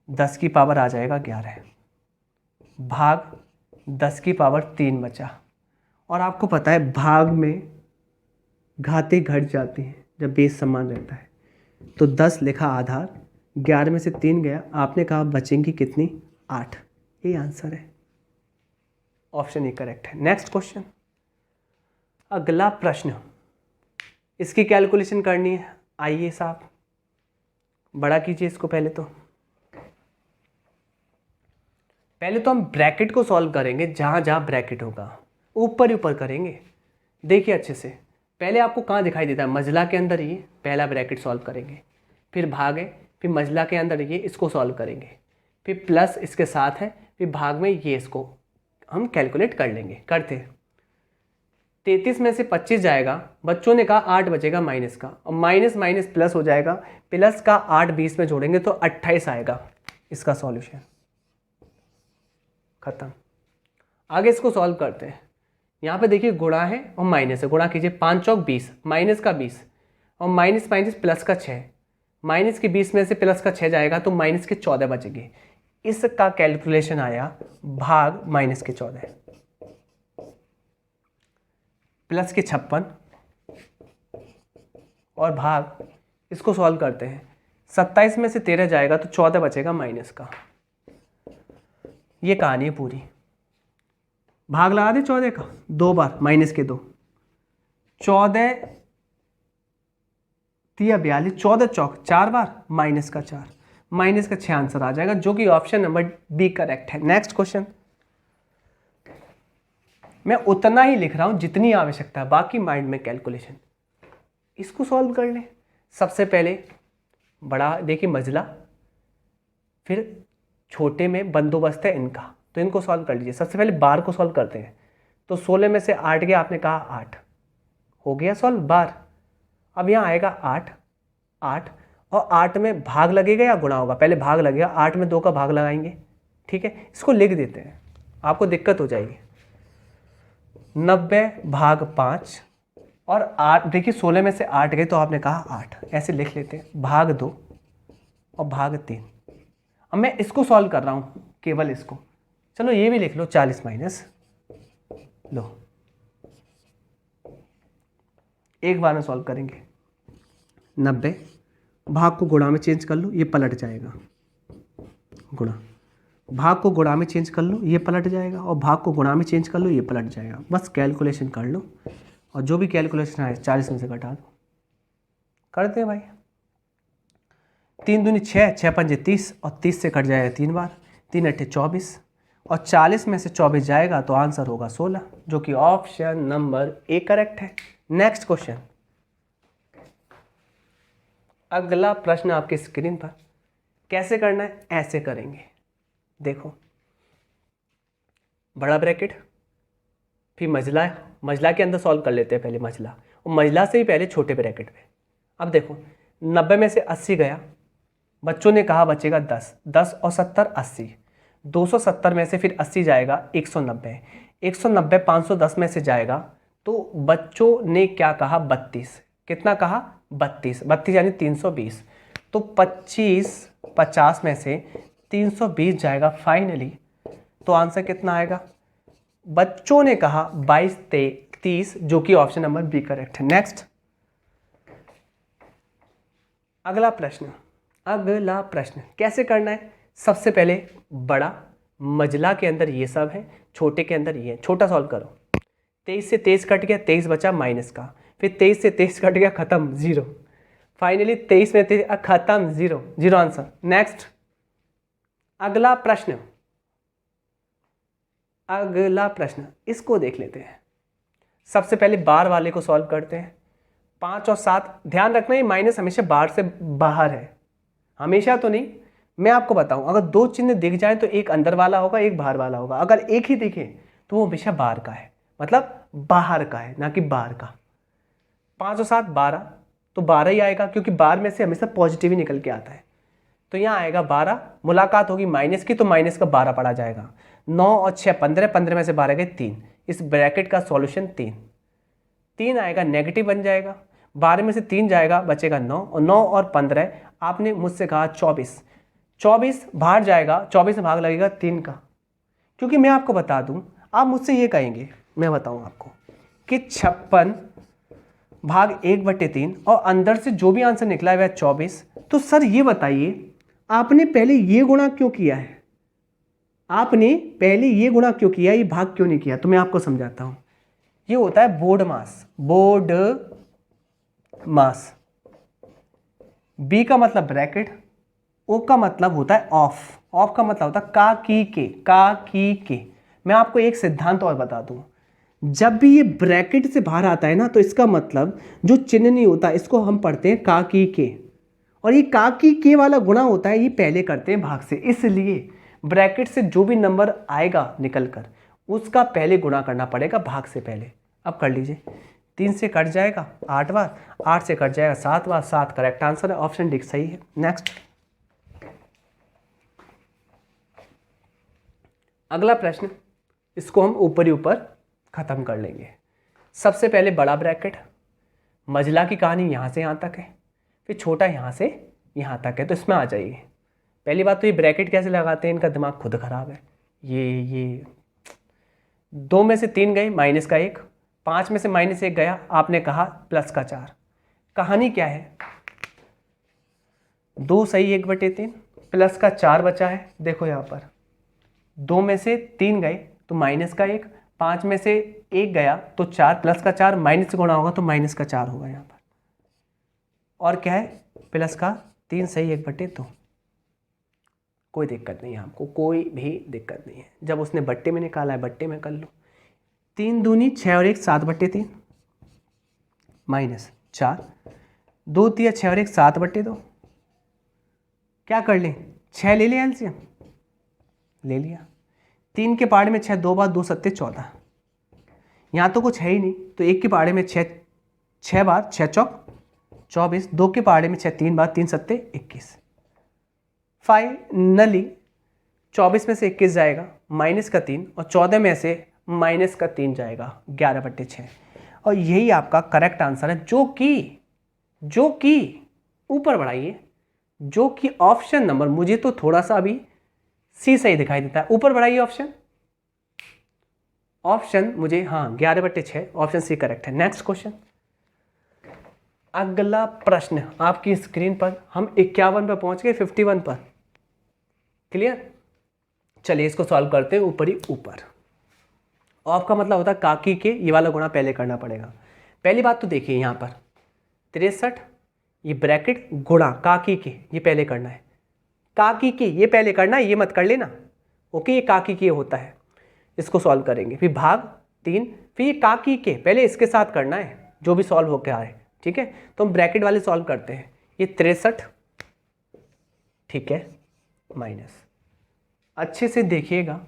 10 की पावर आ जाएगा 11, भाग 10 की पावर 3 बचा। और आपको पता है भाग में घातें घट जाती हैं, जब बेस समान रहता है। तो 10 लिखा आधार, 11 में से 3 गया, आपने कहा बचेंगी कितनी, 8। ये आंसर है, ऑप्शन ए करेक्ट है। नेक्स्ट क्वेश्चन, अगला प्रश्न, इसकी कैलकुलेशन करनी है। आइए साहब, बड़ा कीजिए इसको। पहले तो हम ब्रैकेट को सॉल्व करेंगे, जहाँ जहाँ ब्रैकेट होगा ऊपर ही ऊपर करेंगे। देखिए अच्छे से, पहले आपको कहाँ दिखाई देता है, मजला के अंदर ये पहला ब्रैकेट सॉल्व करेंगे, फिर भाग है, फिर मजला के अंदर ये इसको सॉल्व करेंगे, फिर प्लस इसके साथ है, फिर भाग में ये इसको हम कैलकुलेट कर लेंगे। करते 33 में से 25 जाएगा, बच्चों ने कहा 8 बचेगा माइनस का, और माइनस माइनस प्लस हो जाएगा, प्लस का 8 20 में जोड़ेंगे तो 28 आएगा इसका सॉल्यूशन। खत्म। आगे इसको सॉल्व करते हैं। यहाँ पे देखिए गुणा है और माइनस है, गुणा कीजिए, 5 चौक 20, माइनस का 20 और माइनस माइनस प्लस का 6, माइनस के 20 में से प्लस का 6 जाएगा तो माइनस के 14 बचेंगे। इसका कैलकुलेशन आया भाग माइनस के 14 प्लस के 56 और भाग, इसको सॉल्व करते हैं। 27 में से 13 जाएगा तो 14 बचेगा माइनस का। ये कहानी है पूरी। भाग लगा दे 14 का 2 बार, माइनस के 2, 14 तिया 42, 14 चौक 4 बार, माइनस का 4, माइनस का 6 आंसर आ जाएगा, जो कि ऑप्शन नंबर बी करेक्ट है। नेक्स्ट क्वेश्चन, मैं उतना ही लिख रहा हूं जितनी आवश्यकता है, बाकी माइंड में कैलकुलेशन। इसको सॉल्व कर लें। सबसे पहले बड़ा देखिए मजला, फिर छोटे में बंदोबस्त है इनका, तो इनको सॉल्व कर लीजिए। सबसे पहले बार को सॉल्व करते हैं। तो 16 में से 8 गया, आपने कहा 8 हो गया सॉल्व बार। अब यहाँ आएगा 8 8 और 8 में भाग लगेगा या गुणा होगा, पहले भाग लगेगा, 8 में 2 का भाग लगाएंगे। ठीक है, इसको लिख देते हैं, आपको दिक्कत हो जाएगी। 90 भाग 5 और 8, देखिए 16 में से 8 गए तो आपने कहा 8, ऐसे लिख लेते हैं, भाग 2 और भाग 3। अब मैं इसको सॉल्व कर रहा हूँ, केवल इसको, चलो ये भी लिख लो, 40 माइनस लो, एक बार में सॉल्व करेंगे। 90 भाग को गुणा में चेंज कर लो, ये पलट जाएगा, गुणा, भाग को गुणा में चेंज कर लो, ये पलट जाएगा, और भाग को गुणा में चेंज कर लो, ये पलट जाएगा। बस कैलकुलेशन कर लो, और जो भी कैलकुलेशन आए 40 में से घटा दो। करते हैं भाई, 3 दूनी 6, 6 पंजे 30 और 30 से कट जाएगा 3 बार, 3 अट्ठे 24 और 40 में से 24 जाएगा तो आंसर होगा 16, जो कि ऑप्शन नंबर ए करेक्ट है। नेक्स्ट क्वेश्चन, अगला प्रश्न आपकी स्क्रीन पर। कैसे करना है, ऐसे करेंगे। देखो, बड़ा ब्रैकेट, फिर मजला, मजला के अंदर सॉल्व कर लेते हैं पहले मजला, और मजला से ही पहले छोटे ब्रैकेट में। अब देखो 90 में से 80 गया, बच्चों ने कहा बचेगा 10, 10 और 70 80, 270 में से फिर 80 जाएगा 190, 190 510 में से जाएगा तो बच्चों ने क्या कहा 32, कितना कहा 32, 32 यानी 320, तो 25 50 में से 320 जाएगा फाइनली, तो आंसर कितना आएगा, बच्चों ने कहा 22 30, जो कि ऑप्शन नंबर बी करेक्ट है। नेक्स्ट अगला प्रश्न, अगला प्रश्न कैसे करना है। सबसे पहले बड़ा मजला के अंदर ये सब है, छोटे के अंदर ये है, छोटा सॉल्व करो। 23 से 23 कट गया, 23 बचा माइनस का, फिर 23 से 23 कट गया, खत्म 0, फाइनली 23 में 23 खत्म 0, 0 आंसर। नेक्स्ट अगला प्रश्न, अगला प्रश्न इसको देख लेते हैं। सबसे पहले बार वाले को सॉल्व करते हैं। 5 और 7, ध्यान रखना ये माइनस हमेशा बार से बाहर है, हमेशा तो नहीं। मैं आपको बताऊं, अगर 2 चिन्ह दिख जाए तो एक अंदर वाला होगा, एक बाहर वाला होगा। अगर एक ही दिखे तो वो हमेशा बाहर का है, मतलब बाहर का है, ना कि बाहर का। 5 और 7 12, तो 12 ही आएगा, क्योंकि बाहर में से हमेशा पॉजिटिव ही निकल के आता है। तो यहाँ आएगा 12, मुलाकात होगी माइनस की, तो माइनस का 12 पड़ा जाएगा। 9 और 6 15, 15 में से 12 गए 3, इस ब्रैकेट का सॉल्यूशन 3 आएगा, नेगेटिव बन जाएगा। 12 में से 3 जाएगा, बचेगा 9, और 9 और 15 आपने मुझसे कहा 24, 24 बाहर जाएगा, 24 में भाग लगेगा 3 का। क्योंकि मैं आपको बता दूं, आप मुझसे ये कहेंगे, मैं बताऊं आपको कि 56 भाग 1/3 और अंदर से जो भी आंसर निकला है वह 24। तो सर ये बताइए आपने पहले ये गुणा क्यों किया है, आपने पहले ये गुणा क्यों किया, ये भाग क्यों नहीं किया? तो मैं आपको समझाता हूं। ये होता है बोर्ड मास, बोर्ड मास। बी का मतलब ब्रैकेट, ओ का मतलब होता है ऑफ, ऑफ का मतलब होता है का की के। मैं आपको एक सिद्धांत और बता दूं, जब भी ये ब्रैकेट से बाहर आता है ना तो इसका मतलब जो चिन्ह नहीं होता इसको हम पढ़ते हैं का की के, और ये का की के वाला गुणा होता है ये पहले करते हैं भाग से। इसलिए ब्रैकेट से जो भी नंबर आएगा निकल कर उसका पहले गुणा करना पड़ेगा भाग से पहले। अब कर लीजिए, 3 से कट जाएगा 8 बार, 8 से कट जाएगा 7 बार, 7 करेक्ट आंसर है, ऑप्शन डी सही है। नेक्स्ट अगला प्रश्न, इसको हम ऊपर ही ऊपर खत्म कर लेंगे। सबसे पहले बड़ा ब्रैकेट, मजला की कहानी यहाँ से यहाँ तक है, फिर छोटा यहाँ से यहाँ तक है, तो इसमें आ जाइए। पहली बात तो ये ब्रैकेट कैसे लगाते हैं, इनका दिमाग खुद खराब है। ये 2 में से 3 गए माइनस का 1, 5 में से -1 गया, आपने कहा प्लस का 4। कहानी क्या है, 2 सही 1/3, प्लस का 4 बचा है। देखो यहाँ पर 2 में से 3 गए तो माइनस का 1, 5 में से 1 गया तो 4, प्लस का 4 माइनस से गुणा होगा तो माइनस का 4 होगा यहाँ पर। और क्या है, प्लस का 3 सही 1/2। कोई दिक्कत नहीं है आपको, कोई भी दिक्कत नहीं है। जब उसने बट्टे में निकाला है बट्टे में कर लो। 3 दूनी 6 और 1 7/3 माइनस 4, 2 3 6 और 1 7/2। क्या कर लें, 6 ले लिया एलसीएम, ले लिया। 3 के पहाड़े में 6, 2 बार 2 सत्ते 14। यहाँ तो कुछ है ही नहीं तो 1 के पहाड़े में 6, 6 बार 6 चौक 24, 2 के पहाड़े में 6 3 बार 3 सत्ते 21। फाइनली 24 में से 21 जाएगा माइनस का 3, और 14 में से माइनस का 3 जाएगा 11/6। और यही आपका करेक्ट आंसर है, जो कि ऊपर बढ़ाइए, जो कि ऑप्शन नंबर, मुझे तो थोड़ा सा अभी सी सही दिखाई देता है, ऊपर बढ़ाइए ऑप्शन मुझे, हाँ 11/6 ऑप्शन सी करेक्ट है। नेक्स्ट क्वेश्चन, अगला प्रश्न आपकी स्क्रीन पर, हम 51 पर पहुंच गए 51 पर, क्लियर। चलिए इसको सॉल्व करते हैं ऊपर ही ऊपर। ऑफ का मतलब होता है काकी के, ये वाला गुणा पहले करना पड़ेगा। पहली बात तो देखिए यहाँ पर 63, ये ब्रैकेट गुणा काकी के, ये पहले करना है, काकी के ये पहले करना है, ये मत कर लेना। ओके, ये काकी के होता है, इसको सॉल्व करेंगे, फिर भाग 3, फिर ये काकी के पहले इसके साथ करना है जो भी सॉल्व होकर आए, ठीक है। तो हम ब्रैकेट वाले सॉल्व करते हैं। ये 63, ठीक है, माइनस, अच्छे से देखिएगा,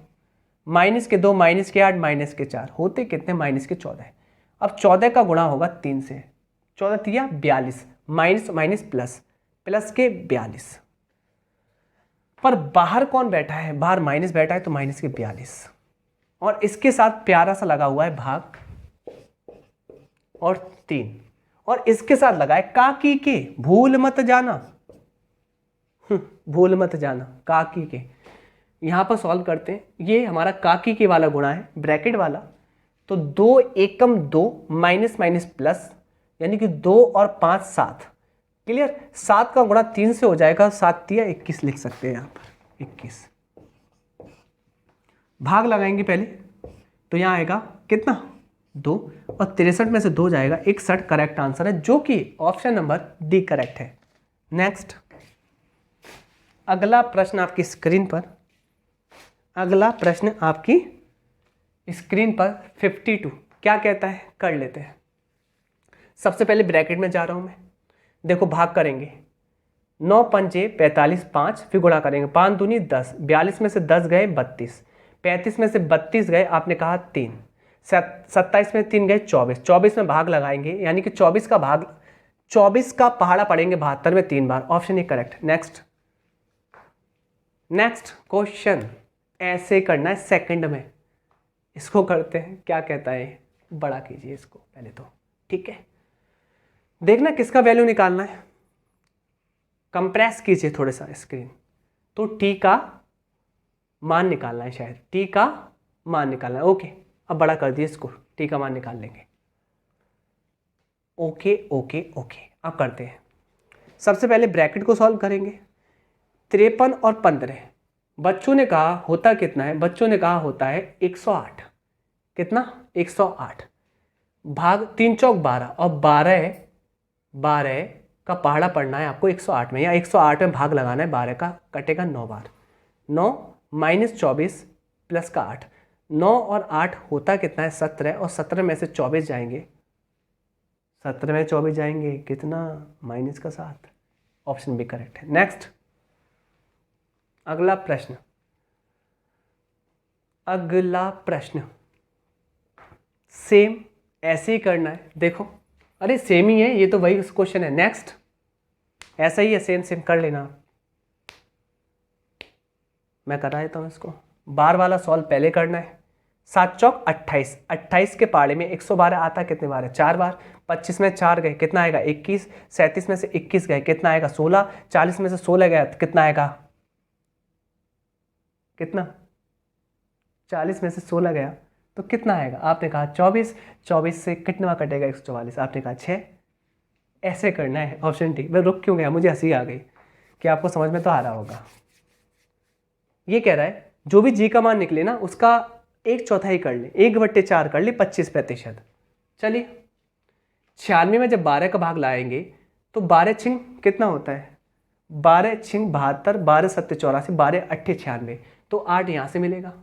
माइनस के 2 माइनस के 8 माइनस के 4 होते कितने, माइनस के 14। अब 14 का गुणा होगा 3 से, 14 तिया 42, माइनस माइनस प्लस, प्लस के 42। पर बाहर कौन बैठा है, बाहर माइनस बैठा है तो माइनस के 42, और इसके साथ प्यारा सा लगा हुआ है भाग और 3, और इसके साथ लगा है काकी के, भूल मत जाना, भूल मत जाना काकी के। यहां पर सॉल्व करते हैं, ये हमारा काकी के वाला गुणा है ब्रैकेट वाला, तो 2 एकम 2 माइनस माइनस प्लस, यानी कि 2 और 5 7, क्लियर। 7 का गुणा 3 से हो जाएगा, 7 तिया 21 लिख सकते हैं यहाँ पर 21। भाग लगाएंगे पहले, तो यहाँ आएगा कितना 2, और 63 में से 2 जाएगा 61, करेक्ट आंसर है, जो कि ऑप्शन नंबर डी करेक्ट है। नेक्स्ट अगला प्रश्न आपकी स्क्रीन पर, अगला प्रश्न आपकी स्क्रीन पर 52 क्या कहता है, कर लेते हैं। सबसे पहले ब्रैकेट में जा रहा हूं मैं, देखो भाग करेंगे, 9 पंजे 45 5, फिर गुणा करेंगे, 5 दूनी 10, 42 में से 10 गए 32, 35 में से 32 गए, आपने कहा 3, 27 में 3 गए 24, 24 में भाग लगाएंगे, यानी कि 24 का भाग, 24 का पहाड़ा पड़ेंगे 72 में 3 बार, ऑप्शन ही करेक्ट। नेक्स्ट क्वेश्चन ऐसे करना है सेकंड में, इसको करते हैं, क्या कहता है, बड़ा कीजिए इसको पहले तो, ठीक है। देखना किसका वैल्यू निकालना है, कंप्रेस कीजिए थोड़ा सा स्क्रीन, तो टी का मान निकालना है, शायद टी का मान निकालना है। ओके, अब बड़ा कर दिए इसको, टी का मान निकाल लेंगे। ओके ओके ओके, अब करते हैं। सबसे पहले ब्रैकेट को सॉल्व करेंगे। 53 और 15 बच्चों ने कहा होता कितना है, बच्चों ने कहा होता है 108। कितना? 108 भाग 3 चौक 12 और 12 का पहाड़ा पढ़ना है आपको 108 में, या 108 में भाग लगाना है 12 का, कटेगा 9 बार। 9 माइनस 24 प्लस का 8, 9 और 8 होता कितना है 17, और 17 में से 24 जाएंगे, 17 में 24 जाएंगे कितना? माइनस का 7। ऑप्शन बी करेक्ट है। नेक्स्ट अगला प्रश्न, अगला प्रश्न सेम ऐसे ही करना है। देखो अरे सेम ही है, ये तो वही क्वेश्चन है। नेक्स्ट ऐसा ही है, सेम सेम कर लेना। मैं करा देता हूँ इसको। बार वाला सॉल्व पहले करना है। 7 चौक 28, 28 के पहाड़े में 112 आता कितने बार है? 4 बार। 25 में 4 गए कितना आएगा? 21। 37 में से 21 गए कितना आएगा? 16। 40 में से 16 गया तो कितना आएगा? कितना? 40 में से 16 गया तो कितना आएगा? आपने कहा 24। 24 से कितना कटेगा? 144। आपने कहा 6। ऐसे करना है। Option D. मैं रुक क्यों गया? मुझे हंसी आ गई कि आपको समझ में तो आ रहा होगा। ये कह रहा है जो भी जी का मान निकले ना उसका 1/4 कर ले, 1/4 कर ले, 25%। चलिए 96 में जब 12 का भाग लाएंगे तो 12 छिंग कितना होता है? 12 छिंग 72, 12 सत्ते 84, 12 अट्ठे 96, तो 8 यहाँ से मिलेगा।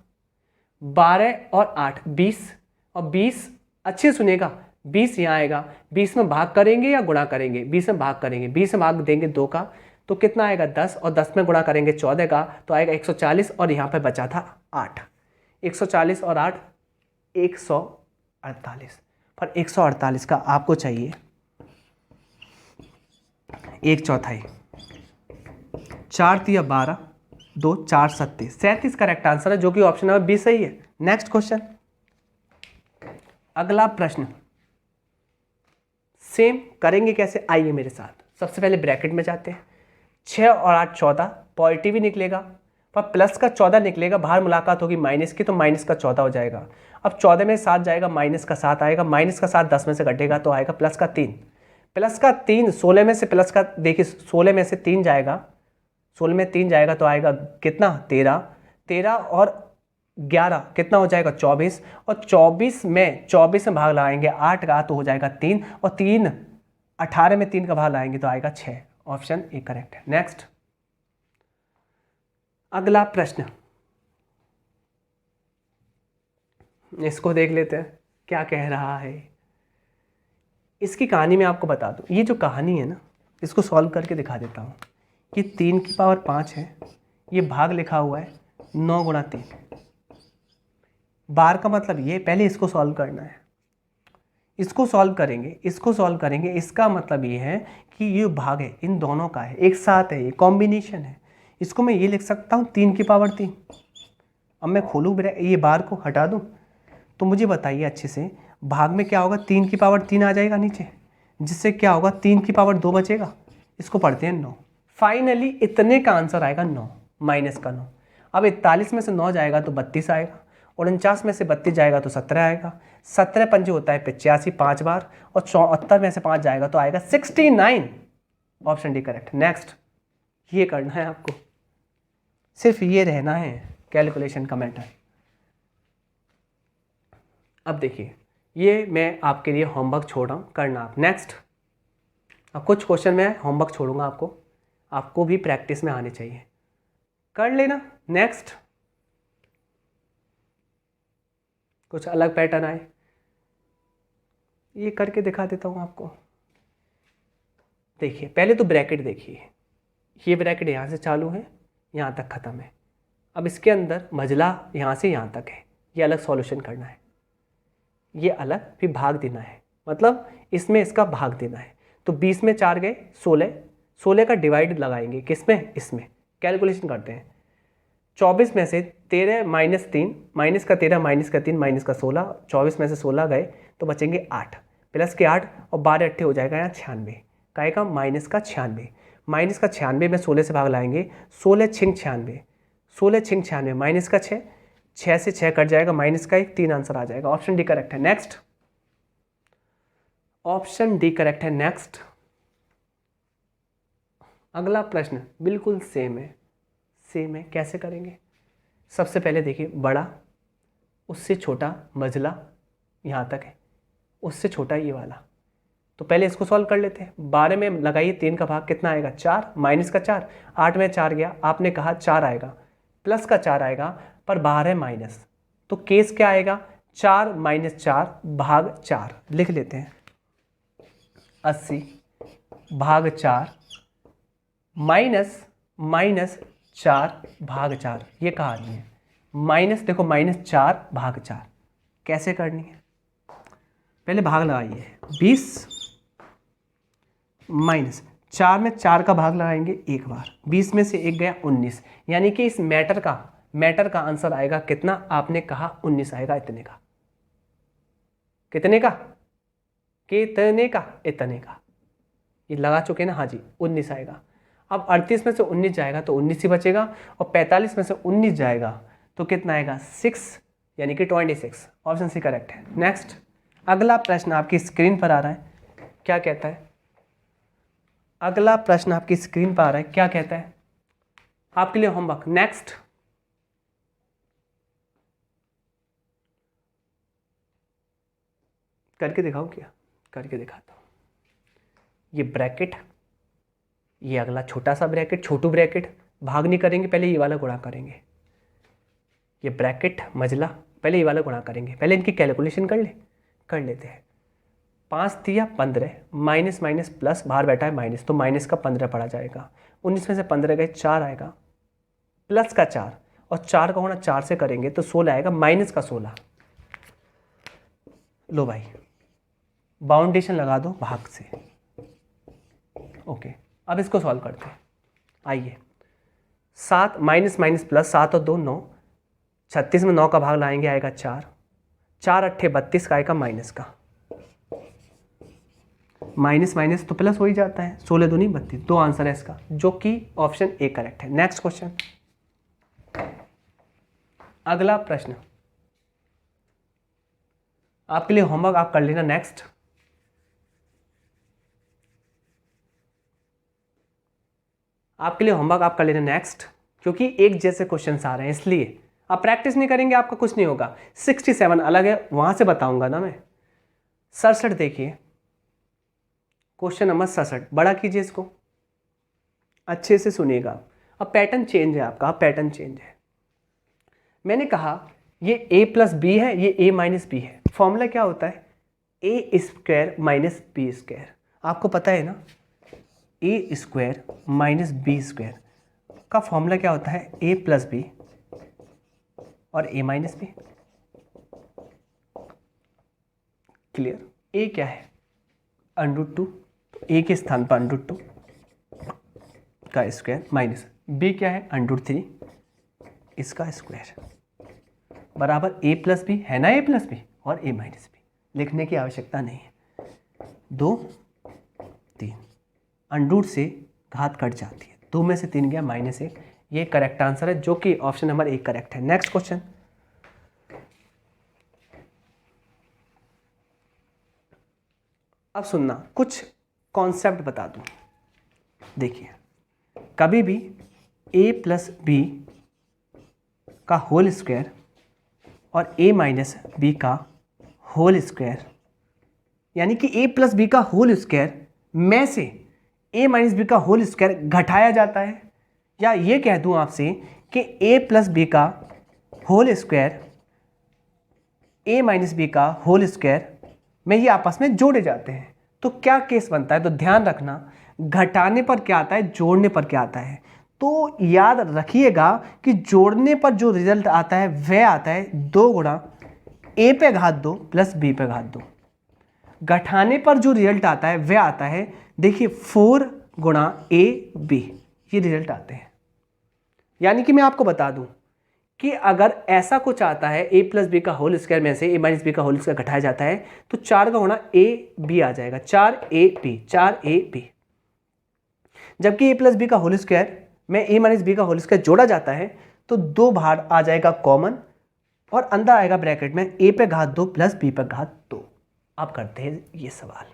12 और 8 20, और 20 अच्छे सुनेगा, 20 यहाँ आएगा। 20 में भाग करेंगे या गुणा करेंगे? 20 में भाग करेंगे। 20 में भाग देंगे 2 का तो कितना आएगा? 10, और 10 में गुणा करेंगे 14 का तो आएगा 140, और यहाँ पे बचा था 8। 140 और 8 148, पर 148 का आपको चाहिए 1/4। 4 तिया 12, 2 4 37, 37 करेक्ट आंसर है, जो कि ऑप्शन नंबर बी सही है। नेक्स्ट क्वेश्चन, अगला प्रश्न सेम करेंगे। कैसे? आइए मेरे साथ। सबसे पहले ब्रैकेट में जाते हैं। 6 और 8 14, पॉजिटिव ही निकलेगा, पर प्लस का 14 निकलेगा, बाहर मुलाकात होगी माइनस की तो माइनस का 14 हो जाएगा। अब 14 में 7 जाएगा, माइनस का 7 आएगा, माइनस का 7 10 में से घटेगा तो आएगा प्लस का 3। प्लस का 3 16 में से प्लस का, देखिए 16 में से 3 जाएगा, 16 में 3 जाएगा तो आएगा कितना? 13। 13 और 11 कितना हो जाएगा? 24, और 24 में भाग लगाएंगे 8 का तो हो जाएगा 3, और 3 18 में 3 का भाग लाएंगे तो आएगा 6। ऑप्शन ए करेक्ट है। नेक्स्ट अगला प्रश्न, इसको देख लेते हैं क्या कह रहा है। इसकी कहानी मैं आपको बता दूं। ये जो कहानी है ना, इसको सॉल्व करके दिखा देता हूँ। कि 3 की पावर 5 है, ये भाग लिखा हुआ है 9 गुणा 3। बार का मतलब ये, पहले इसको सॉल्व करना है। इसको सॉल्व करेंगे, इसको सॉल्व करेंगे, इसका मतलब ये है कि ये भाग है इन दोनों का है, एक साथ है, ये कॉम्बिनेशन है। इसको मैं ये लिख सकता हूँ 3 की पावर 3। अब मैं खोलूँ ये बार को हटा दूँ तो मुझे बताइए अच्छे से, भाग में क्या होगा? 3 की पावर 3 आ जाएगा नीचे, जिससे क्या होगा? 3 की पावर 2 बचेगा। इसको पढ़ते हैं 9। फाइनली इतने का आंसर आएगा 9 माइनस का 9। अब 41 में से 9 जाएगा तो 32 आएगा, 49 में से 32 जाएगा तो 17 आएगा। 17 पंजे होता है 85 5 बार, और 74 में से 5 जाएगा तो आएगा 69। Option D correct. नेक्स्ट ये करना है आपको, सिर्फ ये रहना है कैलकुलेशन का मैटर। अब देखिए ये मैं आपके लिए होमवर्क छोड़ रहा हूँ, करना आप। नेक्स्ट अब कुछ क्वेश्चन मैं होमवर्क छोड़ूंगा आपको भी प्रैक्टिस में आने चाहिए, कर लेना। नेक्स्ट कुछ अलग पैटर्न आए, ये करके दिखा देता हूँ आपको। देखिए पहले तो ब्रैकेट देखिए, ये ब्रैकेट यहाँ से चालू है, यहाँ तक ख़त्म है। अब इसके अंदर मझला यहाँ से यहाँ तक है, ये अलग सॉल्यूशन करना है, ये अलग, फिर भाग देना है, मतलब इसमें इसका भाग देना है। तो 20 में 4 गए 16, 16 का डिवाइड लगाएंगे किसमें? इसमें। कैलकुलेशन करते हैं। 24 में से 13 माइनस 3, माइनस का 13 माइनस का 3 माइनस का 16, 24 में से 16 गए तो बचेंगे 8, प्लस के 8 और 12 अट्ठे हो जाएगा यहाँ 96, काय का माइनस का 96। माइनस का 96 में 16 से भाग लाएंगे, 16 छिंग 96, 16 छिंग 96, माइनस का 6, 6 से 6 कट जाएगा, माइनस का 1, 3 आंसर आ जाएगा। ऑप्शन डी करेक्ट है। नेक्स्ट ऑप्शन डी करेक्ट है। नेक्स्ट, अगला प्रश्न बिल्कुल सेम है। कैसे करेंगे? सबसे पहले देखिए, बड़ा, उससे छोटा मजला यहाँ तक है, उससे छोटा ये वाला। तो पहले इसको सॉल्व कर लेते हैं। 12 में लगाइए 3 का भाग, कितना आएगा? 4 माइनस का 4। 8 में 4 गया, आपने कहा 4 आएगा, प्लस का 4 आएगा, पर बाहर है माइनस, तो केस क्या आएगा? 4 माइनस 4 भाग 4 लिख लेते हैं। 80 भाग 4 माइनस 4 भाग 4, ये कहा नहीं है। माइनस देखो, माइनस 4 भाग 4 कैसे करनी है? पहले भाग लगाइए। 20 माइनस 4 में 4 का भाग लगाएंगे एक बार, 20 में से 1 गया 19, यानी कि इस मैटर का आंसर आएगा कितना? आपने कहा 19 आएगा। इतने का, कितने का? कितने का? इतने का। ये लगा चुके ना? हाँ जी, 19 आएगा। अब 38 में से 19 जाएगा तो 19 ही बचेगा, और 45 में से 19 जाएगा तो कितना आएगा? 6, यानी कि 26। ऑप्शन सी करेक्ट है। नेक्स्ट, अगला प्रश्न आपकी स्क्रीन पर आ रहा है, क्या कहता है? अगला प्रश्न आपकी स्क्रीन पर आ रहा है, क्या कहता है? आपके लिए होमवर्क। नेक्स्ट, करके दिखाऊं क्या? करके दिखाता हूं। ये ब्रैकेट, ये अगला छोटा सा ब्रैकेट, छोटू ब्रैकेट, भाग नहीं करेंगे, पहले ये वाला गुणा करेंगे। ये ब्रैकेट मजला, पहले ये वाला गुणा करेंगे। पहले इनकी कैलकुलेशन कर लेते हैं। 5 दिया 15, माइनस माइनस प्लस, बाहर बैठा है माइनस, तो माइनस का 15 पड़ा जाएगा। 19 में से 15 गए, 4 आएगा, प्लस का 4, और 4 का होना 4 से करेंगे तो 16 आएगा, माइनस का 16। लो भाई, बाउंडेशन लगा दो भाग से। ओके, अब इसको सॉल्व करते हैं। आइए, 7 माइनस माइनस प्लस, 7 और 2 9, 36 में 9 का भाग लाएंगे, आएगा 4, 4 अट्ठे 32 का आएगा, माइनस का, माइनस माइनस तो प्लस हो ही जाता है, 16 दूनी 32, 2 आंसर है इसका, जो कि ऑप्शन ए करेक्ट है। नेक्स्ट क्वेश्चन, अगला प्रश्न आपके लिए होमवर्क, आप कर लेना। नेक्स्ट, आपके लिए होमवर्क आप कर लेना नेक्स्ट, क्योंकि एक जैसे क्वेश्चंस आ रहे हैं, इसलिए आप प्रैक्टिस नहीं करेंगे आपका कुछ नहीं होगा। 67 अलग है, वहां से बताऊंगा ना मैं। 67 देखिए, क्वेश्चन नंबर 67, बड़ा कीजिए इसको, अच्छे से सुनिएगा। अब पैटर्न चेंज है आपका, पैटर्न चेंज है। मैंने कहा ये a प्लस बी है, ये a माइनस बी है। फॉर्मूला क्या होता है? a square minus B square. आपको पता है ना, a square minus B square का फॉर्मूला क्या होता है? a प्लस बी और a minus B. Clear? a क्या है? √2, a के स्थान पर √2 का स्क्वायर, माइनस b क्या है? √3 इसका स्क्वायर, बराबर a प्लस बी है ना, a प्लस बी और a माइनस बी। लिखने की आवश्यकता नहीं है। 2 3, √2 से घात कट जाती है, 2 में से 3 गया, -1। ये करेक्ट आंसर है, जो कि ऑप्शन नंबर 1 करेक्ट है। नेक्स्ट क्वेश्चन, अब सुनना, कुछ कॉन्सेप्ट बता दूं। देखिए, कभी भी a प्लस बी का होल स्क्वायर और a माइनस बी का होल स्क्वायर, यानी कि a प्लस बी का होल स्क्वायर में से a माइनस बी का होल स्क्वायर घटाया जाता है, या ये कह दूं आपसे कि a प्लस बी का whole square a minus B का होल स्क्वायर में ये आपस में जोड़े जाते हैं। तो क्या केस बनता है? तो ध्यान रखना, घटाने पर क्या आता है, जोड़ने पर क्या आता है। तो याद रखिएगा कि जोड़ने पर जो रिजल्ट आता है वह आता है 2 गुणा a पे घात 2 प्लस b पे घात 2। घटाने पर जो रिजल्ट आता है वह आता है, देखिए 4 गुणा a b, ये रिजल्ट आते हैं। यानी कि मैं आपको बता दूं कि अगर ऐसा कुछ आता है a प्लस बी का होल स्क्वायर में से a माइनस बी का होल स्क्वायर घटाया जाता है, तो 4 का गुणा a b आ जाएगा, 4ab। जबकि a प्लस बी का होल स्क्वायर में a माइनस बी का होल स्क्वायर जोड़ा जाता है तो 2 बाहर आ जाएगा कॉमन, और अंदर आएगा ब्रैकेट में a पे घात 2 प्लस b पे घात 2। अब करते हैं ये सवाल।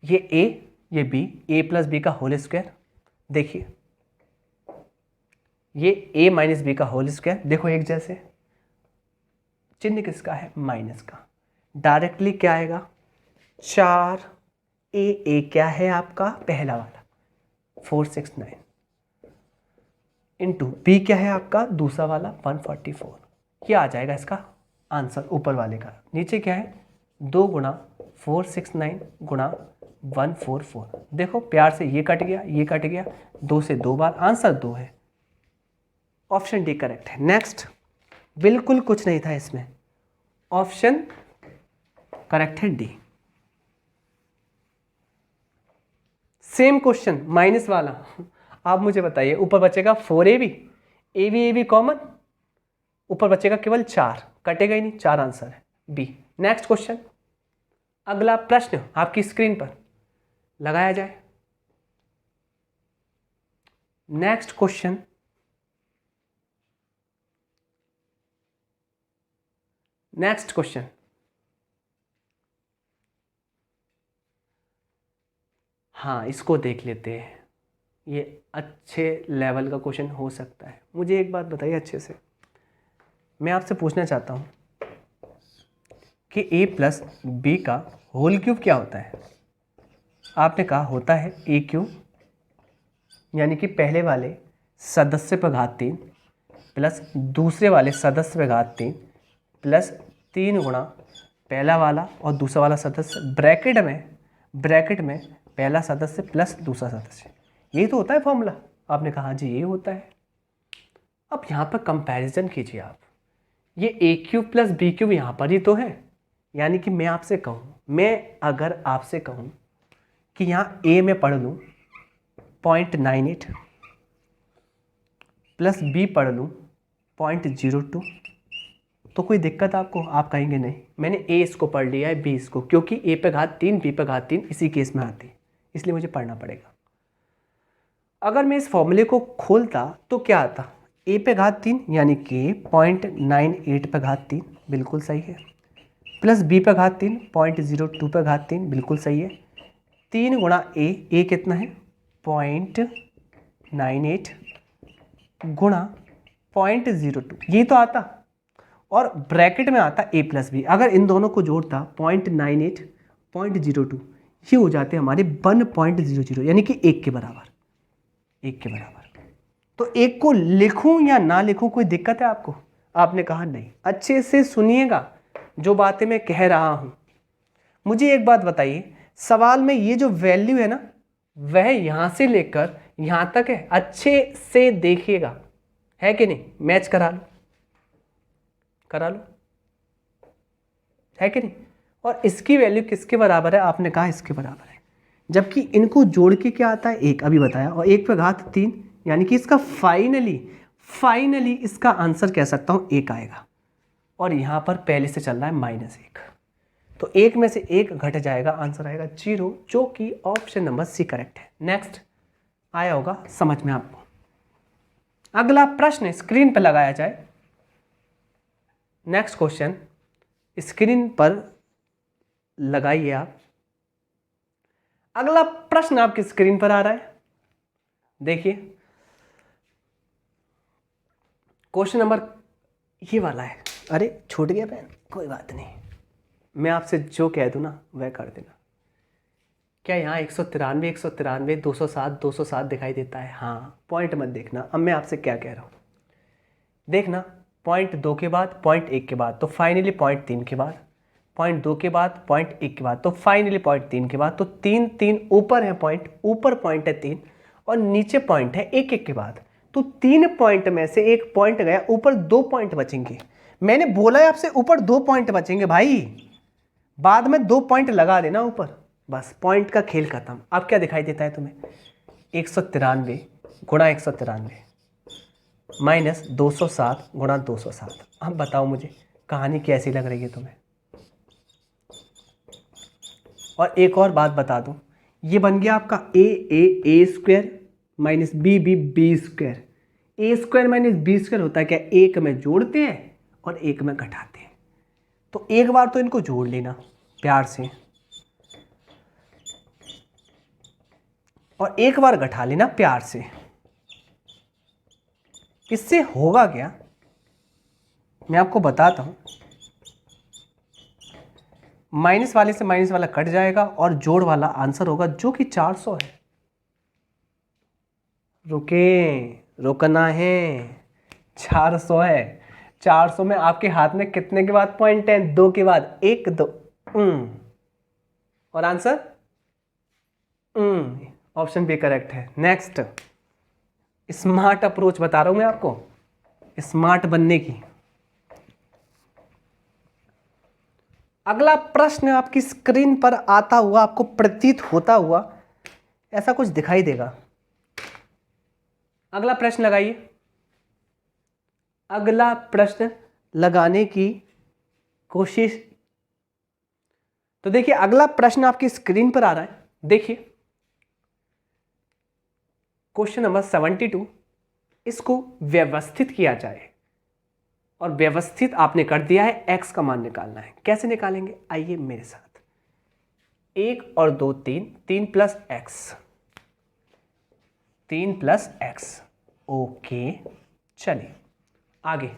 ये a, ये b, a प्लस बी का होल स्क्वायर। देखिए ये a माइनस बी का होल स्क्वायर, देखो एक जैसे, चिन्ह किसका है, माइनस का। डायरेक्टली क्या आएगा, 4a क्या है आपका पहला वाला 469 इंटू बी क्या है आपका दूसरा वाला 144। ये आ जाएगा इसका आंसर ऊपर वाले का। नीचे क्या है, 2 गुणा 469 गुणा 144। देखो प्यार से ये कट गया, ये कट गया, 2 से 2 बार, आंसर 2 है। ऑप्शन डी करेक्ट है। नेक्स्ट, बिल्कुल कुछ नहीं था इसमें, ऑप्शन करेक्ट है डी। सेम क्वेश्चन माइनस वाला, आप मुझे बताइए ऊपर बचेगा 4ab, ab कॉमन, ऊपर बचेगा केवल 4, कटेगा ही नहीं, 4 आंसर है बी। नेक्स्ट क्वेश्चन, अगला प्रश्न आपकी स्क्रीन पर लगाया जाए। नेक्स्ट क्वेश्चन, नेक्स्ट क्वेश्चन, हाँ इसको देख लेते हैं, ये अच्छे लेवल का क्वेश्चन हो सकता है। मुझे एक बात बताइए अच्छे से, मैं आपसे पूछना चाहता हूँ कि a प्लस बी का होल क्यूब क्या होता है। आपने कहा होता है a क्यूब, यानी कि पहले वाले सदस्य पर घात 3 प्लस दूसरे वाले सदस्य पर घात 3 प्लस 3 गुणा पहला वाला और दूसरा वाला सदस्य, ब्रैकेट में पहला सदस्य प्लस दूसरा सदस्य। यही तो होता है फॉर्मूला। आपने कहा जी ये होता है। अब यहाँ पर कंपैरिजन कीजिए आप, ये ए क्यूब प्लस बी क्यूब यहाँ पर ही तो है। यानी कि मैं आपसे कहूँ, मैं अगर आपसे कहूँ कि यहाँ ए में पढ़ लूँ 0.98 प्लस बी पढ़ लूँ 0.02, तो कोई दिक्कत आपको? आप कहेंगे नहीं, मैंने ए इसको पढ़ लिया है बी इसको, क्योंकि ए पे घात 3 बी पे घात 3 इसी केस में आती है, इसलिए मुझे पढ़ना पड़ेगा। अगर मैं इस फॉर्मूले को खोलता तो क्या आता, ए पे घात 3 यानी कि 0.98 पे घात 3 बिल्कुल सही है, प्लस बी पे घात 3 0.02 पे घात 3 बिल्कुल सही है, 3 गुणा ए कितना है 0.98 गुणा 0.02, ये तो आता। और ब्रैकेट में आता ए प्लस बी, अगर इन दोनों को जोड़ता 0.98 0.02, ये हो जाते हमारे 1.00, यानी कि 1 के बराबर, 1 के बराबर। तो 1 को लिखूं या ना लिखूं, कोई दिक्कत है आपको? आपने कहा नहीं। अच्छे से सुनिएगा जो बातें मैं कह रहा हूं। मुझे एक बात बताइए, सवाल में ये जो वैल्यू है ना, वह यहां से लेकर यहां तक है। अच्छे से देखिएगा, है कि नहीं? मैच करा लो, है कि नहीं? और इसकी वैल्यू किसके बराबर है? आपने कहा इसके बराबर है, जबकि इनको जोड़ के क्या आता है 1, अभी बताया, और 1 पे घात 3, यानी कि इसका फाइनली इसका आंसर कह सकता हूं 1 आएगा। और यहां पर पहले से चल रहा है -1, तो 1 में से 1 घट जाएगा, आंसर आएगा 0, जो कि ऑप्शन नंबर सी करेक्ट है। नेक्स्ट आया होगा समझ में आपको। अगला प्रश्न स्क्रीन पर लगाया जाए। नेक्स्ट क्वेश्चन स्क्रीन पर लगाइए आप। अगला प्रश्न आपकी स्क्रीन पर आ रहा है, देखिए क्वेश्चन नंबर ये वाला है। अरे छूट गया पेन, कोई बात नहीं, मैं आपसे जो कह दूं ना वह कर देना। क्या यहाँ 193 193 207 207 दिखाई देता है? हाँ, पॉइंट मत देखना। अब मैं आपसे क्या कह रहा हूँ, देखना, 0.2 के बाद 0.1 के बाद, तो फाइनली 0.3 के बाद, 0.2 के बाद 0.1 के बाद, तो फाइनली 0.3 के बाद, तो 3 ऊपर है पॉइंट, ऊपर पॉइंट है 3 और नीचे पॉइंट है 1 के बाद, तो 3 पॉइंट में से 1 पॉइंट गया, ऊपर 2 पॉइंट बचेंगे। मैंने बोला है आपसे ऊपर 2 पॉइंट बचेंगे भाई, बाद में 2 पॉइंट लगा देना ऊपर, बस पॉइंट का खेल खत्म। अब क्या दिखाई देता है तुम्हें? 193 गुणा 193 माइनस 207 गुणा 207। अब बताओ मुझे कहानी कैसी लग रही है तुम्हें? और एक और बात बता दूं, ये बन गया आपका ए स्क्वायर माइनस बी स्क्वायर। ए स्क्वायर माइनस बी स्क्वायर होता है क्या? एक में जोड़ते हैं और एक में घटाते हैं। तो एक बार तो इनको जोड़ लेना प्यार से, और एक बार घटा लेना प्यार से। इससे होगा क्या, मैं आपको बताता हूं। माइनस वाले से माइनस वाला कट जाएगा और जोड़ वाला आंसर होगा जो कि 400 है। रुकना है, 400 है। 400 में आपके हाथ में कितने के बाद पॉइंट है? 2 के बाद, 1 2 और आंसर ऑप्शन बी करेक्ट है। नेक्स्ट, स्मार्ट अप्रोच बता रहा हूं मैं आपको, स्मार्ट बनने की। अगला प्रश्न आपकी स्क्रीन पर आता हुआ आपको प्रतीत होता हुआ ऐसा कुछ दिखाई देगा। अगला प्रश्न लगाइए। अगला प्रश्न लगाने की कोशिश। तो देखिए अगला प्रश्न आपकी स्क्रीन पर आ रहा है। देखिए क्वेश्चन नंबर 72, इसको व्यवस्थित किया जाए और व्यवस्थित आपने कर दिया है। एक्स का मान निकालना है। कैसे निकालेंगे, आइए मेरे साथ। 1 और 2 3, 3 plus x, 3 plus x. Okay, चलिए आगे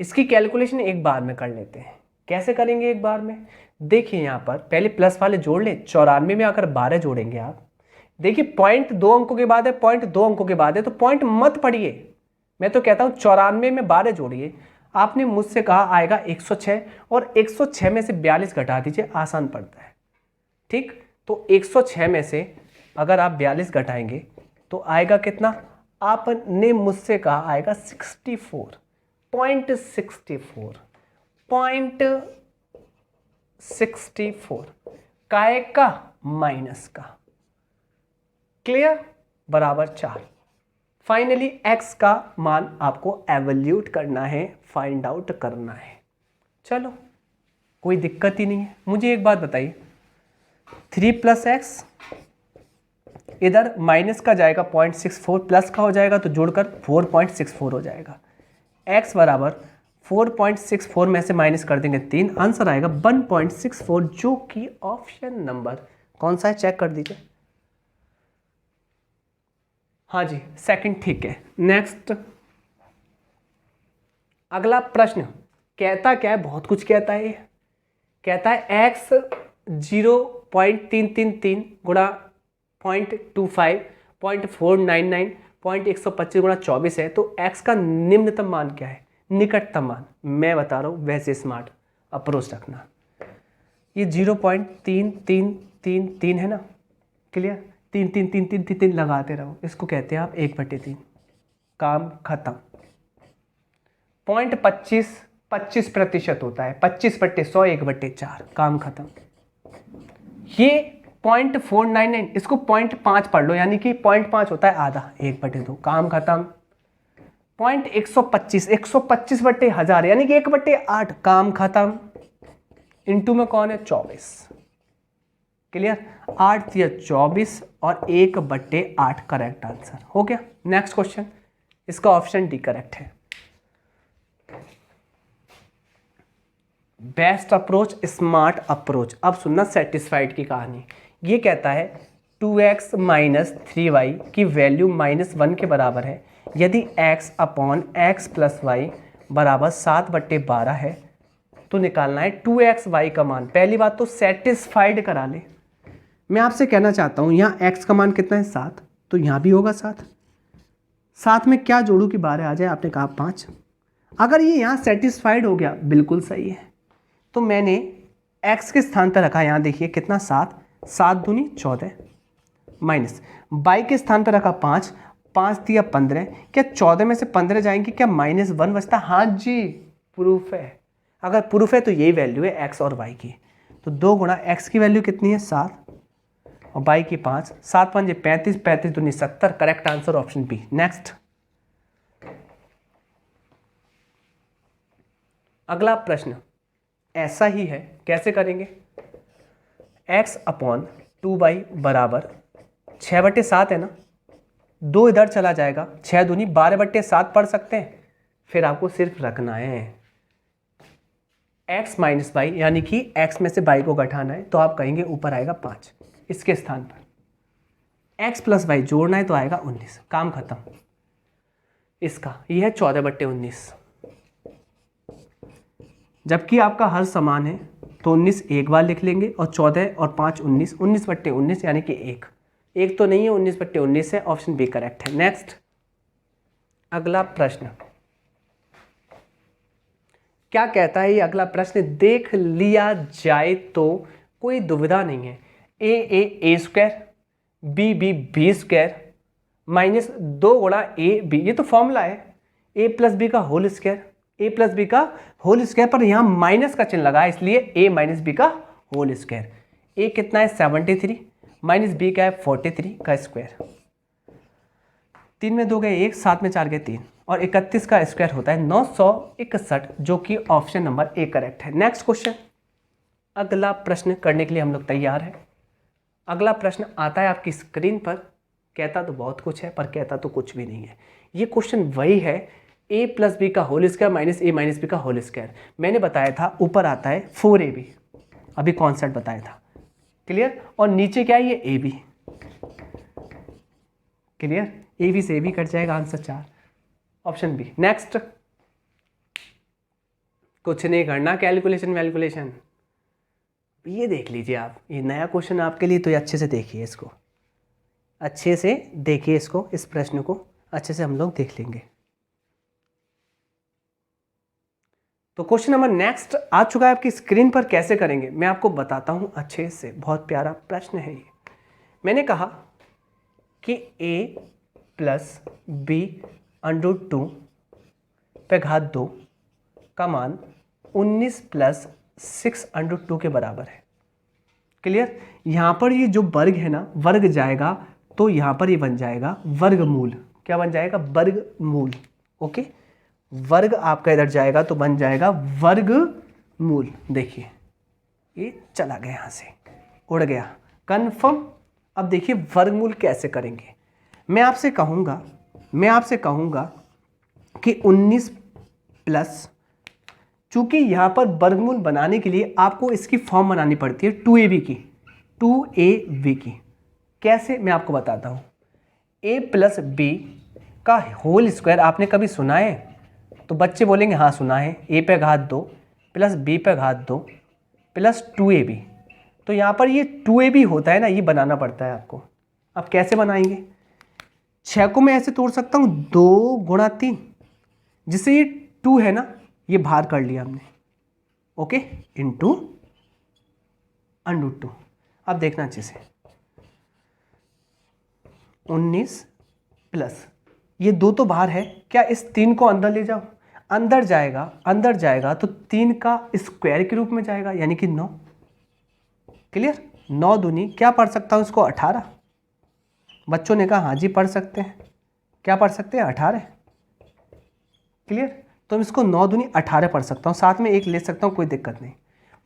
इसकी कैलकुलेशन एक बार में कर लेते हैं। कैसे करेंगे एक बार में? देखिए यहां पर पहले प्लस वाले जोड़ ले। 94 में आकर 12 जोड़ेंगे आप। देखिए पॉइंट 2 अंकों के बाद है, पॉइंट 2 अंकों के बाद है, तो पॉइंट मत पढ़िए। मैं तो कहता हूं 94 में 12 जोड़िए। आपने मुझसे कहा आएगा 106 और 106 में से 42 घटा दीजिए, आसान पड़ता है। ठीक, तो 106 में से अगर आप 42 घटाएंगे तो आएगा कितना? आपने मुझसे कहा आएगा 64.64 काय का माइनस का। क्लियर? बराबर 4। फाइनली x का मान आपको एवल्यूट करना है, फाइंड आउट करना है। चलो कोई दिक्कत ही नहीं है। मुझे एक बात बताइए, 3 प्लस एक्स, इधर माइनस का जाएगा 0.64, प्लस का हो जाएगा तो जोड़कर 4.64 हो जाएगा। x बराबर 4.64 में से माइनस कर देंगे 3, आंसर आएगा 1.64, जो कि ऑप्शन नंबर कौन सा है चेक कर दीजिए। हाँ जी, सेकंड ठीक है। नेक्स्ट, अगला प्रश्न कहता क्या है? बहुत कुछ कहता है। कहता है x 0.333 गुणा 0.25, 0.499, 125 गुणा 24 है, तो x का निम्नतम मान क्या है? निकटतम मान। मैं बता रहा हूं, वैसे स्मार्ट अप्रोच रखना। ये 0.3333 है ना, क्लियर? 3 लगाते रहो, इसको कहते हैं आप 1/3। काम खत्म। 25% होता है, 25/100 1/4, काम खत्म। ये 0.499, इसको 0.5 पढ़ लो, यानी कि 0.5 होता है आधा, 1/2, काम खत्म। 125, 125/1000 यानी कि 1/8, काम खत्म। इंटू में कौन है? 24। क्लियर? 8 या 24 और 1/8 करेक्ट आंसर हो गया। नेक्स्ट क्वेश्चन, इसका ऑप्शन डी करेक्ट है। Best approach, smart approach. अब सुनना सेटिस्फाइड की कहानी। ये कहता है 2x माइनस 3y की वैल्यू -1 के बराबर है यदि x upon x plus Y बराबर 7/12 है, तो निकालना है 2xy का मान। पहली बात तो सेटिस्फाइड करा ले। मैं आपसे कहना चाहता हूं यहाँ x का मान कितना है? 7, तो यहाँ भी होगा 7। 7 में क्या जोड़ू कि 12 आ जाए? आपने कहा 5। अगर ये यहाँ सेटिस्फाइड हो गया, बिल्कुल सही है, तो मैंने x के स्थान पर रखा, यहाँ देखिए कितना? 7, 7 दूनी 14, माइनस y के स्थान पर रखा 5, 5 दिया 15। क्या 14 में से 15 जाएंगे? क्या -1 बचता? हाँ जी, प्रूफ है। अगर प्रूफ है तो यही वैल्यू है x और y की। तो 2 गुणा x की वैल्यू कितनी है? 7 और y की 5, 7 5 35, 35 दूनी 70, correct answer option B. Next, अगला प्रश्न ऐसा ही है। कैसे करेंगे? x अपॉन 2y बराबर 6/7 है ना, 2 इधर चला जाएगा, 6 दूनी 12/7 पढ़ सकते हैं। फिर आपको सिर्फ रखना है x माइनस वाई, यानी कि x में से y को घटाना है, तो आप कहेंगे ऊपर आएगा 5 इसके स्थान पर। x प्लस वाई जोड़ना है तो आएगा 19, काम खत्म। इसका ये है 14/19, जबकि आपका हर समान है तो 19 एक बार लिख लेंगे और 14 और 5 19, 19/19 यानी कि एक तो नहीं है, 19/19 है, ऑप्शन बी करेक्ट है। नेक्स्ट अगला प्रश्न क्या कहता है ये अगला प्रश्न, देख लिया जाए तो कोई दुविधा नहीं है, A square B B square minus 2 गुणा ए बी, ये तो फॉर्मूला है, ए प्लस बी का whole square, A plus B का होल स्क्वायर, पर यहाँ माइनस का चिन्ह लगा है इसलिए ए माइनस बी का होल स्क्वायर। ए कितना है 73 माइनस बी का है 43 का स्क्वायर, 3 में 2 गए 1, 7 में 4 गए 3 और 31 का स्क्वायर होता है 961, जो कि ऑप्शन नंबर ए करेक्ट है। नेक्स्ट क्वेश्चन, अगला प्रश्न करने के लिए हम लोग तैयार हैं। अगला प्रश्न आता है आपकी स्क्रीन पर, कहता तो बहुत कुछ है पर कहता तो कुछ भी नहीं है। ये क्वेश्चन वही है, ए प्लस बी का होल स्क्वायर माइनस ए माइनस बी का होल स्क्वायर। मैंने बताया था ऊपर आता है 4ab, अभी कॉन्सेप्ट बताया था, क्लियर, और नीचे क्या है ये ए बी, क्लियर, ए बी से ए बी कट जाएगा, आंसर 4, ऑप्शन बी। नेक्स्ट, कुछ नहीं करना, कैलकुलेशन, ये देख लीजिए आप, ये नया क्वेश्चन आपके लिए, तो ये अच्छे से देखिए इसको, अच्छे से देखिए इसको, इस प्रश्न को अच्छे से हम लोग देख लेंगे। तो क्वेश्चन नंबर नेक्स्ट आ चुका है आपकी स्क्रीन पर, कैसे करेंगे मैं आपको बताता हूं अच्छे से, बहुत प्यारा प्रश्न है ये। मैंने कहा कि a प्लस बी अंडर 2 पे घात 2 का मान 19 प्लस 6 अंडर 2 के बराबर है, क्लियर। यहाँ पर ये जो वर्ग है ना, वर्ग जाएगा तो यहाँ पर ये बन जाएगा वर्गमूल, क्या बन जाएगा, वर्गमूल, ओके। वर्ग आपका इधर जाएगा तो बन जाएगा वर्गमूल, देखिए ये चला गया, यहाँ से उड़ गया, कन्फर्म। अब देखिए वर्गमूल कैसे करेंगे, मैं आपसे कहूँगा कि 19 प्लस, चूंकि यहाँ पर वर्गमूल बनाने के लिए आपको इसकी फॉर्म बनानी पड़ती है 2ab की। कैसे मैं आपको बताता हूँ, a प्लस बी का होल स्क्वायर आपने कभी सुना है, तो बच्चे बोलेंगे हाँ सुना है, a पे घात 2 प्लस b पे घात 2 प्लस 2ab, तो यहाँ पर ये 2ab होता है ना, ये बनाना पड़ता है आपको। अब कैसे बनाएंगे, 6 को मैं ऐसे तोड़ सकता हूँ 2 गुणा 3, जिससे ये 2 है ना, ये बाहर कर लिया हमने, ओके, इंटू अंडर 2। अब देखना अच्छे से, 19 प्लस ये 2 तो बाहर है, क्या इस 3 को अंदर ले जाओ, अंदर जाएगा तो 3 का स्क्वायर के रूप में जाएगा, यानी कि 9, क्लियर। 9 दूनी क्या पढ़ सकता हूँ इसको, 18। बच्चों ने कहा हाँ जी पढ़ सकते हैं, क्या पढ़ सकते हैं, 18, क्लियर। तो मैं इसको 9 दूनी 18 पढ़ सकता हूँ, साथ में 1 ले सकता हूँ, कोई दिक्कत नहीं।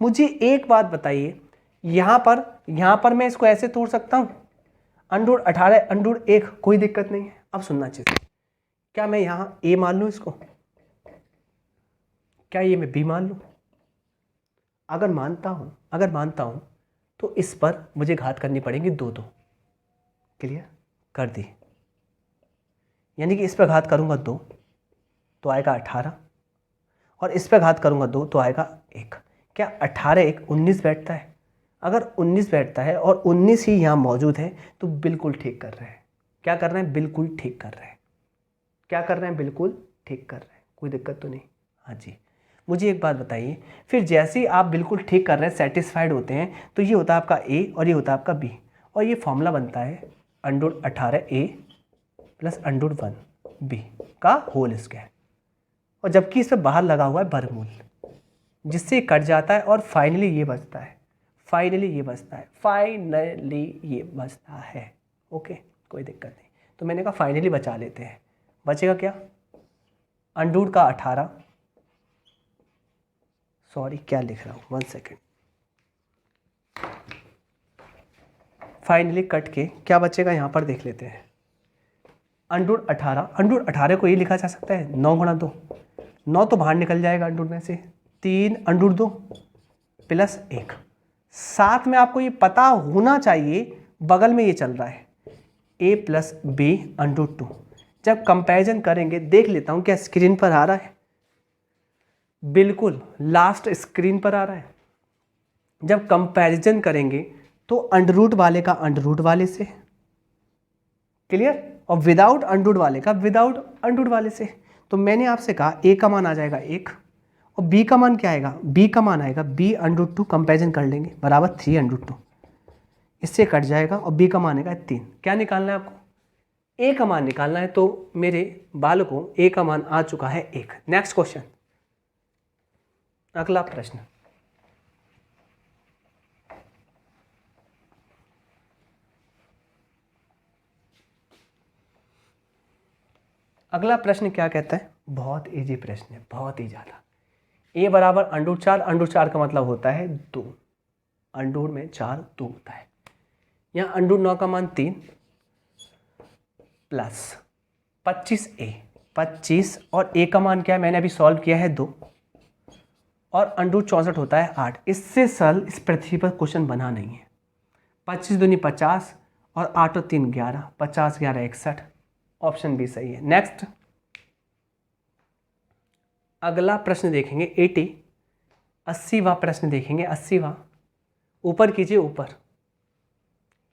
मुझे एक बात बताइए, यहाँ पर मैं इसको ऐसे तोड़ सकता हूँ, अंडर 18 अंडर 1, कोई दिक्कत नहीं है। अब सुनना चाहिए, क्या मैं यहाँ a मान लूँ इसको, क्या ये मैं b मान लूँ? अगर मानता हूँ तो इस पर मुझे घात करनी पड़ेगी 2, क्लियर कर दी, यानी कि इस पर घात करूँगा 2 तो आएगा 18, और इस पर घात करूँगा 2 तो आएगा 1। क्या 18 1 19 बैठता है? अगर 19 बैठता है और 19 ही यहाँ मौजूद है तो बिल्कुल ठीक कर रहे हैं। क्या कर रहे हैं? बिल्कुल ठीक कर रहे हैं। क्या कर रहे हैं? बिल्कुल ठीक कर रहे हैं, कोई दिक्कत तो नहीं। हाँ जी, मुझे एक बात बताइए, फिर जैसे ही आप बिल्कुल ठीक कर रहे हैं, सेटिस्फाइड होते हैं, तो ये होता है आपका a और ये होता है आपका b, और ये फॉर्मूला बनता है under 18a plus under 1b का होल स्क्वायर, और जबकि इस पर बाहर लगा हुआ है वर्गमूल, जिससे कट जाता है और फाइनली ये बचता है, ओके, कोई दिक्कत नहीं। तो मैंने कहा फाइनली बचा लेते हैं, बचेगा क्या? अंडर का 18, सॉरी क्या लिख रहा हूँ, 1 सेकेंड, फाइनली कट के क्या बचेगा यहाँ पर देख लेते हैं। अंडर 18 को ये लिखा जा सकता है 9 गुणा 2, 9 तो बाहर निकल जाएगा अंडर में से, 3 अंडर 2 प्लस 1। साथ में आपको ये पता होना चाहिए बगल में ये चल रहा है, ए प्लस बी अंडर 2। जब कंपैरिजन करेंगे, देख लेता हूँ क्या स्क्रीन पर आ रहा है। बिल्कुल लास्ट स्क्रीन पर आ रहा है। जब कंपैरिजन करेंगे तो अंडर रूट वाले का अंडर रूट वाले से, क्लियर, और विदाउट अंडर रूट वाले का विदाउट अंडर रूट वाले से। तो मैंने आपसे कहा ए का मान आ जाएगा 1 और बी का मान क्या आएगा, बी का मान आएगा बी अंडर रूट 2, कंपेरिजन कर लेंगे, बराबर 3 अंडर रूट 2, इससे कट जाएगा और बी का मान आएगा 3। क्या निकालना है आपको, ए का मान निकालना है। तो मेरे बालकों ए का मान आ चुका है 1। नेक्स्ट क्वेश्चन, अगला प्रश्न। अगला प्रश्न क्या कहता है, बहुत इजी प्रश्न है, बहुत ही ज़्यादा। ए बराबर अंडर 4, अंडर 4 का मतलब होता है 2, अंडर में 4 2 होता है। यहाँ अंडर 9 का मान 3 प्लस 25a, 25 और a का मान क्या है, मैंने अभी सॉल्व किया है 2, और अंडर 64 होता है 8। इससे सरल इस पृथ्वी पर क्वेश्चन बना नहीं है। 25 दूनी 50 और 8 और 3 11, 50 11 61, ऑप्शन बी सही है। नेक्स्ट अगला प्रश्न देखेंगे 80वां प्रश्न देखेंगे। 80वां, ऊपर कीजिए, ऊपर,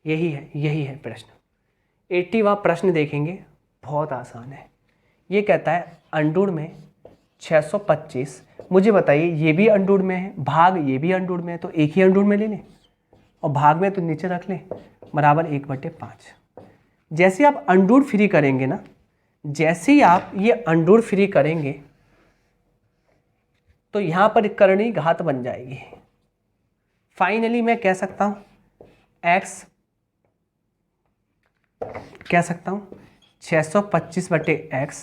यही है प्रश्न। 80वां प्रश्न देखेंगे, बहुत आसान है। ये कहता है अंडर में 625। मुझे बताइए ये भी अंडर में है, भाग ये भी अंडर में है, तो एक ही अंडर में ले लें और भाग में तो नीचे रख लें, बराबर 1/5। जैसे आप अंडर फ्री करेंगे ना, जैसे ही आप ये अंडर फ्री करेंगे तो यहाँ पर करणीय घात बन जाएगी। फाइनली मैं कह सकता हूँ x, कह सकता हूँ 625/x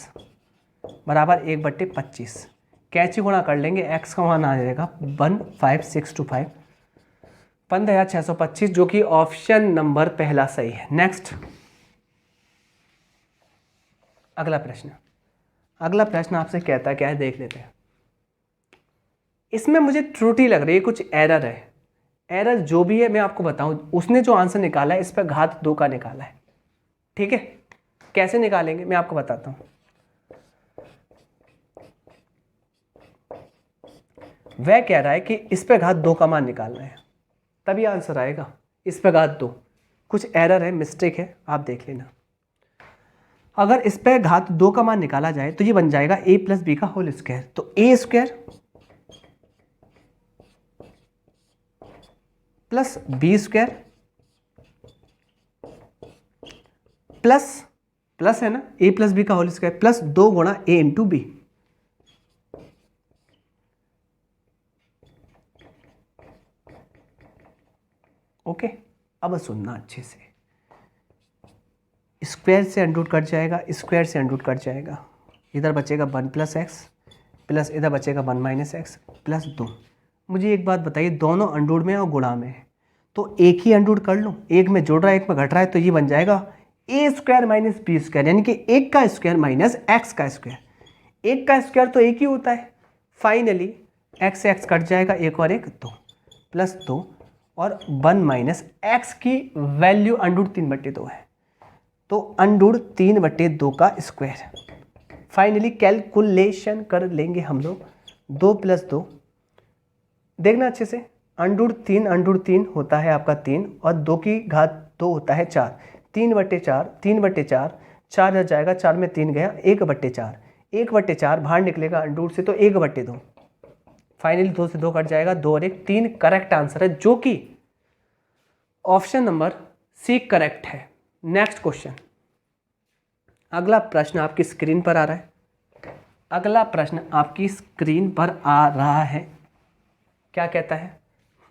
बराबर 1/25। कैंची गुणा कर लेंगे, x का मान आ जाएगा 15625, 15,625, जो कि ऑप्शन नंबर पहला सही है। नेक्स्ट अगला प्रश्न आपसे कहता है क्या है, देख लेते हैं। इसमें मुझे त्रुटि लग रही है, कुछ एरर है। एरर जो भी है मैं आपको बताऊं, उसने जो आंसर निकाला है इस पर घात 2 का निकाला है, ठीक है। कैसे निकालेंगे मैं आपको बताता हूं। वह कह रहा है कि इस पे घात 2 का मान निकालना है, तभी आंसर आएगा। इस पे घात 2, कुछ एरर है, मिस्टेक है, आप देख लेना। अगर इस पे घात 2 का मान निकाला जाए तो ये बन जाएगा a प्लस बी का होल स्क्वायर। तो a square plus B square plus है ना, a प्लस बी का होल स्क्वायर प्लस 2 गुणा a इंटू बी। ओके, अब सुनना अच्छे से। स्क्वायर से अंडर रूट कट जाएगा, स्क्वायर से अंडर रूट कट जाएगा, इधर बचेगा 1 प्लस एक्स प्लस इधर बचेगा 1 माइनस एक्स प्लस 2। मुझे एक बात बताइए, दोनों अंडर रूट में और गुणा में है, तो एक ही अंडर रूट कर लो, एक में जुड़ रहा है एक में घट रहा है, तो ये बन जाएगा ए स्क्वायर माइनस बी स्क्वायर, यानी कि एक का स्क्वायर माइनस एक्स का स्क्वायर। एक का स्क्वायर तो एक ही होता है। फाइनली एक्स से एक्स कट जाएगा, एक और एक 2 प्लस 2 और 1 माइनस एक्स की वैल्यू अंडर रूट 3/2 है, तो अंडर रूट 3/2 का स्क्वायर। फाइनली कैलकुलेशन कर लेंगे हम लोग, 2 प्लस 2, देखना अच्छे से, अंडर रूट 3 होता है आपका 3 और 2 की घात 2 होता है 4, 3/4, 4 जाएगा, 4 में 3 गया, 1/4, 1/4 बाहर निकलेगा अंडर रूट से तो 1/2। फाइनली 2 से 2 कट जाएगा, 2 और 1 3 करेक्ट आंसर है, जो कि ऑप्शन नंबर सी करेक्ट है। नेक्स्ट क्वेश्चन, अगला प्रश्न आपकी स्क्रीन पर आ रहा है। अगला प्रश्न आपकी स्क्रीन पर आ रहा है, क्या कहता है,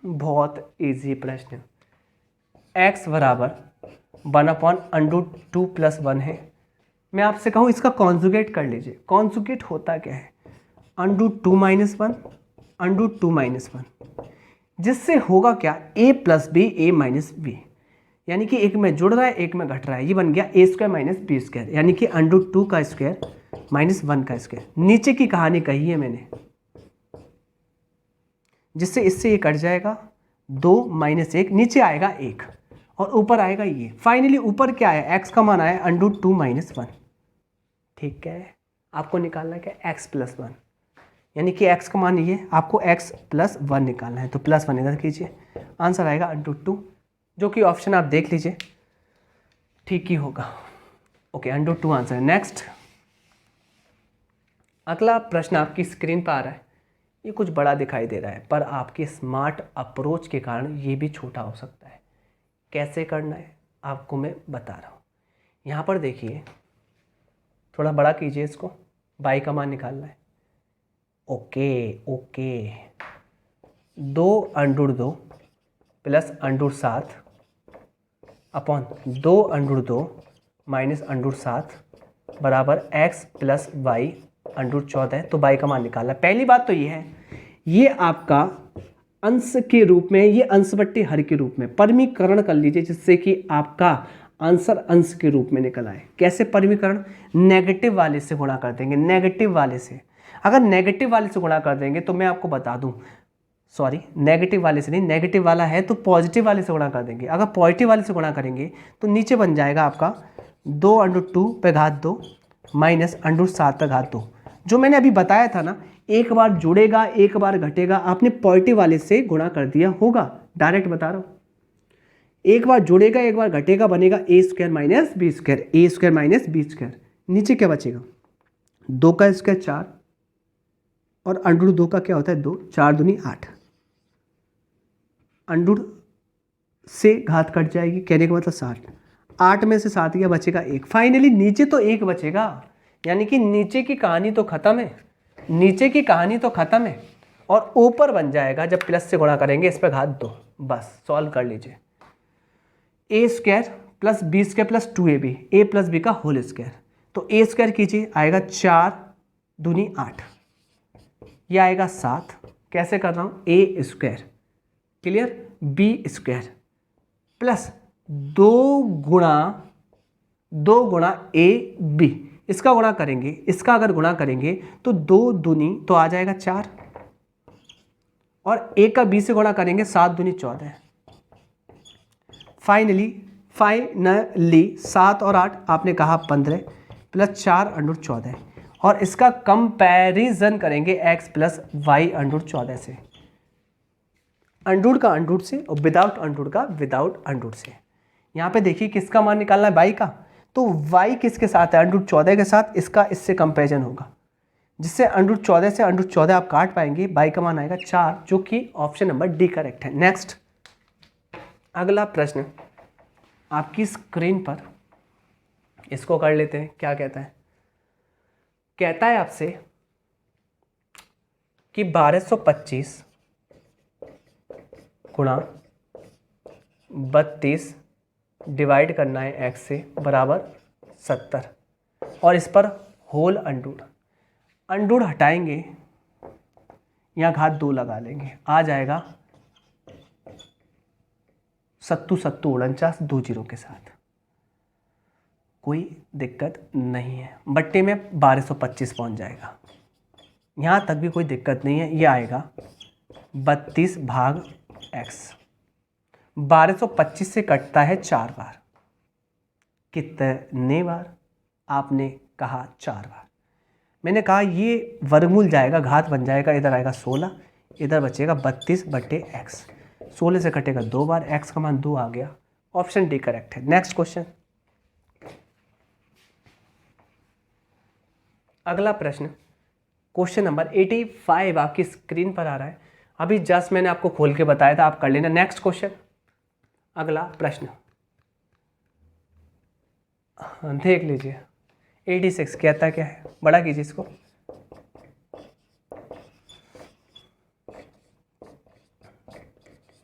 बहुत इजी प्रश्न। x बराबर 1/√2 + 1 है। मैं आपसे कहूँ इसका कॉन्जुगेट कर लीजिए। कॉन्जुगेट होता क्या है, √2 - 1 √2 - 1, जिससे होगा क्या, a + b a - b, यानी कि एक में जुड़ रहा है एक में घट रहा है, ये बन गया a² - b², यानी कि √2 का स्क्वायर माइनस 1 का स्क्वायर। नीचे की कहानी कही है मैंने, जिससे इससे ये कट जाएगा, 2 - 1 नीचे आएगा 1, और ऊपर आएगा ये। फाइनली ऊपर क्या है, x का मान आया √2 - 1। ठीक है, आपको निकालना है क्या, x + 1, यानी कि x का मान ये, आपको x + 1 निकालना है, तो +1 इधर कीजिए, आंसर आएगा √2, जो कि ऑप्शन आप देख लीजिए ठीक ही होगा। ओके, √2 आंसर है। नेक्स्ट अगला प्रश्न आपकी स्क्रीन पर आ रहा है। ये कुछ बड़ा दिखाई दे रहा है, पर आपके स्मार्ट अप्रोच के कारण ये भी छोटा हो सकता है। कैसे करना है आपको मैं बता रहा हूँ। यहाँ पर देखिए, थोड़ा बड़ा कीजिए इसको, y का मान निकालना है। ओके 2√2 + √7 अपॉन 2√2 - √7 बराबर x + y √14। तो y का मान निकालना। पहली बात तो ये है, ये आपका अंश के रूप में, ये अंश बट्टे हर के रूप में परिमीकरण कर लीजिए, जिससे कि आपका आंसर अंश के रूप में निकल आए। कैसे परिमीकरण, नेगेटिव वाले से गुणा कर देंगे, नेगेटिव वाले से। अगर नेगेटिव वाले से गुणा कर देंगे तो मैं आपको बता दूं, सॉरी नेगेटिव वाले से नहीं, नेगेटिव वाला है तो पॉजिटिव वाले से गुणा कर देंगे। अगर पॉजिटिव वाले से गुणा करेंगे तो नीचे बन जाएगा आपका 2√2 -√7 जो मैंने अभी बताया था ना, एक बार जुड़ेगा एक बार घटेगा। आपने पॉजिटिव वाले से गुणा कर दिया होगा, डायरेक्ट बता रहा हूँ। एक बार जुड़ेगा एक बार घटेगा, बनेगा a² - b², a² - b²। नीचे क्या बचेगा, 2 का स्क्वायर 4 और √2 का क्या होता है 2, 4 दूनी 8। अंडूर से घात कट जाएगी, कहने का मतलब 7। 8 में से 7 क्या बचेगा 1। फाइनली नीचे तो 1 बचेगा, यानी कि नीचे की कहानी तो खत्म है, नीचे की कहानी तो खत्म है। और ऊपर बन जाएगा जब प्लस से गुणा करेंगे, इस पर घात 2। बस सॉल्व कर लीजिए, a² + b² + 2ab, a + b का होल स्क्वायर। तो a² कीजिए, आएगा 4 दूनी 8, यह आएगा 7। कैसे कर रहा हूँ, a² क्लियर, b² प्लस 2 गुणा ab, इसका गुणा करेंगे, इसका अगर गुणा करेंगे तो 2 दूनी तो आ जाएगा 4, और a का b से गुणा करेंगे 7 दूनी 14। फाइनली 7 और 8 आपने कहा 15 + 4 √14, और इसका कंपैरिजन करेंगे x + y √14 से, अंडूर का अंडूर से और विदाउट अंडूर का विदाउट अंडूर से। यहाँ पे देखिए किसका मान निकालना है, y का, तो y किसके साथ है, √14 के साथ। इसका इससे कंपैरिजन होगा, जिससे √14 से √14 आप काट पाएंगे, y का मान आएगा 4, जो कि ऑप्शन नंबर डी करेक्ट है। नेक्स्ट अगला प्रश्न आपकी स्क्रीन पर, इसको कर लेते हैं। क्या कहता है, कहता है आपसे कि 1225 गुणा 32 डिवाइड करना है x से बराबर 70, और इस पर होल अंडूर हटाएंगे, यहाँ घात 2 लगा लेंगे, आ जाएगा 49 2 जीरो के साथ। कोई दिक्कत नहीं है, बट्टे में 1225 पहुंच जाएगा, यहाँ तक भी कोई दिक्कत नहीं है। ये आएगा 32 भाग x, 1225 से कटता है 4 बार। कितने बार, आपने कहा 4 बार। मैंने कहा ये वर्गमूल जाएगा, घात बन जाएगा, इधर आएगा 16, इधर बचेगा 32/x। 16 से कटेगा 2 बार, x का मान 2 आ गया, ऑप्शन डी करेक्ट है। नेक्स्ट क्वेश्चन, अगला प्रश्न क्वेश्चन नंबर 85 आपकी स्क्रीन पर आ रहा है। अभी जस्ट मैंने आपको खोल के बताया था, आप कर लेना। नेक्स्ट क्वेश्चन, अगला प्रश्न देख लीजिए। 86 कहता क्या है, बड़ा कीजिए इसको।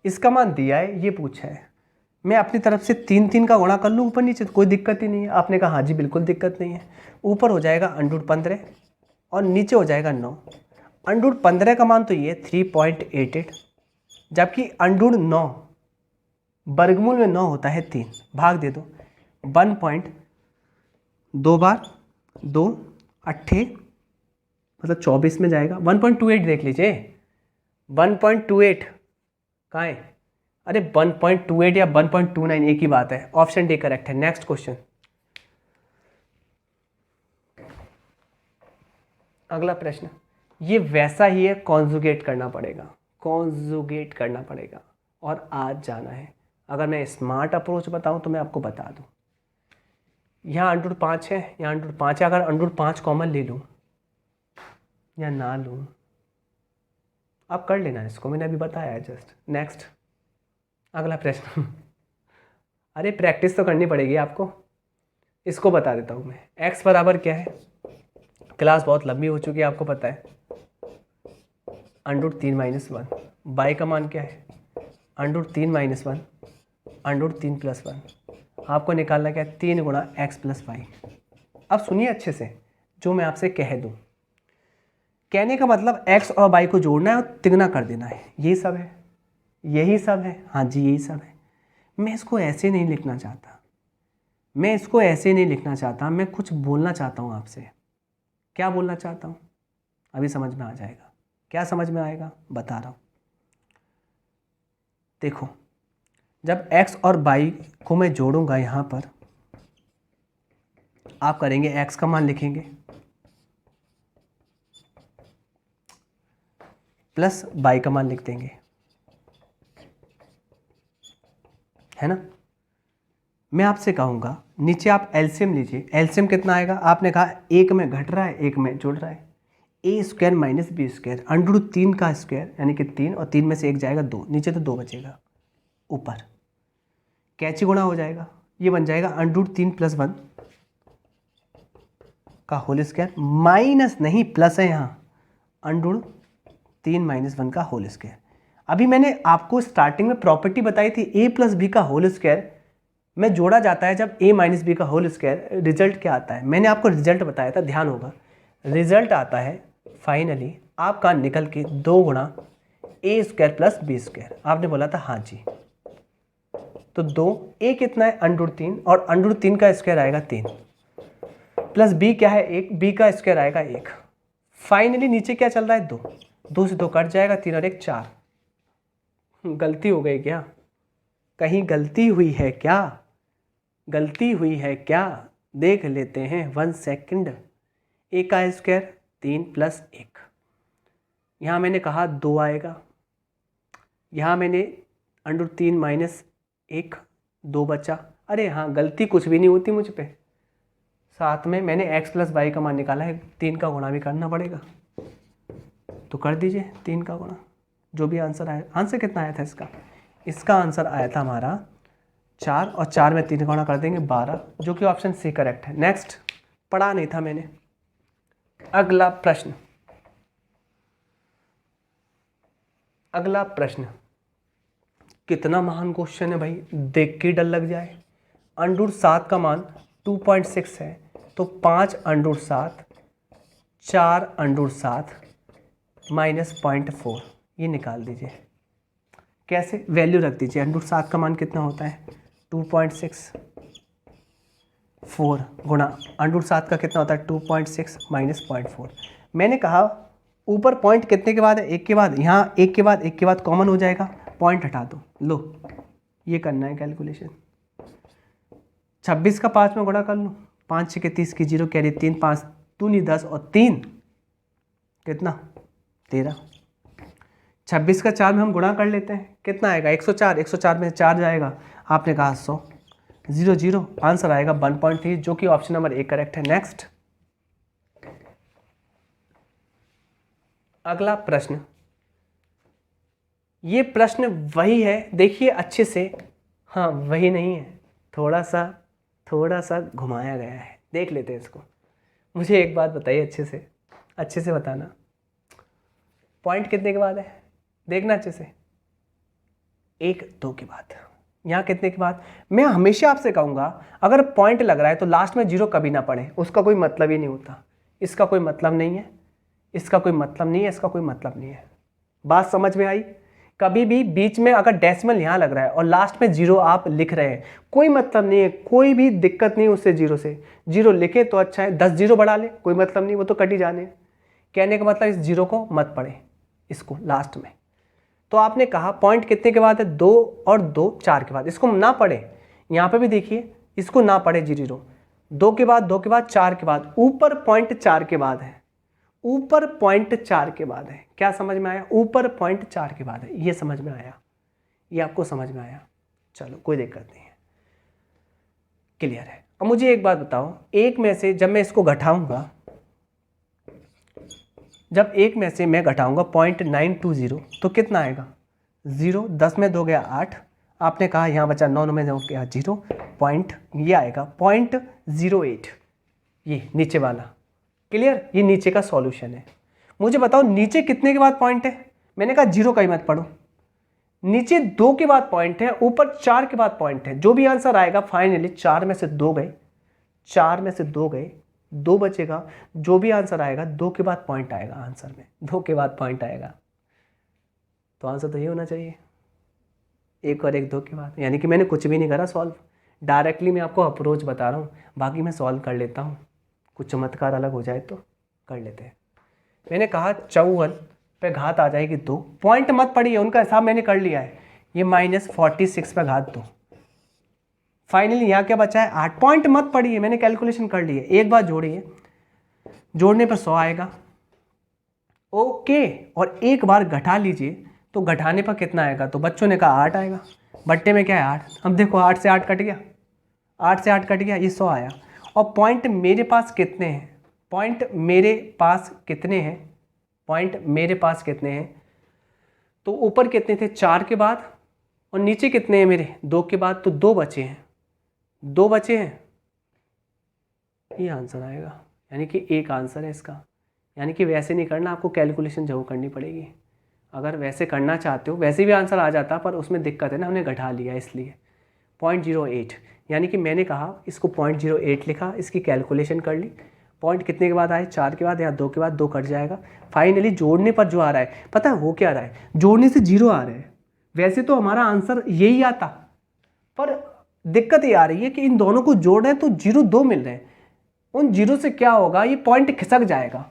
इसका मान दिया है, ये पूछा है, मैं अपनी तरफ से 3 का गुणा कर लूँ ऊपर नीचे, तो कोई दिक्कत ही नहीं है। आपने कहा हाँ जी बिल्कुल दिक्कत नहीं है। ऊपर हो जाएगा √15 और नीचे हो जाएगा 9। √15 का मान तो ये 3.88, जबकि √9 वर्गमूल में 9 होता है 3, भाग दे दो 1.2 बार 2 8 मतलब 24 में जाएगा। 1.28 देख लीजिए, 1.28 कहाँ है, अरे 1.28 या 1.29 एक ही बात है। ऑप्शन डी करेक्ट है। नेक्स्ट क्वेश्चन, अगला प्रश्न, ये वैसा ही है, कॉन्जुगेट करना पड़ेगा, कॉन्जुगेट करना पड़ेगा और आज जाना है। अगर मैं स्मार्ट अप्रोच बताऊं तो मैं आपको बता दूं, यहाँ √5 है, यहाँ √5 है, अगर √5 कॉमन ले लूँ या ना लूँ, आप कर लेना इसको, मैंने अभी बताया है जस्ट। नेक्स्ट, अगला प्रश्न अरे प्रैक्टिस तो करनी पड़ेगी आपको, इसको बता देता हूँ मैं। x बराबर क्या है, क्लास बहुत लंबी हो चुकी है आपको पता है, √3 - 1। y का मान क्या है, √3 - 1, √3 + 1। आपको निकालना क्या है, 3 गुणा x + y। अब सुनिए अच्छे से जो मैं आपसे कह दूँ, कहने का मतलब x और y को जोड़ना है और तिगुना कर देना है, यही सब है, यही सब है, हाँ जी यही सब है। मैं इसको ऐसे नहीं लिखना चाहता, मैं इसको ऐसे नहीं लिखना चाहता, मैं कुछ बोलना चाहता हूँ आपसे। क्या बोलना चाहता हूँ अभी समझ में आ जाएगा। क्या समझ में आएगा बता रहा हूँ। देखो, जब x और y को मैं जोड़ूंगा यहाँ पर, आप करेंगे x का मान लिखेंगे प्लस y का मान लिख देंगे, है ना। मैं आपसे कहूँगा नीचे आप एलसीएम लीजिए, एलसीएम कितना आएगा, आपने कहा एक में घट रहा है एक में जुड़ रहा है, a² - b², √3 का स्क्वायर यानी कि 3, और 3 में से एक जाएगा 2, नीचे तो 2 बचेगा, ऊपर कैची गुणा हो जाएगा, ये बन जाएगा √3 + 1 का होल स्क्वायर, माइनस नहीं प्लस है यहाँ, √3 - 1 का होल स्क्वायर। अभी मैंने आपको स्टार्टिंग में प्रॉपर्टी बताई थी, a + b का होल स्क्वायर में जोड़ा जाता है जब a - b का होल स्क्वायर। रिजल्ट क्या आता है, मैंने आपको रिजल्ट बताया था, ध्यान होगा। रिजल्ट आता है फाइनली आपका निकल के 2 गुणा a² + b²। आपने बोला था हाँ जी, तो 2, a कितना है √3 और √3 का स्क्वायर आएगा 3, प्लस b क्या है 1, b का स्क्वायर आएगा 1। फाइनली नीचे क्या चल रहा है 2, 2 से 2 कट जाएगा, 3 और 1 4। गलती हो गई क्या, कहीं गलती हुई है क्या, गलती हुई है क्या, देख लेते हैं 1 सेकंड। a का स्क्वायर 3 + 1, यहाँ मैंने कहा 2 आएगा, यहाँ मैंने √3 - 1, 2 बचा। अरे हाँ, गलती कुछ भी नहीं होती मुझ पे। साथ में मैंने x + y का मान निकाला है, 3 का गुणा भी करना पड़ेगा, तो कर दीजिए 3 का गुणा। जो भी आंसर आया, आंसर कितना आया था इसका, इसका आंसर आया था हमारा 4, और 4 में 3 का गुणा कर देंगे 12, जो कि ऑप्शन सी करेक्ट है। नेक्स्ट, पढ़ा नहीं था मैंने। अगला प्रश्न, अगला प्रश्न कितना महान क्वेश्चन है भाई, देख के डर लग जाए। √7 का मान 2.6 है, तो 5 √7, 4 √7 - 0.4, ये निकाल दीजिए। कैसे, वैल्यू रख दीजिए। √7 का मान कितना होता है 2.6, 4 गुणा √7 का कितना होता है 2.6 - 0.4। मैंने कहा ऊपर पॉइंट कितने के बाद है, एक के बाद, यहाँ एक के बाद कॉमन हो जाएगा, पॉइंट हटा दो। लो, ये करना है कैलकुलेशन। 26 का 5 में गुणा कर लो, 5 6 30 की 0 कैरी 3, 5 दूनी 10 और 3 कितना 13। 26 का 4 में हम गुणा कर लेते हैं, कितना आएगा 104, 104 में 4 जाएगा, आपने कहा 100, 0 0, आंसर आएगा 1.3, जो कि ऑप्शन नंबर ए करेक्ट है। नेक्स्ट, अगला प्रश्न, ये प्रश्न वही है, देखिए अच्छे से, हाँ वही नहीं है, थोड़ा सा घुमाया गया है, देख लेते हैं इसको। मुझे एक बात बताइए अच्छे से बताना, पॉइंट कितने के बाद है, देखना अच्छे से, 1 2 के बाद, यहाँ कितने के बाद। मैं हमेशा आपसे कहूँगा अगर पॉइंट लग रहा है तो लास्ट में 0 कभी ना पढ़े, उसका कोई मतलब ही नहीं होता, इसका कोई मतलब नहीं है, इसका कोई मतलब नहीं है, इसका कोई मतलब नहीं है। बात समझ में आई। कभी भी बीच में अगर डेसिमल यहाँ लग रहा है और लास्ट में 0 आप लिख रहे हैं, कोई मतलब नहीं है, कोई भी दिक्कत नहीं उससे, 0 से 0 लिखे तो अच्छा है, 10 0 बढ़ा ले, कोई मतलब नहीं, वो तो कट ही जाने। कहने का मतलब इस 0 को मत पढ़े, इसको लास्ट में। तो आपने कहा पॉइंट कितने के बाद है, 2 और 2 4 के बाद। इसको ना पढ़े, यहाँ पे भी देखिए, इसको ना पढ़े 0 2 के बाद 2 के बाद 4 के बाद, ऊपर पॉइंट 4 के बाद है, ऊपर पॉइंट 4 के बाद है। क्या समझ में आया? ऊपर पॉइंट 4 के बाद है, ये समझ में आया, ये आपको समझ में आया? चलो कोई दिक्कत नहीं है, क्लियर है। अब मुझे एक बात बताओ, एक में से जब मैं इसको घटाऊंगा, जब एक में से मैं घटाऊंगा 0.920 तो कितना आएगा? 0, 10 में 2 गया 8, आपने कहा यहाँ बचा 9 में 2 गया 0 पॉइंट, ये आएगा 0.08, ये नीचे वाला। क्लियर? ये नीचे का सॉल्यूशन है। मुझे बताओ नीचे कितने के बाद पॉइंट है? मैंने कहा 0 का ही मत पढ़ो, नीचे 2 के बाद पॉइंट है, ऊपर 4 के बाद पॉइंट है। जो भी आंसर आएगा फाइनली 4 में से 2 गए, 4 में से 2 गए, 2 बचेगा। जो भी आंसर आएगा 2 के बाद पॉइंट आएगा, आंसर में 2 के बाद पॉइंट आएगा। तो आंसर तो ये होना चाहिए, 1 और 1 2 के बाद। यानी कि मैंने कुछ भी नहीं करा सॉल्व, डायरेक्टली मैं आपको अप्रोच बता रहा हूँ, बाकी मैं सॉल्व कर लेता हूँ। कुछ चमत्कार अलग हो जाए तो कर लेते हैं। मैंने कहा 54 पे घात आ जाएगी 2, पॉइंट मत पढ़िए, उनका हिसाब मैंने कर लिया है। ये -46 पे घात 2, फाइनली यहाँ क्या बचा है 8, पॉइंट मत पढ़िए, मैंने कैलकुलेशन कर ली है। एक बार जोड़िए, जोड़ने पर 100 आएगा, ओके। और एक बार घटा लीजिए तो घटाने पर कितना आएगा? तो बच्चों ने कहा 8 आएगा, बट्टे में क्या है 8। अब देखो 8 से 8 कट गया, 8 से 8 कट गया, ये 100 आया। और पॉइंट मेरे पास कितने हैं? पॉइंट मेरे पास कितने हैं? पॉइंट मेरे पास कितने हैं? तो ऊपर कितने थे? 4 के बाद, और नीचे कितने हैं मेरे? 2 के बाद, तो 2 बचे हैं, 2 बचे हैं, ये आंसर आएगा। यानी कि एक आंसर है इसका। यानी कि वैसे नहीं करना, आपको कैलकुलेशन जरूर करनी पड़ेगी। अगर वैसे करना चाहते हो, वैसे भी आंसर आ जाता, पर उसमें दिक्कत है ना, हमने घटा लिया इसलिए। 0.08, यानी कि मैंने कहा इसको 0.08 लिखा, इसकी कैलकुलेशन कर ली। पॉइंट कितने के बाद आए? 4 के बाद, या 2 के बाद, 2 कट जाएगा। फाइनली जोड़ने पर जो आ रहा है, पता है वो क्या आ रहा है? जोड़ने से 0 आ रहा है। वैसे तो हमारा आंसर यही आता, पर दिक्कत ये आ रही है कि इन दोनों को जोड़ रहे हैं तो 0 2 मिल रहे हैं। उन 0 से क्या होगा? ये पॉइंट खिसक जाएगा,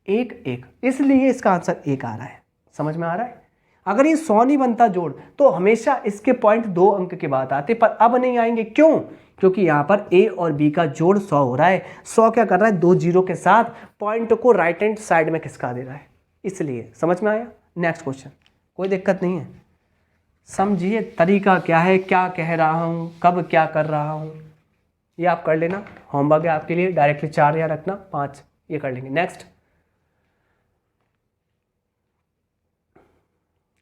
1 1, इसलिए इसका आंसर 1 आ रहा है। समझ में आ रहा है? अगर ये 100 नहीं बनता जोड़, तो हमेशा इसके पॉइंट 2 अंक के बाद आते, पर अब नहीं आएंगे। क्यों? क्योंकि यहाँ पर ए और बी का जोड़ 100 हो रहा है। 100 क्या कर रहा है? 2 0 के साथ पॉइंट को राइट हैंड साइड में खिसका दे रहा है, इसलिए। समझ में आया? नेक्स्ट क्वेश्चन, कोई दिक्कत नहीं है। समझिए तरीका क्या है, क्या कह रहा हूँ, कब क्या कर रहा हूँ, ये आप कर लेना। होमवर्क है आपके लिए, डायरेक्टली 4 या रखना, 5 ये कर लेंगे। नेक्स्ट,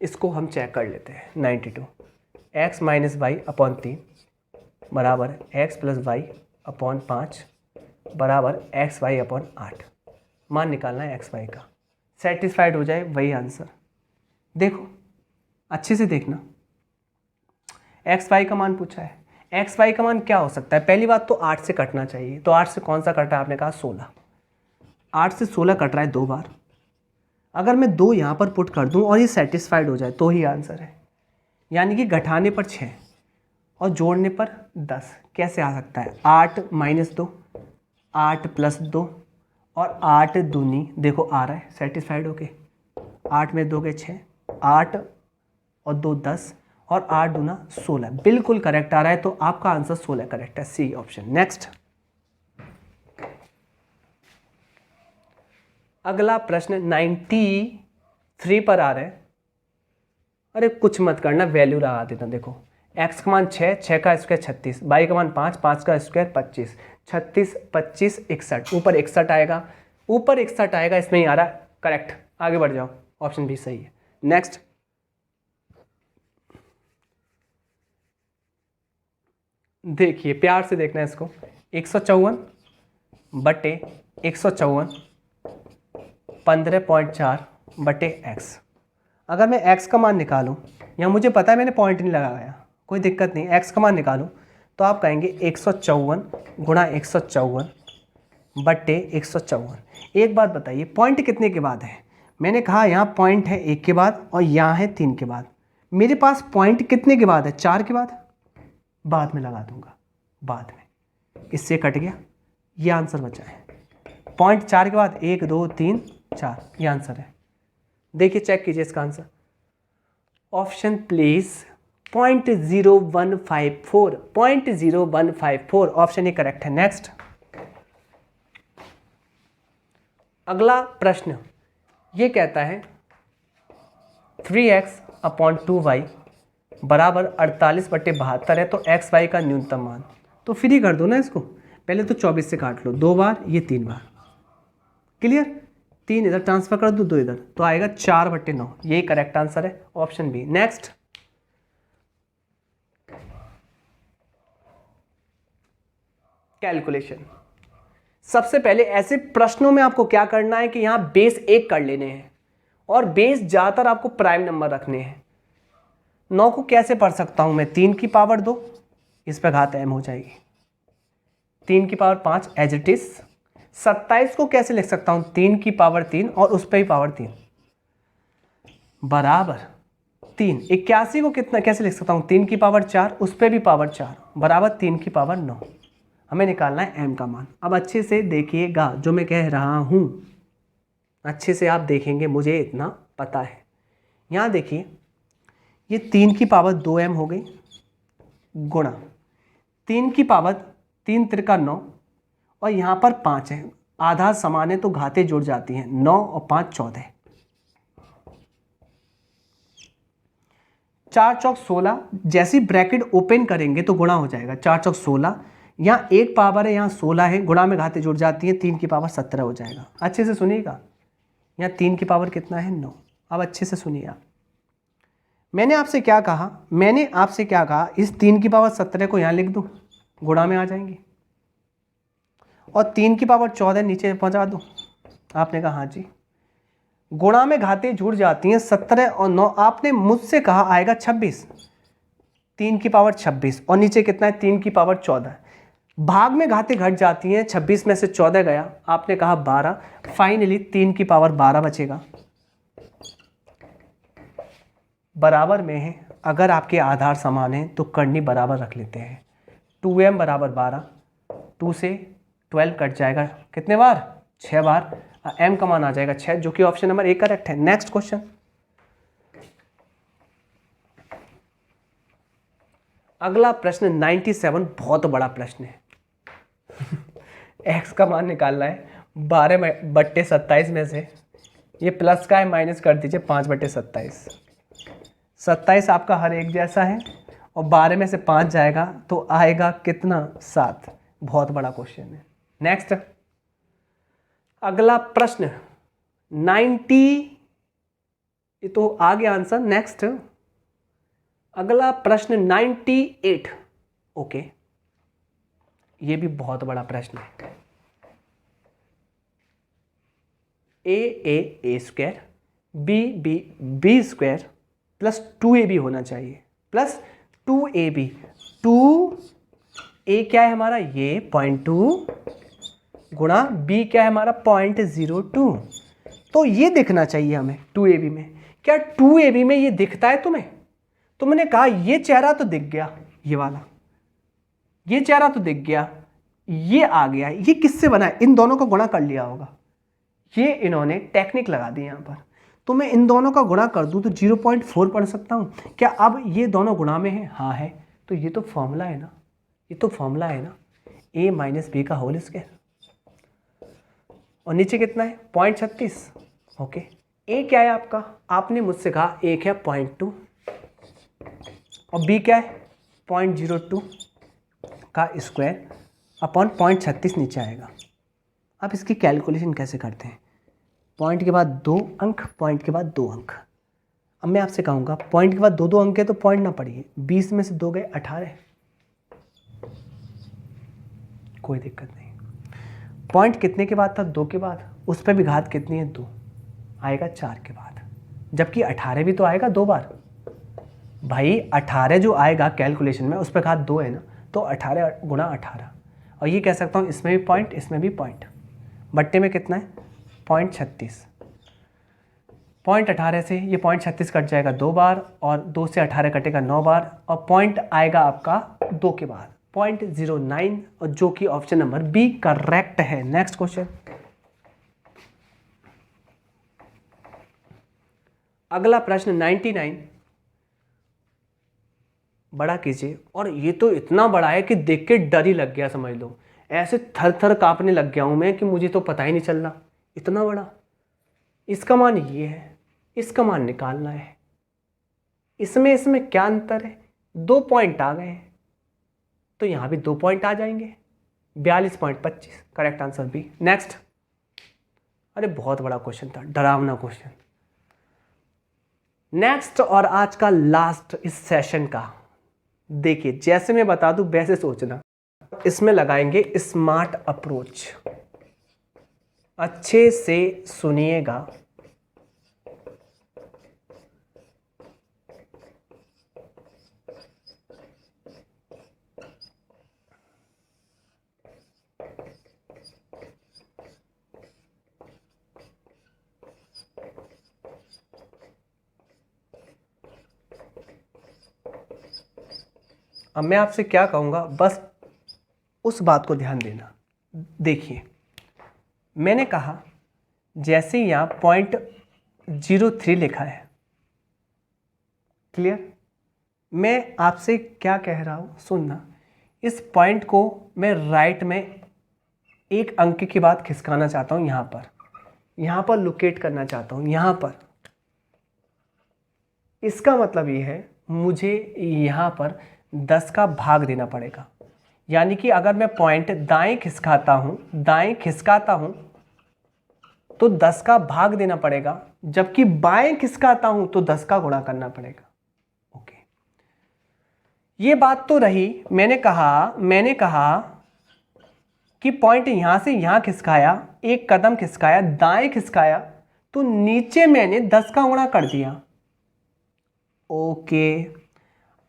इसको हम चेक कर लेते हैं। 92 x - y अपॉन 3 बराबर x + y अपॉन 5 बराबर xy अपॉन 8। मान निकालना है xy का, सेटिस्फाइड हो जाए वही आंसर। देखो अच्छे से देखना, xy का मान पूछा है। xy का मान क्या हो सकता है? पहली बात तो 8 से कटना चाहिए, तो 8 से कौन सा कटा है? आपने कहा 16। 8 से 16 कट रहा है 2 बार। अगर मैं 2 यहाँ पर पुट कर दूँ और ये सेटिस्फाइड हो जाए तो ही आंसर है। यानी कि घटाने पर 6 और जोड़ने पर 10 कैसे आ सकता है? 8 - 2, 8 + 2 और 8 दूनी, देखो आ रहा है सेटिस्फाइड होके। 8 में 2 गए 6, 8 और 2 10 और 8 दूना 16, बिल्कुल करेक्ट आ रहा है। तो आपका आंसर 16 करेक्ट है, सी ऑप्शन। नेक्स्ट, अगला प्रश्न 93 पर आ रहा है। अरे कुछ मत करना, वैल्यू लगा देता। देखो x का मान 6, 6 का स्क्वायर 36, y का मान 5, 5 का स्क्वायर 25, 36 25 61, ऊपर 61 आएगा, ऊपर 61 आएगा, इसमें ही आ रहा है करेक्ट। आगे बढ़ जाओ, ऑप्शन भी सही है। नेक्स्ट, देखिए प्यार से देखना है इसको। 154 बटे 154 15.4 बटे x। अगर मैं x का मान निकालूं, या मुझे पता है मैंने पॉइंट नहीं लगाया, कोई दिक्कत नहीं, x का मान निकालूं तो आप कहेंगे 154 गुणा 154 बटे 154। एक बात बताइए, पॉइंट कितने के बाद है? मैंने कहा यहाँ पॉइंट है 1 के बाद और यहाँ है 3 के बाद। मेरे पास पॉइंट कितने के बाद है? 4 के बाद में लगा दूंगा, बाद में। इससे कट गया, ये आंसर बचा है। पॉइंट 4 के बाद 1 2 3 4, ये आंसर है। देखिए चेक कीजिए इसका answer. Option please 0.0154, 0.0154 option he correct है। नेक्स्ट, अगला प्रश्न ये कहता है 3x/2y बराबर 48/72 है, तो x y का न्यूनतम मान। तो फ्री कर दो ना इसको, पहले तो 24 से काट लो, 2 बार, ये 3 बार, क्लियर। 3 इधर ट्रांसफर कर दो, 2 इधर, तो आएगा 4/9, यही करेक्ट आंसर है, ऑप्शन बी। Next, calculation. सबसे पहले ऐसे प्रश्नों में आपको क्या करना है कि यहां बेस 1 कर लेने हैं, और बेस ज्यादातर आपको प्राइम नंबर रखने हैं। 9 को कैसे पढ़ सकता हूं मैं, 3 की पावर 2, इस पर घात m हो जाएगी, 3 की पावर 5 एज इट इज। 27 को कैसे लिख सकता हूं, 3 की पावर 3 और उस पर ही पावर 3 बराबर 3। 81 को कितना कैसे लिख सकता हूं, 3 की पावर 4 उस पर भी पावर 4 बराबर 3 की पावर 9। हमें निकालना है m का मान। अब अच्छे से देखिएगा जो मैं कह रहा हूं, अच्छे से आप देखेंगे, मुझे इतना पता है। यहां देखिए, ये 3 की पावर 2m हो गई, गुणा 3 की पावर 3 त्रिका 9, और यहाँ पर 5 है, आधा समान है तो घातें जुड़ जाती हैं, 9 और 5 14, 4 चौक 16। जैसी ब्रैकेट ओपन करेंगे तो गुणा हो जाएगा, 4 चौक 16, यहाँ 1 पावर है, यहाँ 16 है, गुणा में घातें जुड़ जाती हैं, 3 की पावर 17 हो जाएगा। अच्छे से सुनिएगा, यहाँ 3 की पावर कितना है, 9। अब अच्छे से सुनिए आप, मैंने आपसे क्या कहा, इस 3 की पावर 17 को यहाँ लिख दूँ, गुणा में आ जाएंगी, और 3 की पावर 14 नीचे पहुँचा दूँ। आपने कहा हाँ जी, गुणा में घातें जुड़ जाती हैं, 17 और 9, आपने मुझसे कहा आएगा 26, 3 की पावर 26, और नीचे कितना है, 3 की पावर 14। भाग में घातें घट जाती हैं, 26 में से 14 गया, आपने कहा 12, फाइनली 3 की पावर 12 बचेगा, बराबर में है। अगर आपके आधार समान हैं तो करनी बराबर रख लेते हैं। 2m बराबर 12, 2 से 12 कट जाएगा, कितने बार, 6 बार, m का मान आ जाएगा 6, जो कि ऑप्शन नंबर 1 करेक्ट है। नेक्स्ट क्वेश्चन, अगला प्रश्न 97, बहुत बड़ा प्रश्न है। x का मान निकालना है 12/27 में से, ये प्लस का है, माइनस कर दीजिए 5/27। 27 आपका हर एक जैसा है, और 12 में से 5 जाएगा तो आएगा कितना, 7। बहुत बड़ा क्वेश्चन है। नेक्स्ट, अगला प्रश्न 90, ये तो आ गया आंसर। नेक्स्ट, अगला प्रश्न 98, ओके, ये भी बहुत बड़ा प्रश्न है। a square b square plus 2ab होना चाहिए, प्लस 2ab। 2a क्या है हमारा, ये 0.2, गुणा b क्या है हमारा 0.02। तो ये दिखना चाहिए हमें 2ab में। क्या 2ab में ये दिखता है तुम्हें? तुमने कहा ये चेहरा तो दिख गया, ये वाला, ये चेहरा तो दिख गया, ये आ गया, ये किससे बना है, इन दोनों को गुणा कर लिया होगा। ये इन्होंने टेक्निक लगा दी यहाँ पर, तो मैं इन दोनों का गुणा कर दूं तो 0.4 पढ़ सकता हूँ। क्या अब ये दोनों गुणा में है? हाँ है, तो ये तो फॉर्मूला है ना, ये तो फॉर्मूला है ना, a माइनस बी का होल स्क्वायर। और नीचे कितना है 0.36, ओके। a क्या है आपका, आपने मुझसे कहा a क्या 0.2, और b क्या है 0.02 का स्क्वायर अपॉन 0.36 नीचे आएगा। अब इसकी कैलकुलेशन कैसे करते हैं, पॉइंट के बाद 2 अंक, पॉइंट के बाद 2 अंक। अब मैं आपसे कहूँगा पॉइंट के बाद 2 अंक है तो पॉइंट ना पढ़िए, 20 में से 2 गए 18, कोई दिक्कत नहीं। पॉइंट कितने के बाद था, 2 के बाद, उस पर भी घात कितनी है 2, आएगा 4 के बाद, जबकि 18 भी तो आएगा 2 बार। भाई 18 जो आएगा कैलकुलेशन में उस पर घात 2 है ना, तो 18 गुणा 18, और ये कह सकता हूँ इसमें भी पॉइंट, इसमें भी पॉइंट, बट्टे में कितना है 0.36। 0.18 से ये 0.36 कट जाएगा 2 बार, और 2 से 18 कटेगा 9 बार, और पॉइंट आएगा आपका 2 के बाद 0.09, और जो कि ऑप्शन नंबर बी करेक्ट है। नेक्स्ट क्वेश्चन, अगला प्रश्न 99, बड़ा कीजिए। और ये तो इतना बड़ा है कि देख के डर ही लग गया, समझ लो ऐसे थर थर कांपने लग गया हूँ मैं कि मुझे तो पता ही नहीं चल रहा, इतना बड़ा। इसका मान ये है, इसका मान निकालना है। इसमें क्या अंतर है, 2 पॉइंट आ गए हैं, तो यहाँ भी 2 पॉइंट आ जाएंगे। 42.25 करेक्ट आंसर बी। नेक्स्ट। अरे बहुत बड़ा क्वेश्चन था, डरावना क्वेश्चन। नेक्स्ट और आज का लास्ट इस सेशन का, देखिए जैसे मैं बता दूं वैसे सोचना। इसमें लगाएंगे स्मार्ट अप्रोच, अच्छे से सुनिएगा। अब मैं आपसे क्या कहूँगा, बस उस बात को ध्यान देना। देखिए मैंने कहा जैसे यहाँ 0.03 लिखा है, क्लियर। मैं आपसे क्या कह रहा हूँ सुनना, इस पॉइंट को मैं राइट में एक अंक के बाद खिसकाना चाहता हूँ, यहाँ पर लोकेट करना चाहता हूँ, यहाँ पर। इसका मतलब ये है मुझे यहाँ पर 10 का भाग देना पड़ेगा। यानी कि अगर मैं पॉइंट दाएं खिसकाता हूँ तो 10 का भाग देना पड़ेगा, जबकि बाएं खिसकाता हूँ तो 10 का गुणा करना पड़ेगा। ओके, ये बात तो रही। मैंने कहा कि पॉइंट यहाँ से यहाँ खिसकाया, एक कदम खिसकाया, दाएं खिसकाया, तो नीचे मैंने 10 का गुणा कर दिया। ओके,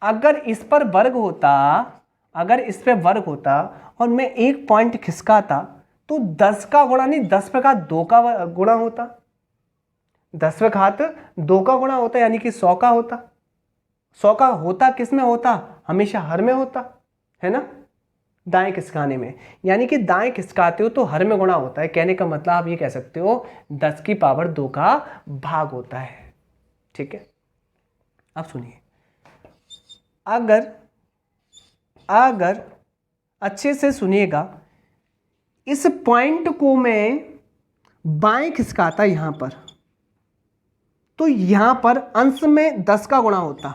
अगर इस पर वर्ग होता और मैं एक पॉइंट खिसकाता तो 10 का गुणा नहीं, 10 पे घात 2 का गुणा होता, 10 पे घात 2 का गुणा होता, यानी कि 100 का होता। 100 का होता किस में होता, हमेशा हर में होता है ना, दाएं खिसकाने में। यानी कि दाएं खिसकाते हो तो हर में गुणा होता है। कहने का मतलब आप ये कह सकते हो 10 की पावर 2 का भाग होता है। ठीक है, अब सुनिए, अगर अच्छे से सुनिएगा, इस पॉइंट को मैं बाएं खिसकाता यहाँ पर, तो यहाँ पर अंश में 10 का गुणा होता।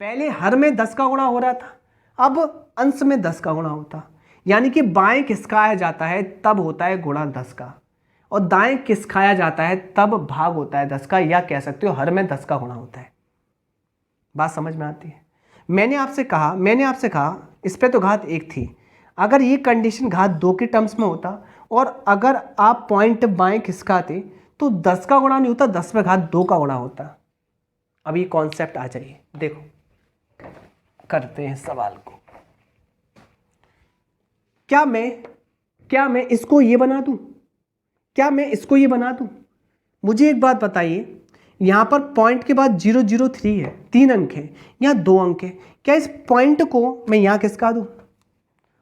पहले हर में 10 का गुणा हो रहा था, अब अंश में 10 का गुणा होता। यानी कि बाएं खिसकाया जाता है तब होता है गुणा 10 का, और दाएं खिसकाया जाता है तब भाग होता है 10 का, या कह सकते हो हर में 10 का गुणा होता है। बात समझ में आती है। मैंने आपसे कहा इस पे तो घात 1 थी। अगर ये कंडीशन घात 2 के टर्म्स में होता और अगर आप पॉइंट बाएं खिसकाते तो 10 का गुणा नहीं होता, 10 पे घात 2 का गुणा होता। अब ये कॉन्सेप्ट आ जाइए, देखो करते हैं सवाल को। क्या मैं इसको ये बना दूं? मुझे एक बात बताइए, यहाँ पर पॉइंट के बाद 003 है, 3 अंक है, यहाँ 2 अंक है। क्या इस पॉइंट को मैं यहाँ खिसका दूँ?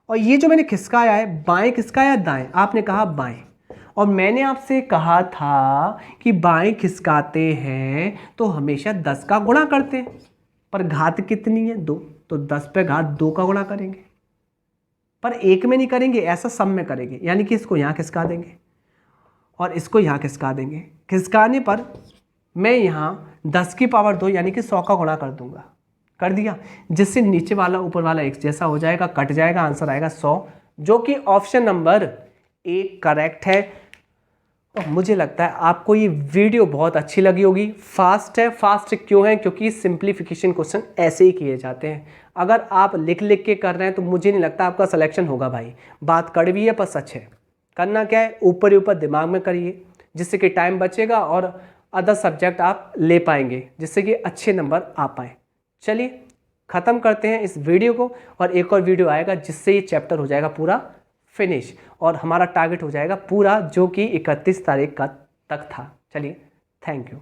और ये जो मैंने खिसकाया है, बाएं खिसकाया दाएं? आपने कहा बाएं, और मैंने आपसे कहा था कि बाएं खिसकाते हैं तो हमेशा 10 का गुणा करते हैं, पर घात कितनी है 2, तो 10 पे घात 2 का गुणा करेंगे, पर एक में नहीं करेंगे, ऐसा सब में करेंगे। यानी कि इसको यहाँ खिसका देंगे और इसको यहाँ खिसका देंगे। खिसकाने पर मैं यहाँ 10 की पावर 2 यानी कि 100 का गुणा कर दूंगा, कर दिया, जिससे नीचे वाला ऊपर वाला एक जैसा हो जाएगा, कट जाएगा, आंसर आएगा 100, जो कि ऑप्शन नंबर ए करेक्ट है। और मुझे लगता है आपको ये वीडियो बहुत अच्छी लगी होगी। फास्ट है, फास्ट क्यों है? क्योंकि सिंप्लीफिकेशन क्वेश्चन ऐसे ही किए जाते हैं। अगर आप लिख लिख के कर रहे हैं तो मुझे नहीं लगता आपका सिलेक्शन होगा भाई। बात कड़वी है पर सच है। करना क्या है, ऊपर ही ऊपर दिमाग में करिए, जिससे कि टाइम बचेगा और अदर सब्जेक्ट आप ले पाएंगे, जिससे कि अच्छे नंबर आ पाएँ। चलिए ख़त्म करते हैं इस वीडियो को, और एक और वीडियो आएगा जिससे ये चैप्टर हो जाएगा पूरा फिनिश, और हमारा टारगेट हो जाएगा पूरा, जो कि 31 तारीख का तक था। चलिए, थैंक यू।